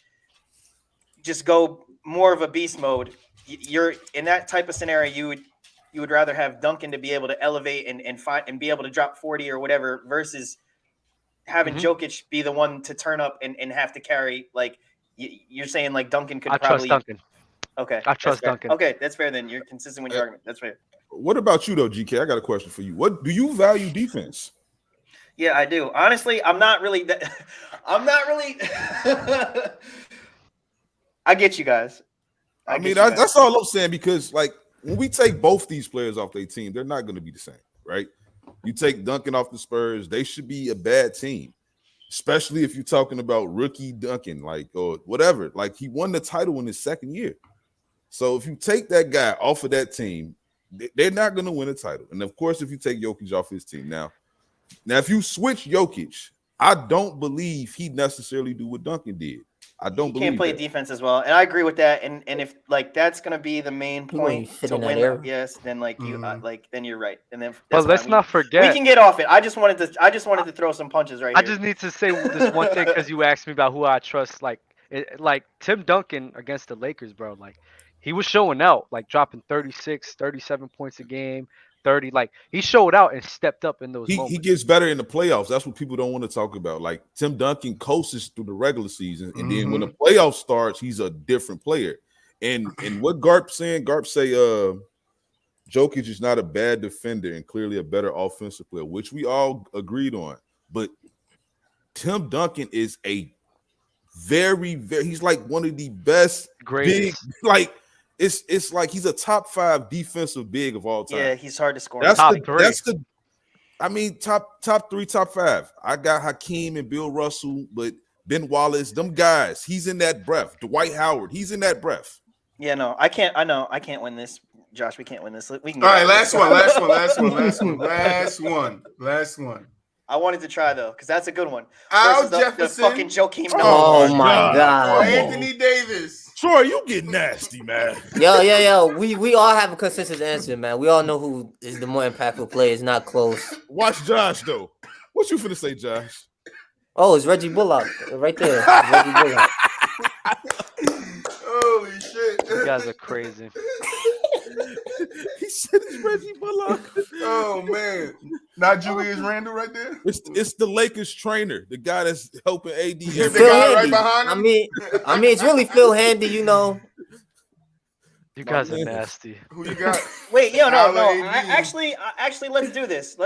just go more of a beast mode, you're in that type of scenario, you would rather have Duncan to be able to elevate and fight and be able to drop 40 or whatever versus having Jokic be the one to turn up and have to carry. Like you're saying like Duncan could probably trust Duncan. Okay. I trust Duncan. Okay, that's fair then. You're consistent with your argument. That's fair. What about you though, GK? I got a question for you. What do you value defense? Yeah, I do. Honestly, I'm not really I get you guys. I mean, that's all I'm saying, because like when we take both these players off their team, they're not going to be the same, right? You take Duncan off the Spurs, they should be a bad team, especially if you're talking about rookie Duncan, like, or whatever. Like, he won the title in his second year. So if you take that guy off of that team, they're not going to win a title. And of course, if you take Jokic off his team now if you switch Jokic, I don't believe he necessarily do what Duncan did. I don't believe he can't play defense as well, and I agree with that. And if like that's gonna be the main point to win, yes, then like you then you're right. And then, but let's not forget, we can get off it. I just wanted to throw some punches right here. I just need to say this one thing because you asked me about who I trust. Like Tim Duncan against the Lakers, bro. Like he was showing out, like dropping 36, 37 points a game, 30. Like he showed out and stepped up in those moments. He gets better in the playoffs. That's what people don't want to talk about. Like Tim Duncan coasts through the regular season, and then when the playoff starts, he's a different player. And what Garp saying, Garp say Jokic is not a bad defender and clearly a better offensive player, which we all agreed on. But Tim Duncan is a very, very, he's like one of the best big, like it's like he's a top 5 defensive big of all time. Yeah, he's hard to score. That's top the, 3. that's the, I mean, top 3, top 5. I got Hakeem and Bill Russell, but Ben Wallace, them guys, he's in that breath. Dwight Howard, he's in that breath. Yeah, no, I can't. I know I can't win this, Josh. We can't win this. We can. All right, last one. I wanted to try though, because that's a good one. Al The Jefferson. fucking Joakim Noah. Oh my God. Or Anthony Davis. Troy, you get nasty, man. Yo. We all have a consensus answer, man. We all know who is the more impactful player. It's not close. Watch Josh though. What you finna say, Josh? Oh, it's Reggie Bullock right there. Reggie Bullock. Holy shit. You guys are crazy. He said it's Reggie Bullock. Oh man. Not Julius Randle right there? It's the Lakers trainer, the guy that's helping AD. The Phil guy right Handy. behind him? I mean, it's really Phil Handy, you know. You guys are nasty. Who you got? Wait, no. Al AD. Actually, let's do this.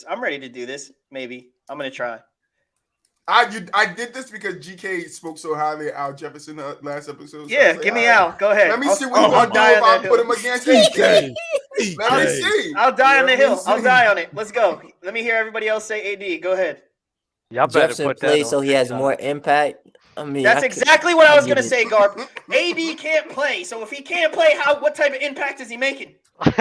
I'm ready to do this. Maybe I'm gonna try. I did this because GK spoke so highly of Al Jefferson last episode. So Yeah, like, give me all right, Al. Go ahead. Let me see what I'll he's die going to do if on I that put hill. him against DK. Let me see. I'll die on the hill. Let me I'll see. die on it. Let's go. Let me hear everybody else say AD. Go ahead. Y'all better Jefferson put that plays on so he has TikTok. more impact. I mean, That's exactly what I was get gonna it. say, Garp. AD can't play, so if he can't play, what type of impact is he making? What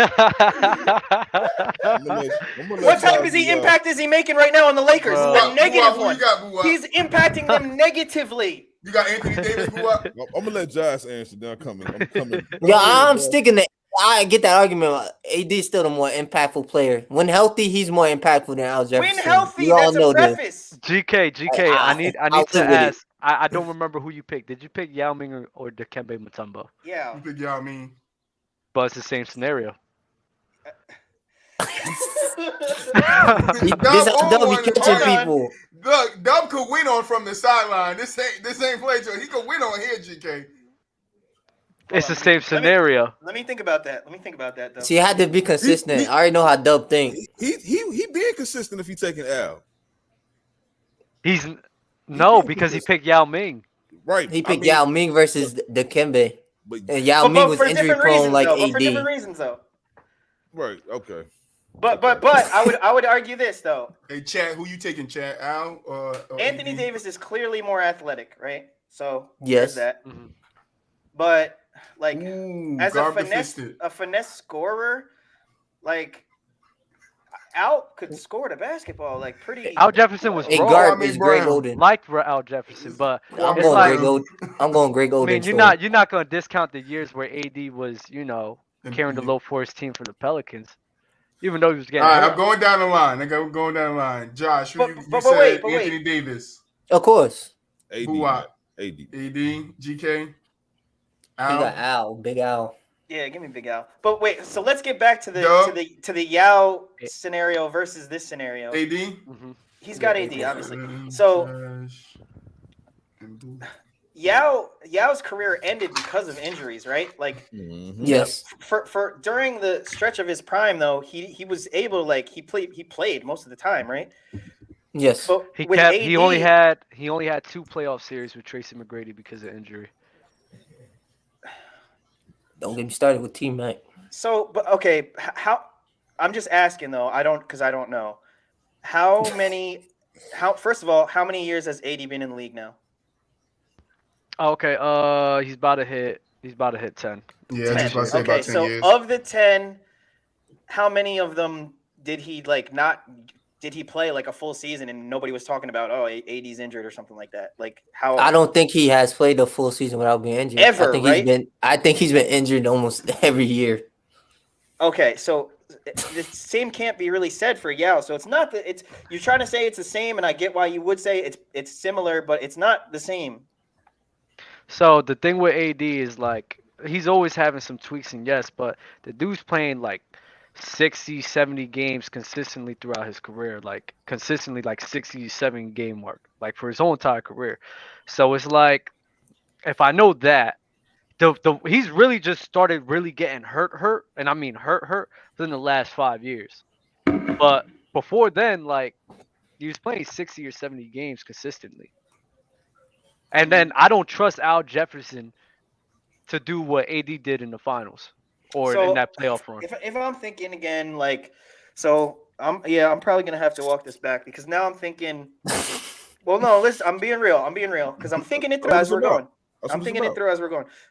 type of impact is he making right now on the Lakers? Bro. A negative Who one. you got, BooWop? He's impacting them negatively. You got Anthony Davis, BooWop? I'm gonna let Josh answer. Then I'm coming. Yeah, I'm sticking to. I get that argument. AD is still the more impactful player. When healthy, he's more impactful than Al Jefferson. When healthy, We all that's know a this. preface. GK, I need I'll to live with it. ask. I don't remember who you picked. Did you pick Yao Ming or Dikembe Mutombo? Yeah. You think y'all mean? But it's the same scenario. This Dub be catching people. Look, Dub could win on from the sideline. This ain't play to it. He could win on here, GK. It's the same scenario. Let me think about that. Though. See, I had to be consistent. I already know how Dub think. He being consistent if he taking Al. He's no, because he picked Yao Ming. Right. He picked Yao Ming versus Dikembe. But, And Yao Ming was for injury different prone reasons, like though. But for AD. different reasons, though. right. Okay. But I would argue this though. Hey, Chad, who you taking, Chad? Al or Anthony AD? Davis is clearly more athletic, right? So Yes. there's that. Mhm. But like Ooh, as Garb a finesse scorer, like Al could score the basketball like pretty. Al Jefferson was Hey, raw. Garb Kwame is Greg Brown. Oden. Liked Al Jefferson, but I'm it's going like, Greg Oden. I'm going Greg I Oden. mean, you're not gonna discount the years where AD was, carrying the low force team for the Pelicans, even though he was getting. All right, hurt. I'm going down the line. I'm going down the line. Josh, who you But said wait. Anthony Davis, Of course. AD. BooWop, AD. AD, GK, You got Al. Al, Big Al. Yeah, give me Big Al. But wait, so let's get back to the Yup. to the Yao scenario versus this scenario. AD. Mhm. He's got AD, obviously. So Josh, and Boo. Yao's career ended because of injuries, right? Like Mhm. Yes. for during the stretch of his prime, though, he was able to he played most of the time, right? Yes. But He with kept. AD, He only had 2 playoff series with Tracy McGrady because of injury. Don't get me started with T Mac. So, but okay, how? I'm just asking though. I don't know. First of all, how many years has AD been in the league now? Okay. He's about to hit 10. Yeah, I was just about to say Okay, about 10 so years. of the 10, how many of them did he play like a full season and nobody was talking about, oh, AD's injured or something like that? Like how? I don't think he has played a full season without being injured. Ever, I think he's been injured almost every year. Okay, so the same can't be really said for Yao. So it's not that you're trying to say it's the same, and I get why you would say it's similar, but it's not the same. So the thing with AD is like he's always having some tweaks and yes, but the dude's playing like 60, 70 games consistently throughout his career, like consistently like 67 game mark, like for his whole entire career. So it's like if I know that he's really just started really getting hurt, and I mean hurt within the last 5 years. But before then, like he was playing 60 or 70 games consistently. And then I don't trust Al Jefferson to do what AD did in the finals or in that playoff run. If I'm thinking again, like, so I'm probably gonna have to walk this back because now I'm thinking. Well, no, listen, I'm being real because I'm thinking it through as we're going.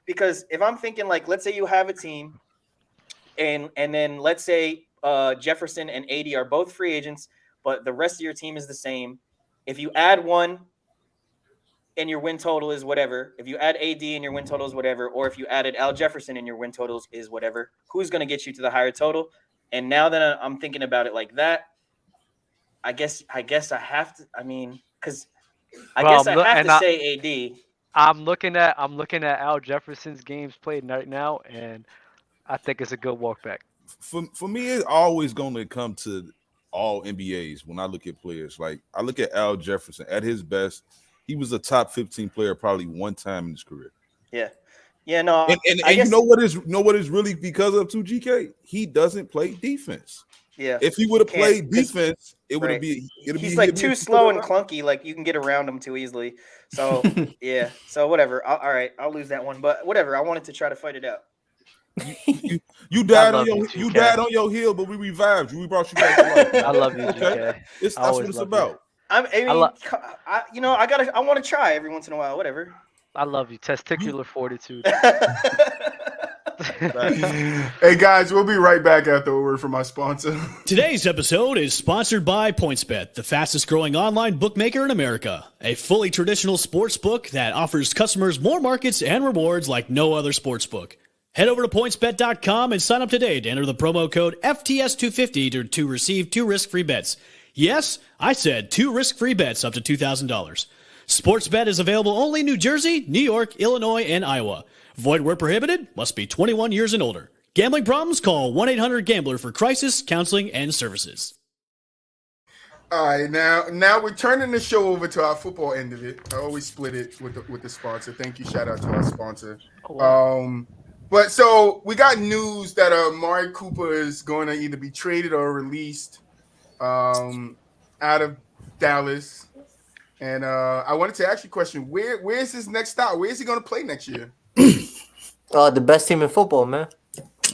Because if I'm thinking like, let's say you have a team, and then let's say Jefferson and AD are both free agents, but the rest of your team is the same. If you add one and your win total is whatever, if you add AD and your win total is whatever, or if you added Al Jefferson and your win totals is whatever, who's going to get you to the higher total? And now that I'm thinking about it like that, I guess I have to. I mean, because I have to say AD. I'm looking at Al Jefferson's games played right now, and I think it's a good walk back. For me, it's always going to come to all NBAs when I look at players. Like I look at Al Jefferson at his best. He was a top 15 player probably one time in his career. Yeah. Yeah, no. And you know what is really because of 2GK? He doesn't play defense. Yeah. If he would have played defense, it would be. He's like too slow and clunky. Like you can get around him too easily. So yeah. So whatever. All right. I'll lose that one. But whatever. I wanted to try to fight it out. You died on your heel, but we revived you. We brought you back to life. I love you, GK. That's what it's about. I want to try every once in a while. Whatever. I love you. Testicular fortitude. Hey guys, we'll be right back after a word from our sponsor. Today's episode is sponsored by PointsBet, the fastest growing online bookmaker in America. A fully traditional sports book that offers customers more markets and rewards like no other sports book. Head over to PointsBet.com and sign up today to enter the promo code FTS250 to receive 2 risk-free bets. Yes, I said 2 risk-free bets up to $2,000. Sportsbet is available only in New Jersey, New York, Illinois, and Iowa. Void where prohibited, must be 21 years and older. Gambling problems? Call 1-800-GAMBLER for crisis, counseling, and services. All right, now we're turning the show over to our football end of it. I always split it with the sponsor. Thank you, shout out to our sponsor. Oh, wow. But so we got news that Amari Cooper is going to either be traded or released out of Dallas. And I wanted to ask you a question. Where's his next stop? Where is he going to play next year? The best team in football, man.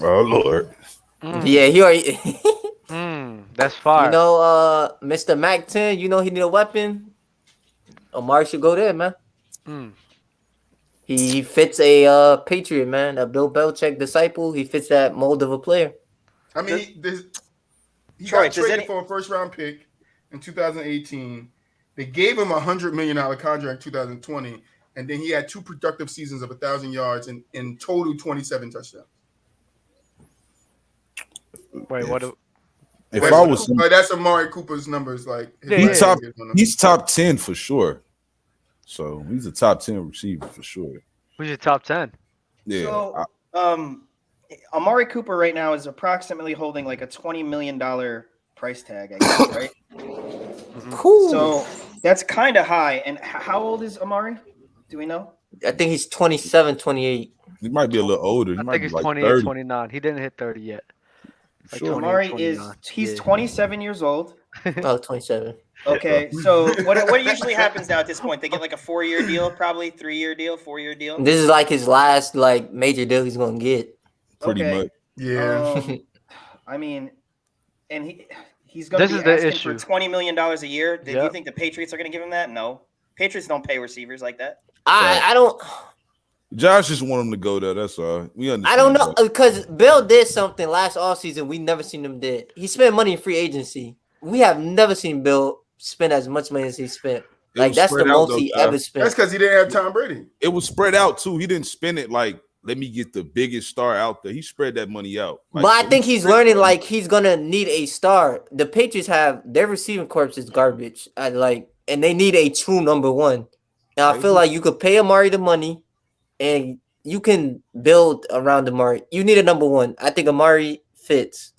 Oh, Lord. Yeah, he already... That's fire. You know, Mr. Mac 10, you know he need a weapon. Amari should go there, man. He fits a Patriot, man. A Bill Belichick disciple. He fits that mold of a player. I mean, he got traded for a first-round pick in 2018. They gave him a $100 million contract in 2020, and then he had 2 productive seasons of 1,000 yards and in total 27 touchdowns. Wait, what? That's Amari Cooper's numbers. Like he's top 10 for sure. So he's a top 10 receiver for sure. Who's your top 10? Yeah. So, Amari Cooper right now is approximately holding like a $20 million price tag, I guess, right? Cool. So that's kind of high. And how old is Amari? Do we know? I think he's 27, 28. He might be a little older. I think he's like 28, 30. 29. He didn't hit 30 yet. Like sure. Amari he's 27 years old. Oh, 27. Okay, so what usually happens now at this point? They get like a 4-year deal, probably 3-year deal, 4-year deal. This is like his last like major deal he's gonna get. Pretty much. Yeah. I mean, and he's gonna be asking for $20 million a year. Do you think the Patriots are gonna give him that? No. Patriots don't pay receivers like that. I don't. Josh just want him to go there. That's all. We understand. I don't know because Bill did something last offseason we never seen him did. He spent money in free agency. We have never seen Bill spend as much money as he spent. Like that's the most he ever spent. That's because he didn't have Tom Brady. It was spread out too. He didn't spend it like let me get the biggest star out there. He spread that money out. Like, but I think he's learning like he's gonna need a star. The Patriots have their receiving corps is garbage. And they need a true number one. And I feel like you could pay Amari the money, and you can build around Amari. You need a number one. I think Amari fits.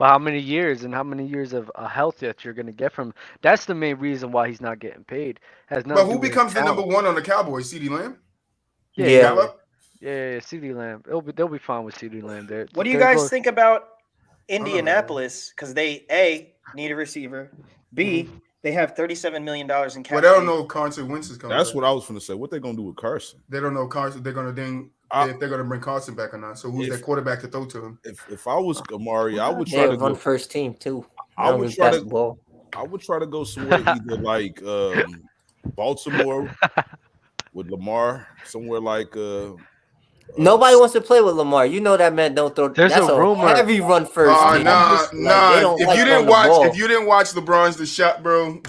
But how many years and how many years of health that you're gonna get from? That's the main reason why he's not getting paid. Has nothing But to do who with becomes the number talent. one on the Cowboys? CeeDee Lamb? Yeah. Gallup? Yeah, CeeDee Lamb. They'll be fine with CeeDee Lamb. What do you guys think about Indianapolis? Because they A, need a receiver. B, they have $37 million in cap. Well, they don't know if Carson Wentz is coming. That's what I was going to say. What they going to do with Carson? They don't know Carson. They're going to if they're going to bring Carson back or not. So who's that quarterback to throw to him? If I was Amari, I would try to run go first team too. I would try to go somewhere either like Baltimore with Lamar, somewhere like nobody wants to play with Lamar. You know that man don't throw. There's that's a rumor. Heavy run first. Nah. If you didn't watch the Brons the shot, bro,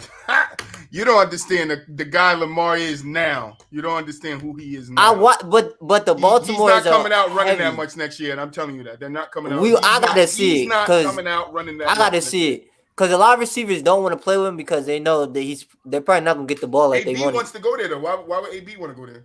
you don't understand the guy Lamar is now. You don't understand who he is now. But the Baltimore he's not coming out running that much next year, and I'm telling you that they're not coming out. I gotta see it because coming out running that. I gotta see it. Because a lot of receivers don't want to play with him because they know that they're probably not gonna get the ball like they want. AB wants to go there though. Why would AB want to go there?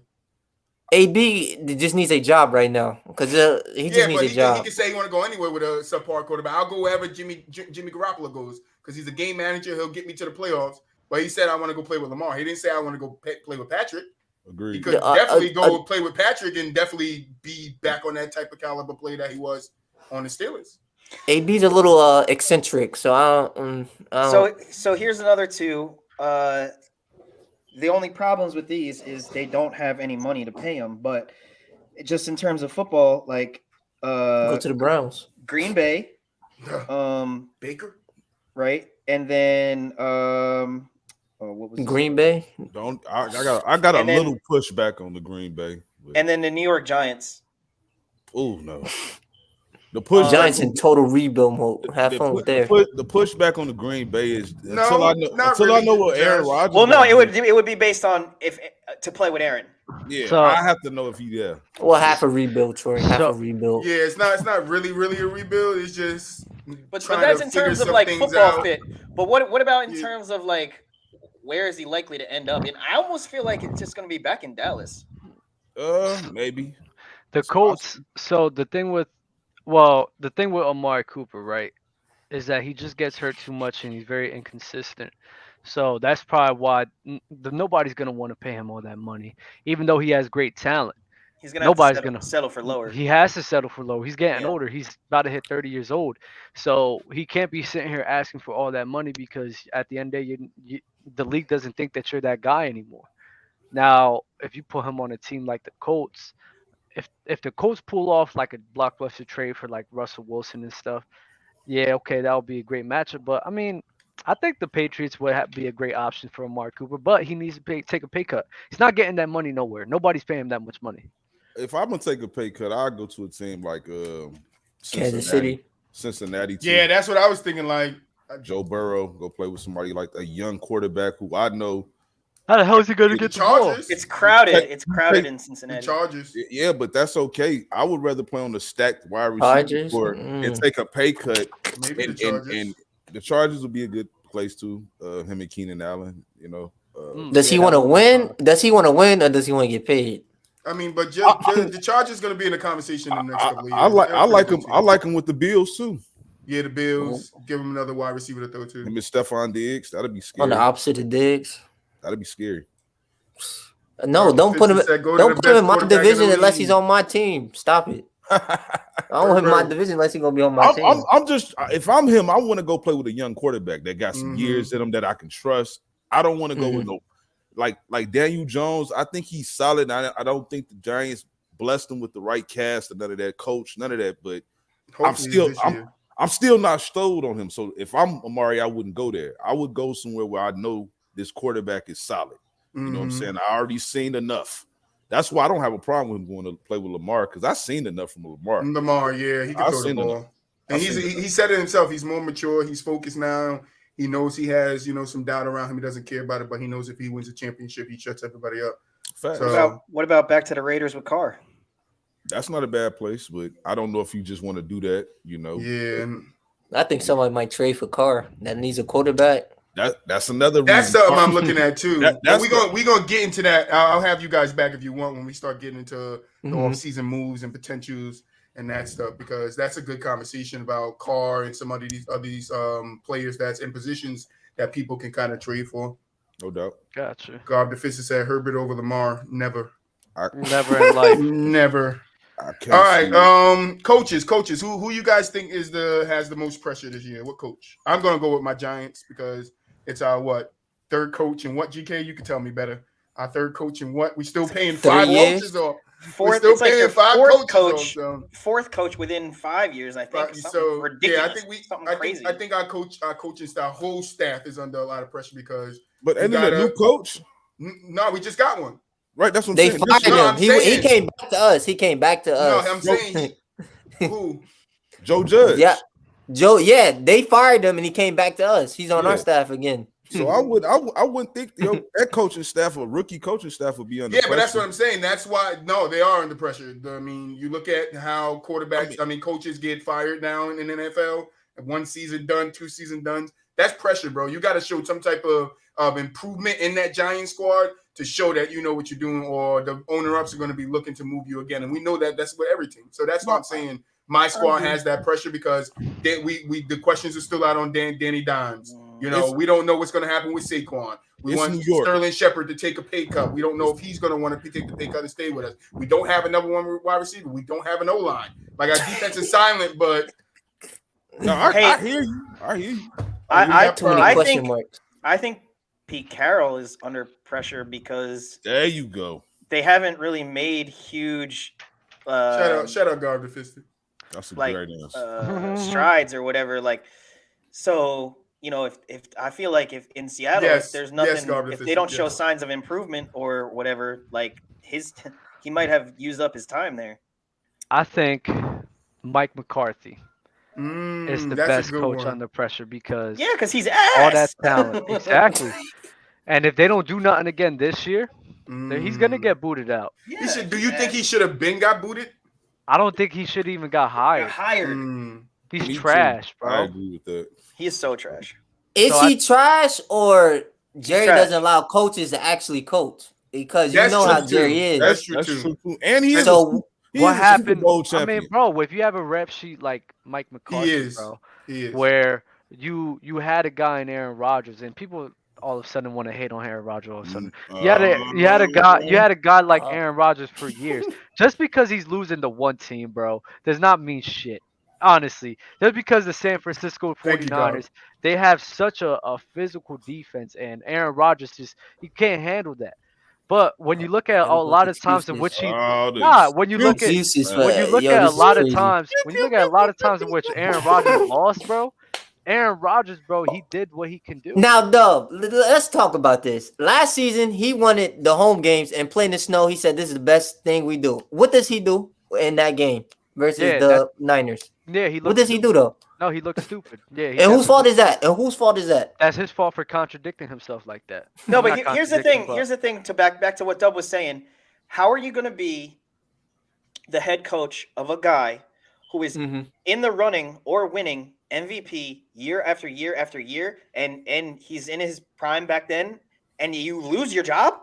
AB just needs a job right now because he just needs a job. He can say he want to go anywhere with a subpar quarterback. I'll go wherever Jimmy Garoppolo goes because he's a game manager. He'll get me to the playoffs. But he said I want to go play with Lamar. He didn't say I want to go play with Patrick. Agreed. He could definitely go play with Patrick and definitely be back on that type of caliber play that he was on the Steelers. AB's a little eccentric, so I don't. So here's another two. The only problems with these is they don't have any money to pay him. But just in terms of football, like go to the Browns, Green Bay, Baker, right, and then what was Green Bay? I got a little pushback on the Green Bay, and then the New York Giants. Oh no. The Giants in total rebuild mode. Have fun with there. The pushback on the Green Bay is until I know what Aaron Rodgers. Well, no, it would be based on if to play with Aaron. Yeah, so, I have to know if he Well, half a rebuild, Troy. Half a rebuild. Yeah, it's not really a rebuild. It's just. But that's in terms of like football fit. But what about in terms of like where is he likely to end up? And I almost feel like it's just going to be back in Dallas. Maybe. The Colts. So the thing with Amari Cooper, right, is that he just gets hurt too much and he's very inconsistent. So that's probably why nobody's going to want to pay him all that money, even though he has great talent. He's nobody's going to settle for lower. He has to settle for lower. He's getting older. He's about to hit 30 years old. So he can't be sitting here asking for all that money because at the end of the day, the league doesn't think that you're that guy anymore. Now, if you put him on a team like the Colts, if the Colts pull off like a blockbuster trade for like Russell Wilson and stuff, yeah, okay, that would be a great matchup. But I mean, I think the Patriots would be a great option for Amari Cooper, but he needs to take a pay cut. He's not getting that money nowhere. Nobody's paying him that much money. If I'm gonna take a pay cut, I'll go to a team like Kansas City, Cincinnati. Yeah, that's what I was thinking. Like Joe Burrow, go play with somebody like a young quarterback who I know. How the hell is he going to get the ball? It's crowded. It's crowded in Cincinnati. Chargers. Yeah, but that's okay. I would rather play on the stacked wide receiver and take a pay cut. Maybe the Chargers. And the Chargers would be a good place too. Him and Keenan Allen, you know. Does he want to win? Does he want to win, or does he want to get paid? I mean, but the Chargers going to be in the conversation in the next couple of years. I like him. I like him with the Bills too. Yeah, the Bills give him another wide receiver to throw to. Him and Stephon Diggs, that'd be scary. On the opposite of Diggs. That'd be scary. No, don't put him in my division unless he's on my team. Stop it. I don't want him in my division unless he's gonna be on my team. I'm just, if I'm him, I want to go play with a young quarterback that got some years in him that I can trust. I don't want to go with no like Daniel Jones. I think he's solid. I don't think the Giants blessed him with the right cast and none of that coach, none of that. But I'm still not stowed on him. So if I'm Amari, I wouldn't go there. I would go somewhere where I know this quarterback is solid. You know what I'm saying? I already seen enough. That's why I don't have a problem with him going to play with Lamar because I've seen enough from Lamar. Yeah, he can throw the ball. And he said it himself. He's more mature. He's focused now. He knows he has, some doubt around him. He doesn't care about it, but he knows if he wins a championship, he shuts everybody up. So, what about back to the Raiders with Carr? That's not a bad place, but I don't know if you just want to do that, Yeah. I think somebody might trade for Carr that needs a quarterback. That's another reason. That's something I'm looking at too. We're gonna get into that. I'll have you guys back if you want when we start getting into the off-season moves and potentials and that stuff, because that's a good conversation about Carr and some of these players that's in positions that people can kind of trade for. No doubt. Gotcha. Garb the Fist said Herbert over Lamar. Never. Never in life. Never. I can't All right. see it. Coaches. Who you guys think has the most pressure this year? What coach? I'm gonna go with my Giants because it's our third coach and what, GK? You can tell me better. Our third coach and what? We still paying 5 coaches or fourth? We're still it's like paying your 5 fourth coaches. coach. Fourth coach within 5 years, I think. So ridiculous. Yeah, I think something crazy. I think our coaching staff, whole staff is under a lot of pressure because. But ain't it a new coach? No, we just got one. Right, that's what I'm they saying. fired him. He came back to us. He came back to us. No, I'm saying who? Joe Judge. Yeah, Joe. Yeah, they fired him and he came back to us. He's on our staff again. So I wouldn't think that coaching staff or rookie coaching staff would be under pressure. But that's what I'm saying. That's why they are under pressure. I mean, you look at how quarterbacks, coaches get fired now in the NFL. 1 season done, 2 season done. That's pressure, bro. You got to show some type of improvement in that Giant squad to show that you know what you're doing, or the owner-ups are going to be looking to move you again. And we know that that's with every team. So that's what I'm saying. My squad has that pressure because the questions are still out on Danny Dimes. We don't know what's going to happen with Saquon. We want Sterling Shepard to take a pay cut. We don't know if he's going to want to take the pay cut and stay with us. We don't have another one wide receiver. We don't have an O-line. Like, our defense is silent, but no, I hear you. I hear you. I think Pete Carroll is under pressure because there you go. They haven't really made huge shout out Garb the Fisted. That's a great answer. Strides or whatever. Like, so if I feel like if in Seattle if there's nothing, if they don't show signs of improvement or whatever, like he might have used up his time there. I think Mike McCarthy is the best coach under pressure because he's ass. All that talent. Exactly. And if they don't do nothing again this year, then he's gonna get booted out. Yeah, do you think he should have been got booted? I don't think he should even got hired. He's trash, bro. I agree with that. He is so trash. Is he trash or Jerry doesn't allow coaches to actually coach? Because you know how Jerry is. That's true too. And he is. So what happened? I mean, bro, if you have a rep sheet like Mike McCarthy, he is. Where you had a guy in Aaron Rodgers and people all of a sudden want to hate on Aaron Rodgers all of a sudden. You had a guy like Aaron Rodgers for years. Just because he's losing to one team, bro, does not mean shit. Honestly, just because the San Francisco 49ers, they have such a physical defense, and Aaron Rodgers he can't handle that. But when you look at a lot of times in which when you look at a lot of times in which Aaron Rodgers lost, bro. Aaron Rodgers, bro, he did what he can do. Now, Dub, let's talk about this. Last season, he wanted the home games and playing the snow. He said this is the best thing we do. What does he do in that game versus the Niners? Yeah, what does he do though? No, he looked stupid. Yeah. And whose fault is that? That's his fault for contradicting himself like that. No, but here's the thing. Here's the thing to back to what Dub was saying. How are you going to be the head coach of a guy who is in the running or winning MVP year after year after year, and he's in his prime back then, and you lose your job?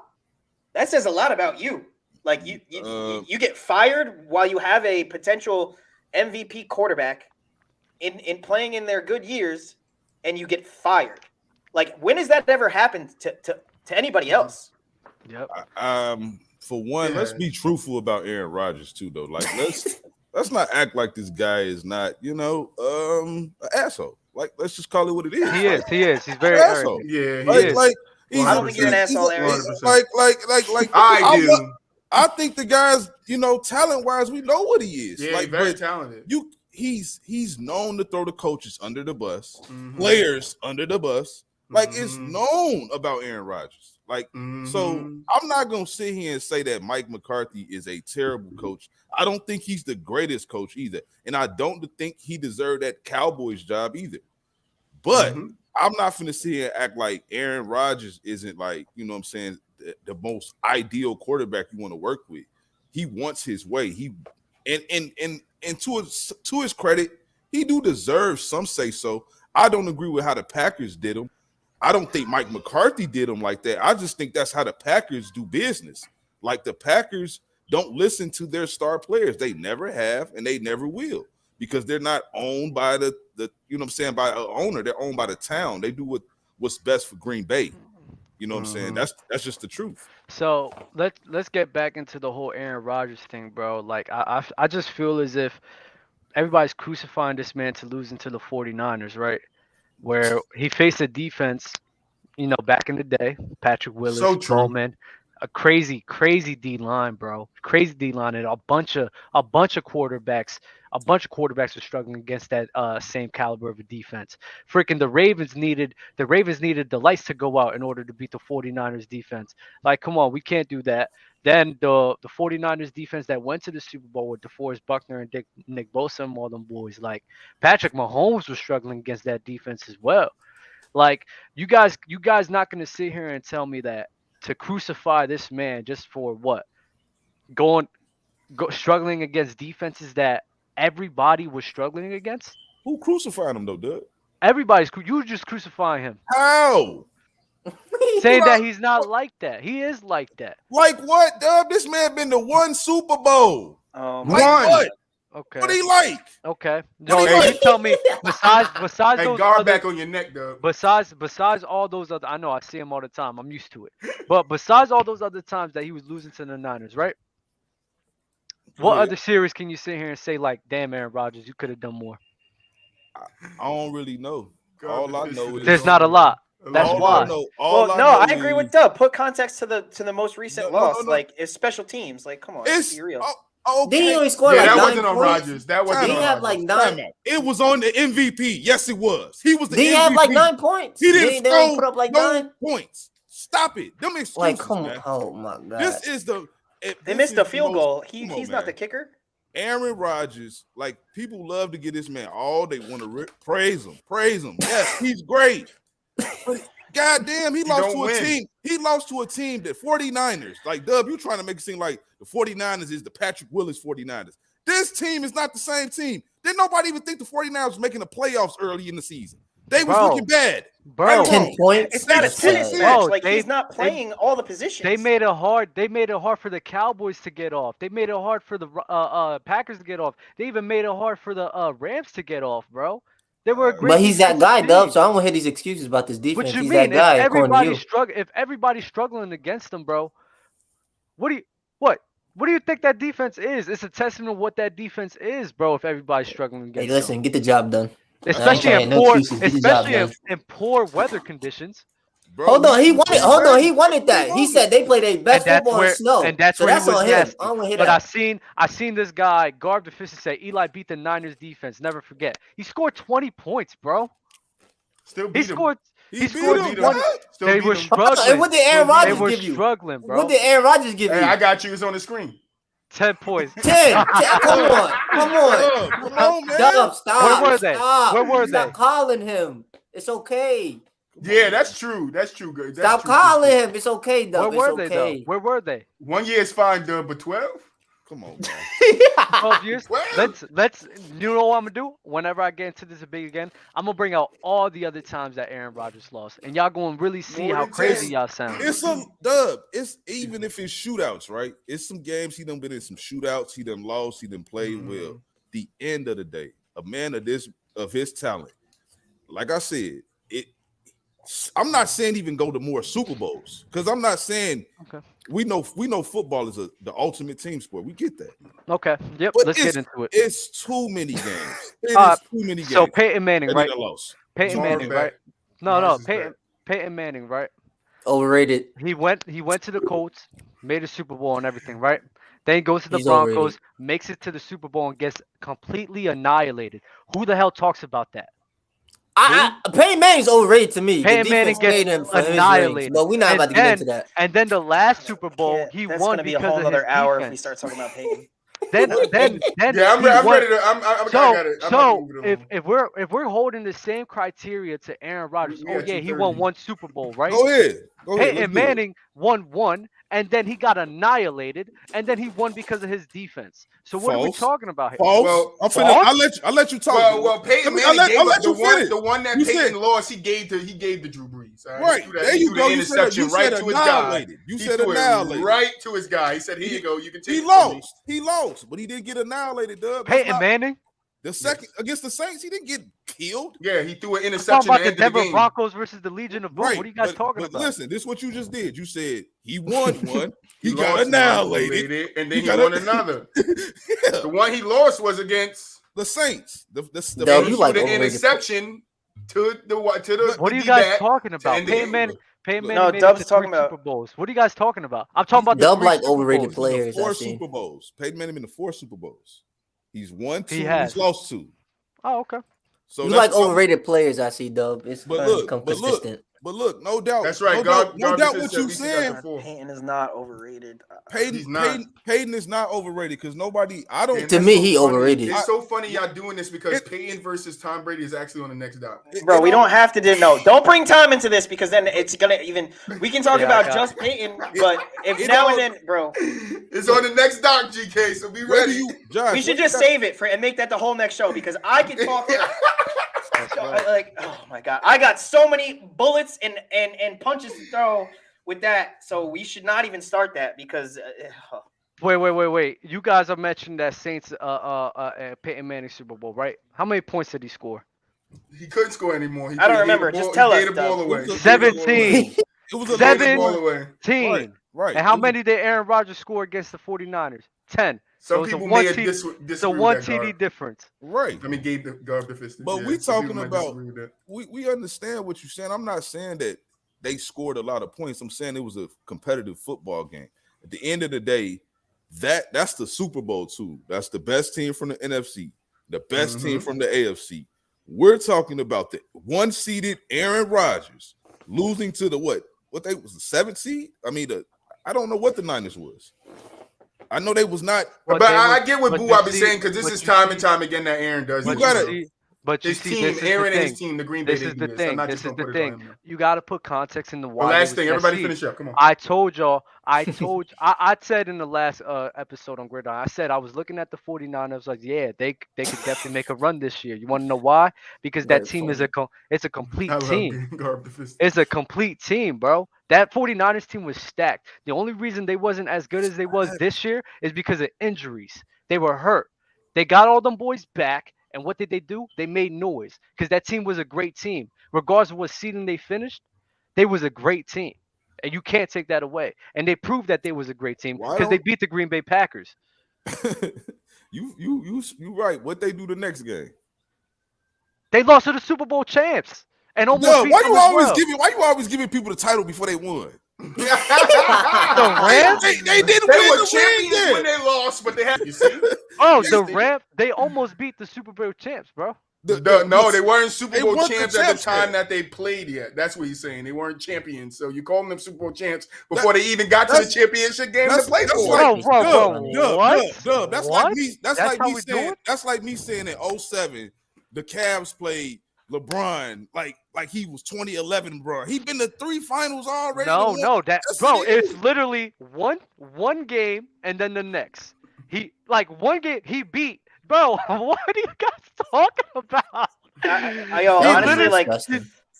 That says a lot about you. Like you get fired while you have a potential MVP quarterback in playing in their good years, and you get fired. Like, when has that ever happened to anybody else? Yep. For one, let's be truthful about Aaron Rodgers too, though. Like, let's not act like this guy is not, an asshole. Like, let's just call it what it is. He is. He's very asshole. Yeah, I don't think you're an asshole, Aaron. Like I do. I think the guy's, talent-wise, we know what he is. Yeah, like, very talented. He's known to throw the coaches under the bus, players under the bus. Like, it's known about Aaron Rodgers. Like, so I'm not going to sit here and say that Mike McCarthy is a terrible coach. I don't think he's the greatest coach either. And I don't think he deserved that Cowboys job either. But I'm not going to sit here and act like Aaron Rodgers isn't, like, the most ideal quarterback you want to work with. He wants his way. And to his credit, he do deserve some say so. I don't agree with how the Packers did him. I don't think Mike McCarthy did him like that. I just think that's how the Packers do business. Like, the Packers don't listen to their star players. They never have, and they never will, because they're not owned by the you know what I'm saying, by an owner. They're owned by the town. They do what's best for Green Bay. You know what I'm saying? That's just the truth. So let's get back into the whole Aaron Rodgers thing, bro. Like I just feel as if everybody's crucifying this man to losing to the 49ers, right? Where he faced a defense, back in the day, Patrick Willis, Bowman, a crazy D line, bro. Crazy D line, and a bunch of quarterbacks. A bunch of quarterbacks were struggling against that same caliber of a defense. Freaking the Ravens needed the lights to go out in order to beat the 49ers defense. Like, come on, we can't do that. Then the 49ers defense that went to the Super Bowl with DeForest Buckner and Nick Bosa and all them boys, like Patrick Mahomes was struggling against that defense as well. Like, you guys not going to sit here and tell me that to crucify this man just for what? Struggling against defenses that everybody was struggling against? Who crucified him though, Doug? You were just crucifying him. How? Saying that he's not like that. He is like that. Like what, Doug? This man been to one Super Bowl. Like what? Okay. What he like? Okay. No, you tell me. Besides hey, those guard other, back on your neck, Doug. Besides all those other, I know I see him all the time. I'm used to it. But besides all those other times that he was losing to the Niners, right? What other series can you sit here and say like, damn, Aaron Rodgers, you could have done more? I don't really know. All I know is there's not a lot. That's why. I agree with Doug. Put context to the most recent loss. No. Like, it's special teams. Like, come on, let's be real. Okay. Did he only score like that 9 wasn't on Rodgers. That wasn't on have Rodgers. like 9. It was on the MVP. Yes, it was. He was the MVP. Did he have like 9 points? He didn't they put up like 9 points. Stop it. Them excuses, like, come on. man. Oh my god. This is they missed the field goal. He's not the kicker. Aaron Rodgers, like, people love to get this man all they want to praise him. Yes, he's great. But goddamn, he lost to a team. He lost to a team that 49ers. Like, Dub, you trying to make it seem like the 49ers is the Patrick Willis 49ers. This team is not the same team. Didn't nobody even think the 49ers was making the playoffs early in the season. They was looking bad. Bro, 10 points. It's not a tennis match. Like, he's not playing all the positions. They made it hard. They made it hard for the Cowboys to get off. They made it hard for the Packers to get off. They even made it hard for the Rams to get off, bro. They were a great. But he's that guy, Dub. So I don't want to hear these excuses about this defense. What you he's mean? That guy. If everybody's struggling against them, bro, what do you think that defense is? It's a testament of what that defense is, bro. If everybody's struggling against them. Listen, get the job done. Especially in poor weather conditions. Bro, Hold on, he wanted that. He said they play their best football in snow. And that's so where that's he was on him. nasty. I don't want to hear but that. I seen this guy Garb the Fish say Eli beat the Niners defense. Never forget. He scored 20 points, bro. Still beat him. He scored 20. They were struggling. And what did Aaron Rodgers give you? They were struggling, bro. What did Aaron Rodgers give you? I got you. It's on the screen. 10 points. 10. Come on, man. Dub, stop. Where were they? Stop. Where were Stop calling him. It's okay. Yeah, that's true. That's true, good. Stop calling him. It's okay, Dub. Where were they, though? Where were they? 1 year is fine, Dub, but 12? Come on, man. 12 years. Let's. You know what I'm gonna do? Whenever I get into this debate again, I'm gonna bring out all the other times that Aaron Rodgers lost, and y'all gonna really see how crazy y'all sound. It's some Dub. It's even if it's shootouts, right? It's some games he done been in some shootouts. He done lost. He done played well. The end of the day, a man of his talent, like I said, I'm not saying even go to more Super Bowls, because I'm not saying we know football is the ultimate team sport. We get that. Okay. Yep. But let's get into it. It's too many games. It is too many games. So Peyton Manning, right? Peyton Tomorrow Manning, right? No. Peyton Manning, right? Overrated. He went to the Colts, made a Super Bowl and everything, right? Then he goes to the He's Broncos, overrated. makes it to the Super Bowl and gets completely annihilated. Who the hell talks about that? Peyton Manning's overrated to me. Peyton Manning gets annihilated. But we're not about to get into that. And then the last Super Bowl, he that's won gonna be because a whole of his other hour defense. if we start talking about Peyton. Then Yeah, I'm ready to. I got it. So if we're holding the same criteria to Aaron Rodgers, he won 1 Super Bowl, right? Go ahead. Go ahead. Peyton Manning won one, and then he got annihilated, and then he won because of his defense. So what are we talking about here? False. Well, I'll let you talk. Well, Peyton Manning gave up the one that You Peyton said- lost. He gave to Drew Brees. All Right. There you go. The interception right to his guy. You He said threw it annihilated. right to his guy. He said, "Here you go. You can take." He lost, but he didn't get annihilated. Dub. Peyton Manning. The second against the Saints, he didn't get killed. Yeah, he threw an I'm interception. talking about the the Denver game. Broncos versus the Legion of Boom. Right. What are you guys talking about? Listen, this is what you just did. You said he won one, he got lost annihilated, and then he won another. Yeah. The one he lost was against The Saints. Dub, you like the overrated. interception to the What are you guys talking about? end the Peyton game. Manning. Peyton No, Manning made Dub's it to talking 3 about- Super Bowls. What are you guys talking about? I'm talking about the Dub 3 like Super overrated Bowls. players. I 4 see. Super Bowls. Peyton Manning in the 4 Super Bowls. He's won 2. He has. He's lost 2. Oh, okay. So You that's like something- overrated players. I see, Dub. It's But starting to look, become but look, consistent. but look, no doubt. That's right. No doubt what you saying. Peyton is not overrated. He's not. Peyton is not overrated because nobody. I don't. And To that's me, so he funny. overrated. It's so funny y'all doing this because It- Peyton versus Tom Brady is actually on the next doc. Bro, we don't have to do no. Don't bring Tom into this because then it's gonna even. We can talk Yeah, about I got just Peyton, but if it now all- and then, bro, It's on the next doc, GK. So be Whether ready. you, Josh, we should just save it for and make that the whole next show because I can talk. Like, oh my god, I got so many bullets and punches to throw with that. So we should not even start that because. Wait. You guys are mentioning that Saints Peyton Manning Super Bowl, right? How many points did he score? He couldn't score anymore. I don't remember. Just tell us, He gave the ball Doug. away. 17. It was a He gave the 7. ball away. 10. Right. And how many did Aaron Rodgers score against the 49ers? 10. Some So it's a people one may have T- disagree It's a with 1 that, TD Garb. difference. Right. I mean, gave the Garb the fist. But Yeah, we some talking people might about disagree with that. we understand what you're saying. I'm not saying that they scored a lot of points. I'm saying it was a competitive football game. At the end of the day, that's the Super Bowl too. That's the best team from the NFC, the best team from the AFC. We're talking about the 1-seeded Aaron Rodgers losing to the what they was the 7th seed. I mean, I don't know what the Niners was. I know they was not. But I get what BooWop is saying because this is time and time again that Aaron does. You gotta- it. But you His see, team, this is Aaron the and his thing. team, the Green Bay. This they is do the this. I'm thing. not This just is gonna the put it on thing. him. You got to put context in the The why. last thing, everybody finish up. Come on. I told y'all. I said in the last episode on Gridiron, I said I was looking at the 49ers. I was like, yeah, they could definitely make a run this year. You want to know why? Because that team is it's a complete I love team. being Garb the fist. It's a complete team, bro. That 49ers team was stacked. The only reason they wasn't as good as they was this year is because of injuries. They were hurt. They got all them boys back, and what did they do? They made noise because that team was a great team. Regardless of what seeding they finished, they was a great team, and you can't take that away. And they proved that they was a great team because they beat the Green Bay Packers. you right. What they do the next game? They lost to the Super Bowl champs and almost No, beat why them you as always well. giving? Why you always giving people the title before they won? The Rams? They didn't They win were the champions ring when yet. they lost, but they had. You see? Oh, the Rams, they almost beat the Super Bowl champs, bro. No, they weren't Super They Bowl weren't the champs at the champs time yet. that they played yet. That's what he's saying. They weren't champions. So you calling them Super Bowl champs before they even got to the championship game to play for. Bro, what? Dub. That's What? like me. That's like how me we do saying. it? That's like me saying in 07, the Cavs played LeBron like he was 2011, bro. He been to 3 finals already. No, That's bro, what it it's literally one game and then the next. One game he beat. Bro, what are you guys talking about? Yo, He honestly, literally- like,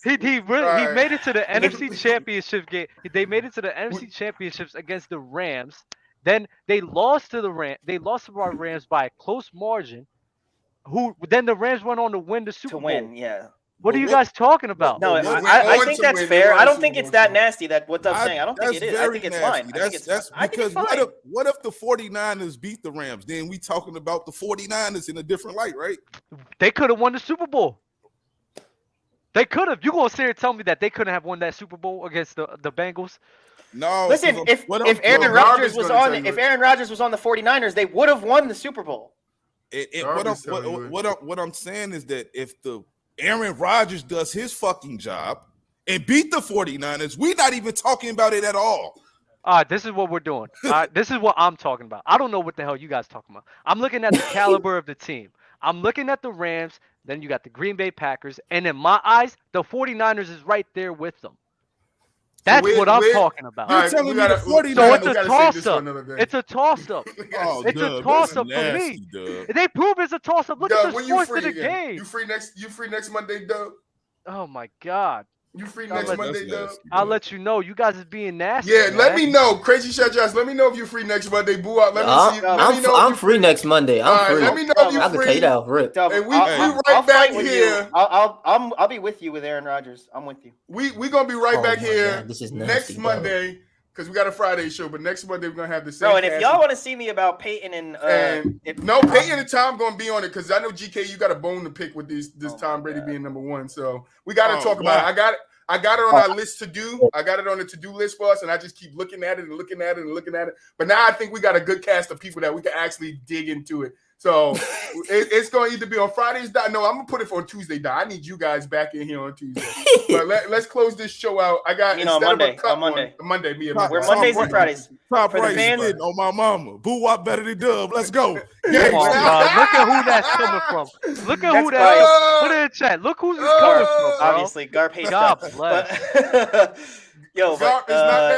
He Alright. made it to the NFC Championship game. They made it to the NFC Championships against the Rams. Then they lost to the Rams. They lost to our Rams by a close margin. Then the Rams went on to win the Super to Bowl. win, yeah. What are you guys talking about? No, But went I on think to that's win. fair. They I won don't Super think Bowl it's that champs. nasty that what Doug's saying. I don't think it that's is. I very think it's nasty. fine. I think it's That's I think because it's fine. what if the 49ers beat the Rams? Then we talking about the 49ers in a different light, right? They could have won the Super Bowl. They could have. You gonna sit here and tell me that they couldn't have won that Super Bowl against the Bengals? No. Listen, if Aaron Garb Rodgers is was gonna on tell you if it. Aaron Rodgers was on the 49ers, they would have won the Super Bowl. What I'm saying is that if the Aaron Rodgers does his fucking job and beat the 49ers, we're not even talking about it at all. All right, this is what we're doing. All right, this is what I'm talking about. I don't know what the hell you guys talking about. I'm looking at the caliber of the team. I'm looking at the Rams. Then you got the Green Bay Packers. And in my eyes, the 49ers is right there with them. That's what I'm talking about. You're telling me the 49ers. So it's a toss-up. It's a toss-up. Oh, it's a toss-up for me. They prove it's a toss-up. Look at the scores to the game. You free next Monday, Dub? Oh my God. You free next Monday, Dub? I'll let you know. You guys is being nasty. Yeah, let me know. CrazyShotJosh, let me know if you're free next Monday. BooWop, let me see. I'm free next Monday. I'm free. Let me know if you're free. I can tell you that, Rick. And we right back here. I'll be with you with Aaron Rodgers. I'm with you. We gonna be right back here God, this is next Monday because we got a Friday show. But next Monday we're gonna have the same. Bro, and if y'all want to see me about Peyton and Peyton and Tom gonna be on it because I know GK you got a bone to pick with this Tom Brady being number one. So we got to talk about it. I got it on our list to do. I got it on the to-do list for us, and I just keep looking at it and looking at it and looking at it. But now I think we got a good cast of people that we can actually dig into it. So it's going to either be on Fridays. No, I'm going to put it for Tuesday. I need you guys back in here on Tuesday. But let's close this show out. I got Monday. Monday. We're Mondays and Fridays. Top for the fans. On my mama. BooWop better than Dub. Let's go. Come on, look at who that's coming from. Look at who that is. Put it in chat. Look who's coming from, bro. Obviously, Garp hates God bless. Yo, but,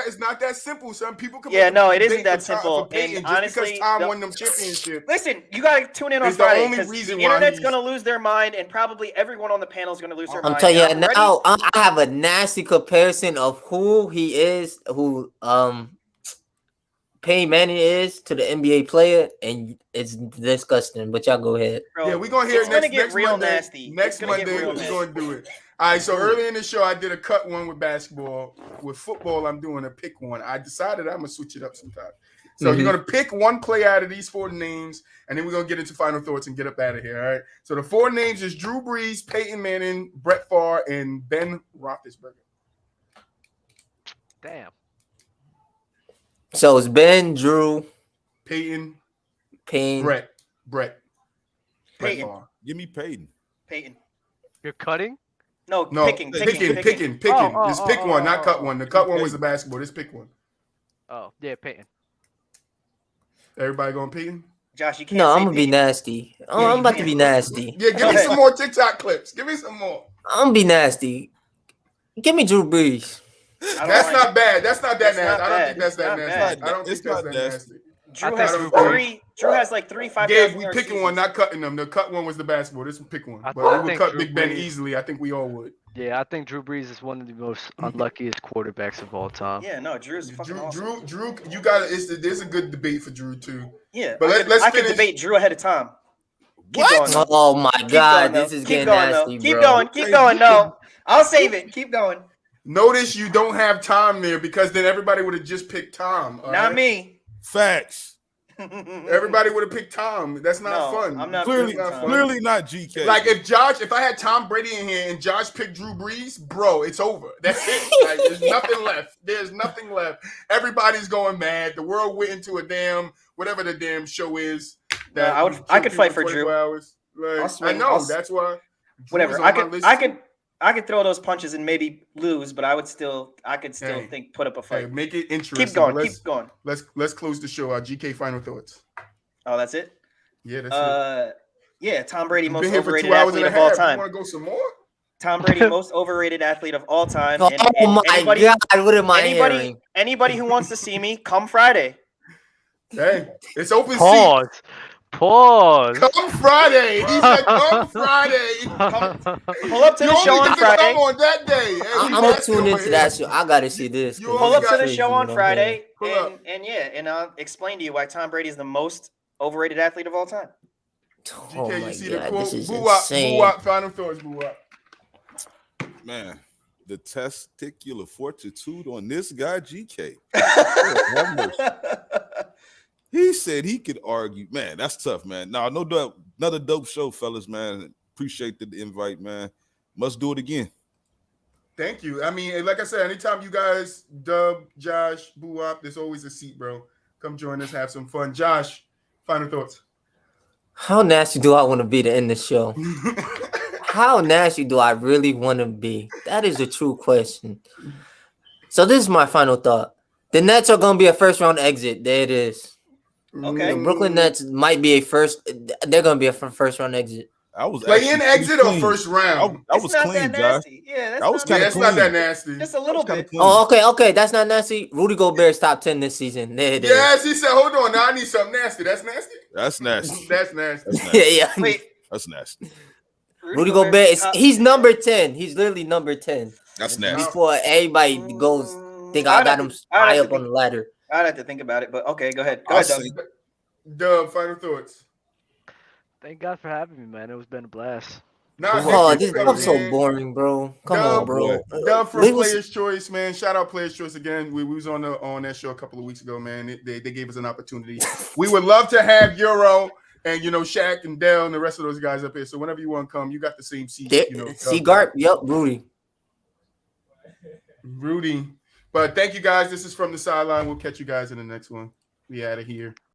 it's not that simple. Some people can. Yeah, no, it isn't that simple. And honestly, because Tom won them championships. Listen, you gotta tune in on Friday because the internet's gonna lose their mind, and probably everyone on the panel is gonna lose their mind. I'm telling you now, I have a nasty comparison of who he is, who Peyton Manning is to the NBA player, and it's disgusting. But y'all go ahead. Bro, yeah, we're gonna hear it next real Monday. Nasty. Next Monday, we're gonna do it. All right, so early in the show, I did a cut one with basketball. With football, I'm doing a pick one. I decided I'm going to switch it up sometime. So you're going to pick one play out of these four names, and then we're going to get into final thoughts and get up out of here, all right? So the four names is Drew Brees, Peyton Manning, Brett Favre, and Ben Roethlisberger. Damn. So it's Ben, Drew, Peyton, Brett. Peyton. Give me Peyton. You're cutting? No, picking. Just pick one, not cut one. The cut one was the basketball. Just pick one. Oh, yeah, Peyton. Everybody going Peyton? Josh, you can't. No, I'm gonna be nasty. I'm about to be nasty. Yeah, give me some more TikTok clips. Give me some more. I'm gonna be nasty. Give me Drew Brees. That's not bad. That's not that nasty. I don't think that's that nasty. I don't think that's that nasty. Drew has like 3-5. Gabe, we picking one, not cutting them. The cut one was the basketball. This one pick one. But we would cut Drew Big Ben easily. I think we all would. Yeah, I think Drew Brees is one of the most unluckiest quarterbacks of all time. Yeah, no, Drew's fucking awesome. Drew, you got it. There's a good debate for Drew too. Yeah, but I could debate Drew ahead of time. What? Oh my God, this is getting nasty, bro. Keep going. No, I'll save it. Keep going. Notice you don't have Tom there because then everybody would have just picked Tom. Not me. Facts. Everybody would have picked Tom. That's not fun. I'm not clearly not GK. Like if I had Tom Brady in here and Josh picked Drew Brees, bro, it's over. That's it. Like, there's nothing left. There's nothing left. Everybody's going mad. The world went into a whatever the damn show is. That I could fight for Drew. Like, I know. That's why. Whatever. I could throw those punches and maybe lose, but I could still think put up a fight. Hey, make it interesting. Keep going. Let's close the show out. GK final thoughts. Oh, that's it? Yeah, that's it. Yeah, Tom Brady, most overrated athlete of all time. You want to go some more? Tom Brady, most overrated athlete of all time. Oh my God, what am I hearing? Anybody who wants to see me, come Friday. Hey, it's open Pause. seat. Pause. Come Friday. He said, come Friday. Pull up to the show on Friday. Come on that day. I'm gonna tune into that show. I gotta see this. Pull up to the show on Friday, and I'll explain to you why Tom Brady is the most overrated athlete of all time. Oh GK, my you see God, the quote? this is insane. BooWop, final thoughts, BooWop. Man, the testicular fortitude on this guy, GK. He said he could argue. Man, that's tough, man. No doubt. Another dope show, fellas, man. Appreciate the invite, man. Must do it again. Thank you. I mean, like I said, anytime you guys dub, Josh, BooWop, there's always a seat, bro. Come join us, have some fun. Josh, final thoughts. How nasty do I want to be to end the show? How nasty do I really want to be? That is a true question. So this is my final thought. The Nets are going to be a first-round exit. There it is. Okay. The Brooklyn Nets might be they're going to be a first-round exit. play-in exit or first round. That was clean, Josh. Yeah, that was kind of clean. Not that nasty. Just a little bit. Oh, okay. That's not nasty. Rudy Gobert's top 10 this season. There it is. Yes, he said, hold on. Now I need something nasty. That's nasty? That's nasty. That's nasty. Yeah. Wait. That's nasty. Rudy Gobert, he's number 10. He's literally number 10. That's nasty. Before everybody goes, think I got him high up on the ladder. I'd have to think about it, but okay, go ahead. Go ahead, Doug. Dub, final thoughts. Thank God for having me, man. It's been a blast. This is so boring, bro. Come on, bro. Dub from Player's Choice, man. Shout out Player's Choice again. We was on that show a couple of weeks ago, man. They gave us an opportunity. We would love to have Euro and Shaq and Dell and the rest of those guys up here. So whenever you want to come, you got the same seat. Seagard, yep, Rudy. But thank you guys. This is From the Sideline. We'll catch you guys in the next one. We out of here.